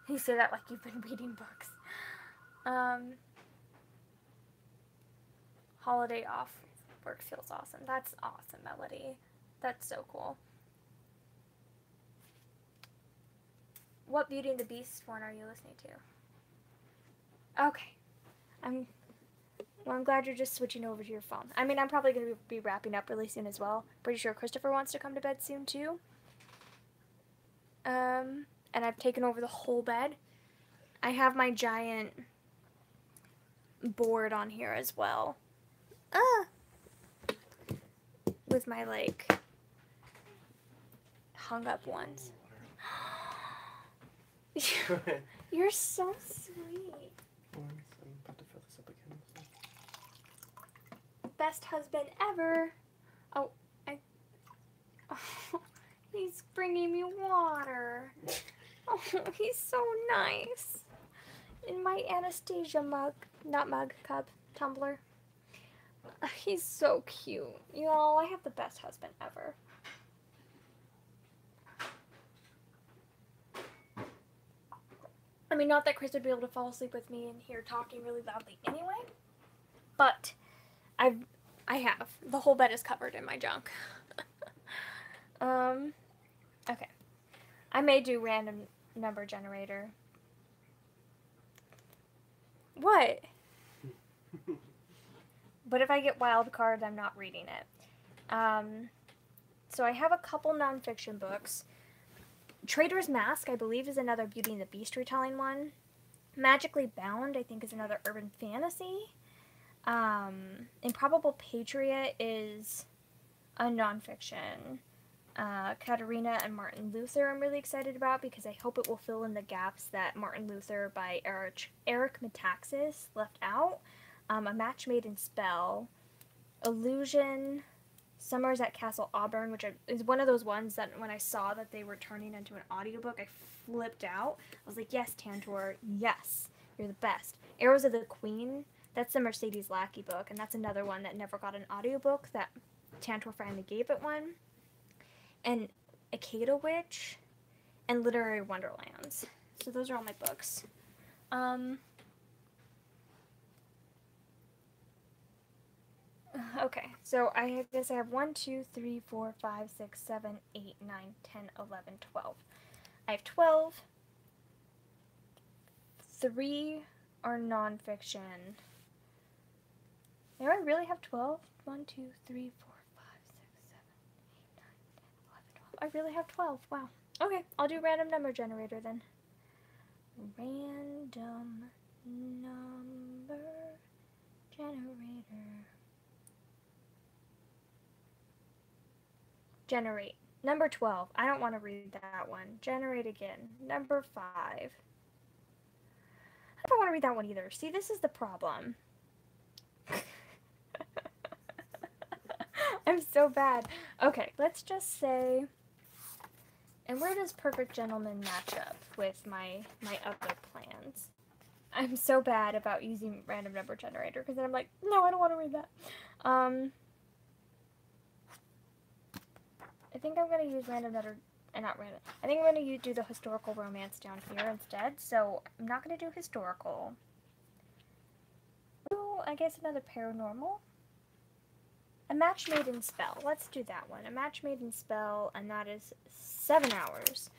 You say that like you've been reading books. Holiday off work feels awesome. That's awesome, Melody. That's so cool. What Beauty and the Beast one are you listening to? Okay. I'm glad you're just switching over to your phone. I mean, I'm probably going to be wrapping up really soon as well. Pretty sure Christopher wants to come to bed soon too. And I've taken over the whole bed. I have my giant board on here as well. With my, like, hung up ones. You're so sweet. I'm about to fill this up again. Best husband ever. Oh, he's bringing me water. Oh, he's so nice. In my Anastasia mug, not mug, cup, tumbler. He's so cute. Y'all, I have the best husband ever. I mean, not that Chris would be able to fall asleep with me in here talking really loudly anyway, but I have. The whole bed is covered in my junk. Okay. I may do random number generator. What? But if I get wild card, I'm not reading it. So I have a couple nonfiction books. Trader's Mask, I believe, is another Beauty and the Beast retelling one. Magically Bound, I think, is another urban fantasy. Improbable Patriot is a nonfiction. Katerina and Martin Luther I'm really excited about because I hope it will fill in the gaps that Martin Luther by Eric Metaxas left out. A Match Made in Spell, Illusion, Summers at Castle Auburn, which is one of those ones that when I saw that they were turning into an audiobook, I flipped out. I was like, yes, Tantor, yes, you're the best. Arrows of the Queen, that's the Mercedes Lackey book, and that's another one that never got an audiobook that Tantor finally gave it one. And Akeda Witch, and Literary Wonderlands. So those are all my books. Okay, so I guess I have 1, 2, 3, 4, 5, 6, 7, 8, 9, 10, 11, 12. I have 12. 3 are nonfiction. Do I really have 12? 1, 2, 3, 4, 5, 6, 7, 8, 9, 10, 11, 12. I really have 12. Wow. Okay, I'll do random number generator then. Random number generator. Generate. Number 12. I don't want to read that one. Generate again. Number 5. I don't want to read that one either. See, this is the problem. I'm so bad. Okay, let's just say... And where does Perfect Gentleman match up with my other plans? I'm so bad about using random number generator because then I'm like, no, I don't want to read that. I think I'm going to use random number, not random. I think I'm going to do the historical romance down here instead. So I'm not going to do historical. Ooh, I guess another paranormal. A Match Made in Spell. Let's do that one. A Match Made in Spell, and that is 7 hours.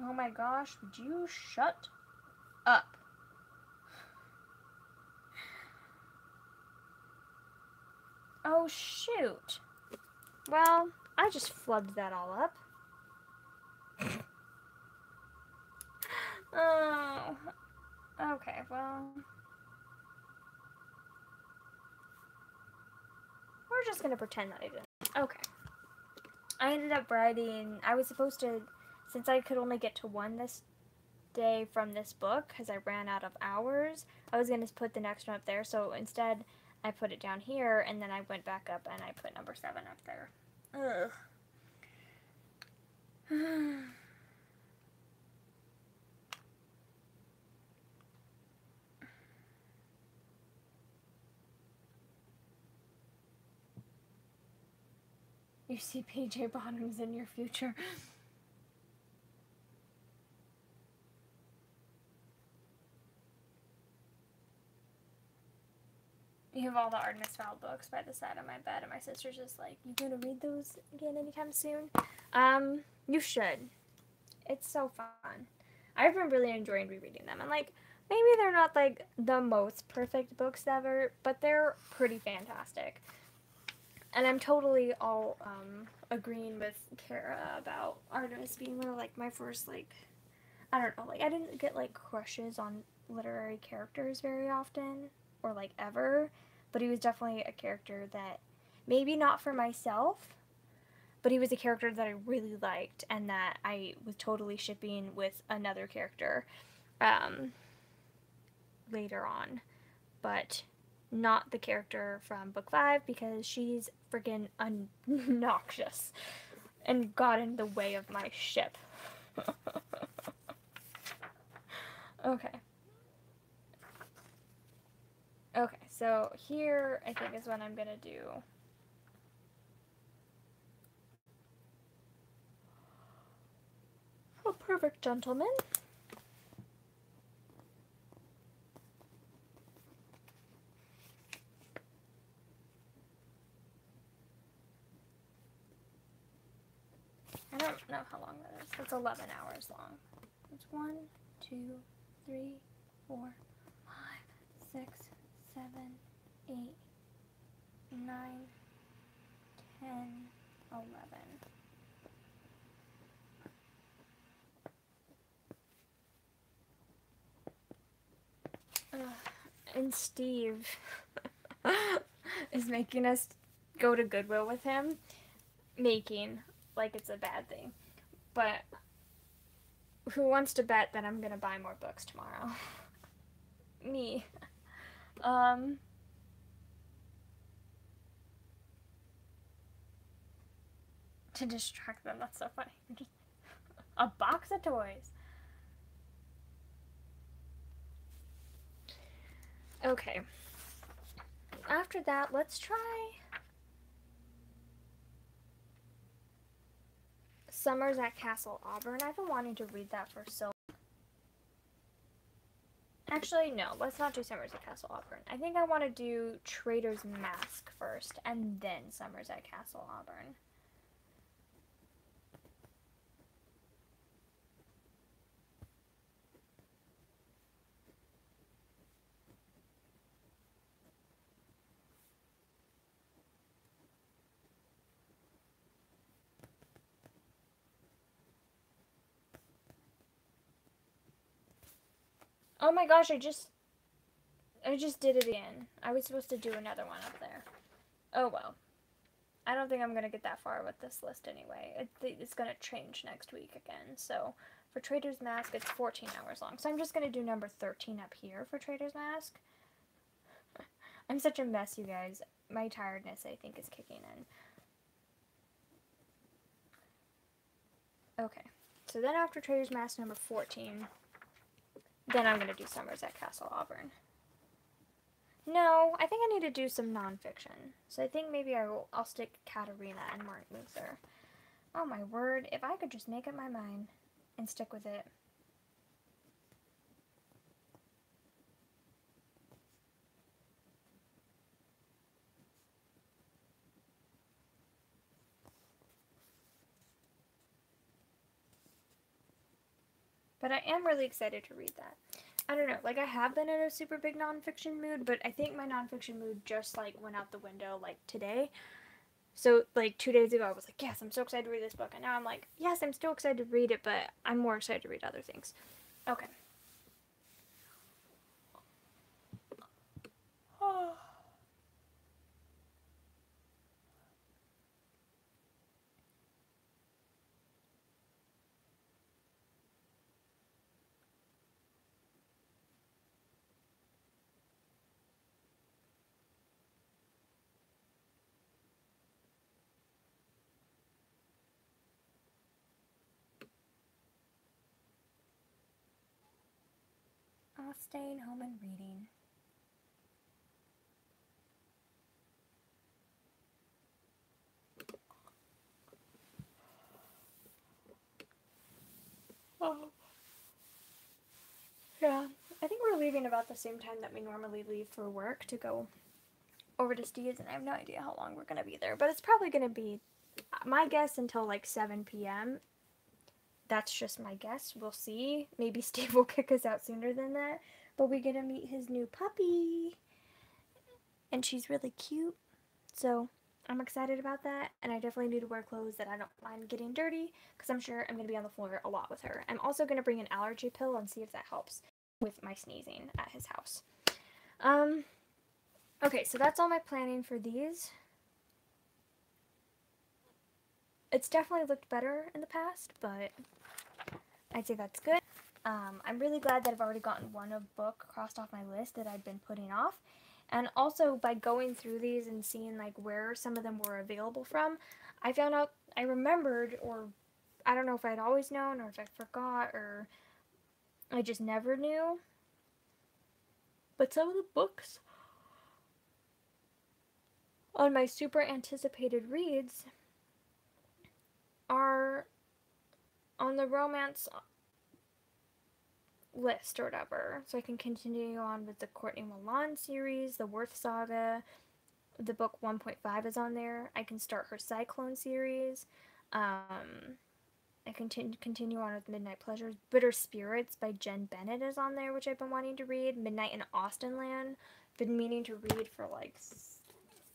Oh my gosh, would you shut up? Oh shoot. Well, I just flubbed that all up. Oh. Okay, well. We're just gonna pretend that I didn't. Okay. I ended up writing, I was supposed to, since I could only get to one this day from this book, because I ran out of hours, I was gonna put the next one up there, so instead I put it down here, and then I went back up and I put number 7 up there. Ugh. You see PJ Bottoms in your future. You have all the Artemis Fowl books by the side of my bed, and my sister's just like, you gonna read those again anytime soon? You should. It's so fun. I've been really enjoying rereading them, and like, maybe they're not like the most perfect books ever, but they're pretty fantastic. And I'm totally all agreeing with Kara about Artemis being one of like my first like, I don't know, like I didn't get like crushes on literary characters very often or like ever, but he was definitely a character that maybe not for myself, but he was a character that I really liked and that I was totally shipping with another character later on, but not the character from book 5 because she's freaking obnoxious and got in the way of my ship. Okay. Okay, so here I think is what I'm gonna do. A perfect gentleman. I don't know how long that is. That's 11 hours long. It's 1, 2, 3, 4, 5, 6, 7, 8, 9, 10, 11. And Steve is making us go to Goodwill with him. Making like it's a bad thing. But who wants to bet that I'm gonna buy more books tomorrow? Me. To distract them, that's so funny. Just a box of toys. Okay. After that, let's try Summers at Castle Auburn. I've been wanting to read that for so long. Actually, no, let's not do Summers at Castle Auburn. I think I want to do Trader's Mask first, and then Summers at Castle Auburn. Oh my gosh, I just did it again. I was supposed to do another one up there. Oh well. I don't think I'm going to get that far with this list anyway. It's going to change next week again. So for Trader's Mask, it's 14 hours long. So I'm just going to do number 13 up here for Trader's Mask. I'm such a mess, you guys. My tiredness, I think, is kicking in. Okay. So then after Trader's Mask, number 14, then I'm going to do Summers at Castle Auburn. No, I think I need to do some nonfiction. So I think maybe I'll stick Katerina and Martin Luther. Oh my word, if I could just make up my mind and stick with it. But I am really excited to read that. I don't know, like I have been in a super big nonfiction mood, but I think my nonfiction mood just like went out the window like today. So like 2 days ago I was like, yes, I'm so excited to read this book, and now I'm like, yes, I'm still excited to read it, but I'm more excited to read other things. Okay. Staying home and reading. Oh. Yeah, I think we're leaving about the same time that we normally leave for work to go over to Steve's, and I have no idea how long we're going to be there, but it's probably going to be, my guess, until like 7 p.m. That's just my guess. We'll see. Maybe Steve will kick us out sooner than that, but we get to meet his new puppy, and she's really cute, so I'm excited about that, and I definitely need to wear clothes that I don't mind getting dirty, because I'm sure I'm going to be on the floor a lot with her. I'm also going to bring an allergy pill and see if that helps with my sneezing at his house. Okay, so that's all my planning for these. It's definitely looked better in the past, but I'd say that's good. I'm really glad that I've already gotten one book crossed off my list that I'd been putting off. And also, by going through these and seeing like where some of them were available from, I found out, I remembered, or I don't know if I'd always known or if I forgot or I just never knew, but some of the books on my super anticipated reads are on the romance list or whatever. So I can continue on with the Courtney Milan series, the Worth Saga. The book 1.5 is on there. I can start her Cyclone series. I continue on with Midnight Pleasures. Bitter Spirits by Jen Bennett is on there, which I've been wanting to read. Midnight in Austenland. Been meaning to read for like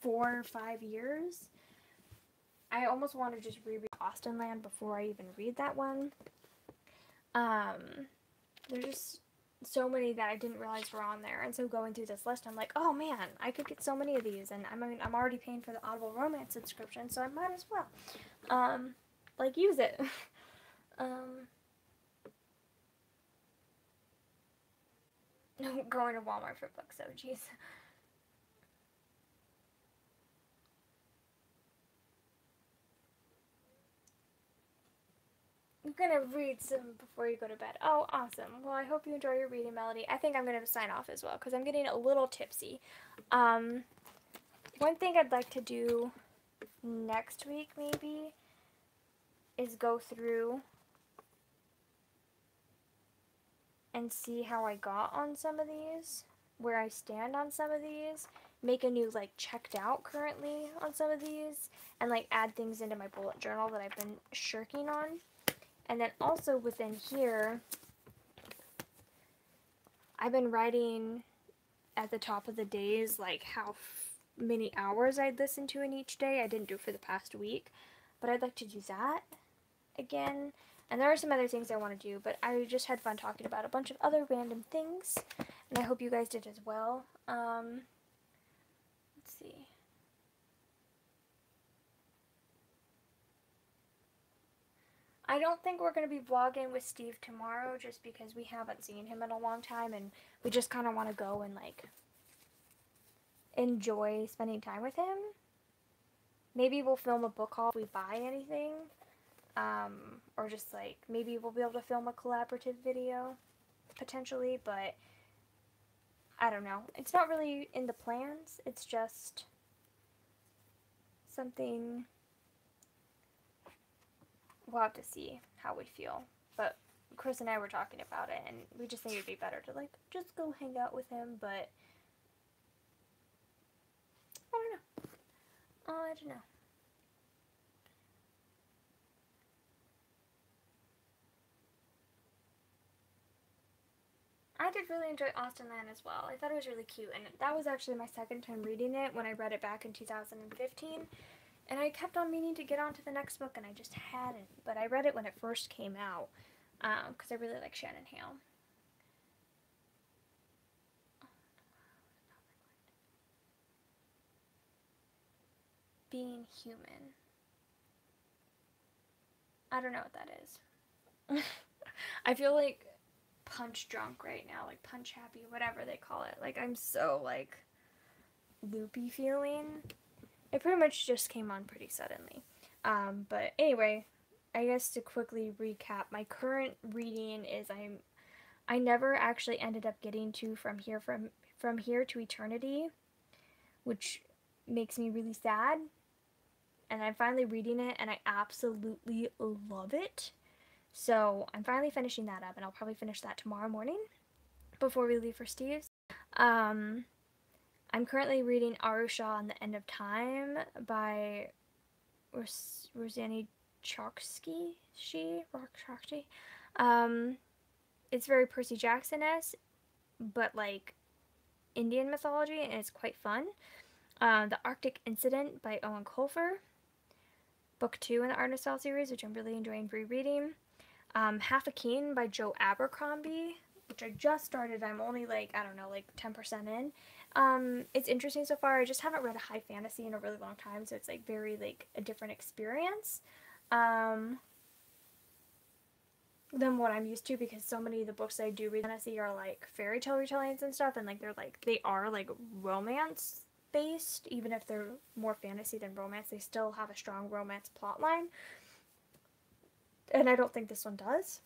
4 or 5 years. I almost want to just reread Austenland before I even read that one. There's just so many that I didn't realize were on there, and so going through this list, I'm like, oh man, I could get so many of these, and I'm already paying for the Audible Romance subscription, so I might as well, like, use it. Going to Walmart for books, oh jeez. I'm gonna read some before you go to bed. Oh, awesome. Well, I hope you enjoy your reading, Melody. I think I'm gonna sign off as well, because I'm getting a little tipsy. One thing I'd like to do next week, maybe, is go through and see how I got on some of these, where I stand on some of these, make a new, like, checked out currently on some of these, and, like, add things into my bullet journal that I've been shirking on. And then also within here, I've been writing at the top of the days, like, how many hours I'd listen to in each day. I didn't do it for the past week, but I'd like to do that again. And there are some other things I want to do, but I just had fun talking about a bunch of other random things, and I hope you guys did as well. Let's see. I don't think we're going to be vlogging with Steve tomorrow, just because we haven't seen him in a long time, and we just kind of want to go and, like, enjoy spending time with him. Maybe we'll film a book haul if we buy anything, or just, like, maybe we'll be able to film a collaborative video, potentially, but I don't know. It's not really in the plans, it's just something we'll have to see how we feel. But Chris and I were talking about it, and we just think it'd be better to, like, just go hang out with him, but I don't know. I don't know. I did really enjoy Austen Land as well. I thought it was really cute, and that was actually my second time reading it when I read it back in 2015. And I kept on meaning to get on to the next book, and I just hadn't. But I read it when it first came out, because I really like Shannon Hale. Being human. I don't know what that is. I feel like punch drunk right now, like punch happy, whatever they call it. Like, I'm so, like, loopy feeling. It pretty much just came on pretty suddenly. But anyway, I guess to quickly recap, my current reading is I never actually ended up getting to From Here to Eternity, which makes me really sad. And I'm finally reading it, and I absolutely love it. So I'm finally finishing that up, and I'll probably finish that tomorrow morning before we leave for Steve's. I'm currently reading Arusha and the End of Time by Rosanny Chokshi. It's very Percy Jackson-esque, but like Indian mythology, and it's quite fun. The Arctic Incident by Owen Colfer. Book 2 in the Art of Style series, which I'm really enjoying rereading. Half a Keen by Joe Abercrombie, which I just started. I'm only like, I don't know, like 10% in. It's interesting so far. I just haven't read a high fantasy in a really long time, so it's like very like a different experience than what I'm used to, because so many of the books I do read fantasy are like fairy tale retellings and stuff, and like they are like romance based. Even if they're more fantasy than romance, they still have a strong romance plot line, and I don't think this one does.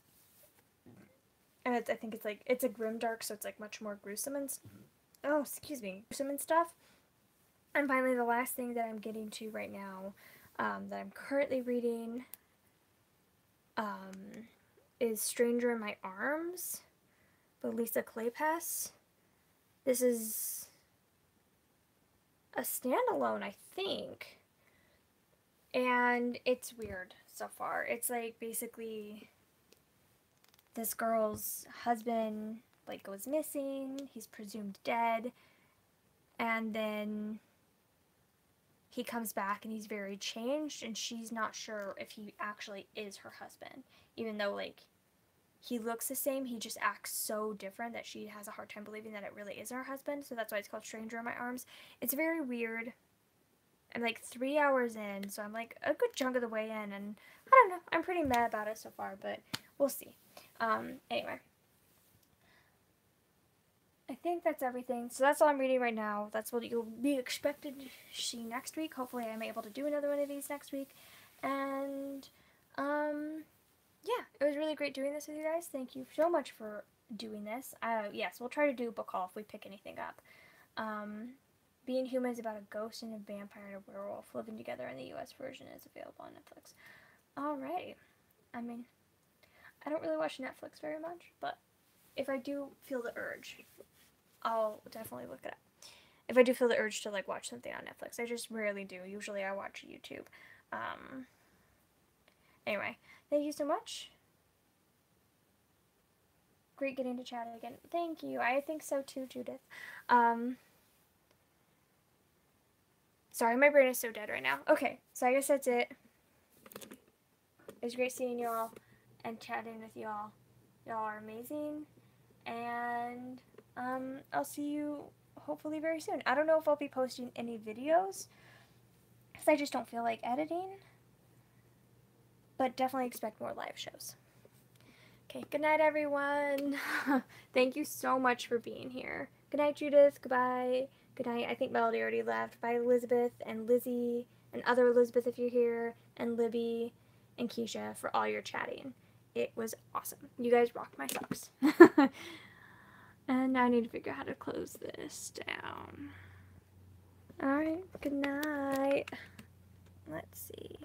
And I think it's like, it's a grimdark, so it's like much more gruesome and gruesome and stuff. And finally, the last thing that I'm getting to right now, that I'm currently reading, is Stranger in My Arms by Lisa Kleypas. This is a standalone, I think, and it's weird so far. It's like basically this girl's husband like goes missing, he's presumed dead, and then he comes back and he's very changed, and she's not sure if he actually is her husband, even though like he looks the same. He just acts so different that she has a hard time believing that it really is her husband. So that's why it's called Stranger in My Arms. It's very weird. I'm like 3 hours in, so I'm like a good chunk of the way in, and I don't know, I'm pretty mad about it so far, but we'll see. Anyway, I think that's everything. So that's all I'm reading right now. That's what you'll be expected to see next week. Hopefully I'm able to do another one of these next week. And yeah, it was really great doing this with you guys. Thank you so much for doing this. Yes, we'll try to do a book haul if we pick anything up. Being Human is about a ghost and a vampire and a werewolf living together, and the US version is available on Netflix. Alright. I mean, I don't really watch Netflix very much, but if I do feel the urge, I'll definitely look it up. If I do feel the urge to like watch something on Netflix, I just rarely do. Usually I watch YouTube. Anyway, thank you so much. Great getting to chat again. Thank you. I think so too, Judith. Sorry, my brain is so dead right now. Okay, so I guess that's it. It was great seeing you all and chatting with you all. Y'all are amazing. And I'll see you hopefully very soon. I don't know if I'll be posting any videos because I just don't feel like editing. But definitely expect more live shows. Okay, good night, everyone. Thank you so much for being here. Good night, Judith. Goodbye. Good night. I think Melody already left. Bye, Elizabeth and Lizzie and other Elizabeth if you're here, and Libby and Keisha for all your chatting. It was awesome. You guys rocked my socks. And now I need to figure out how to close this down. Alright, good night. Let's see.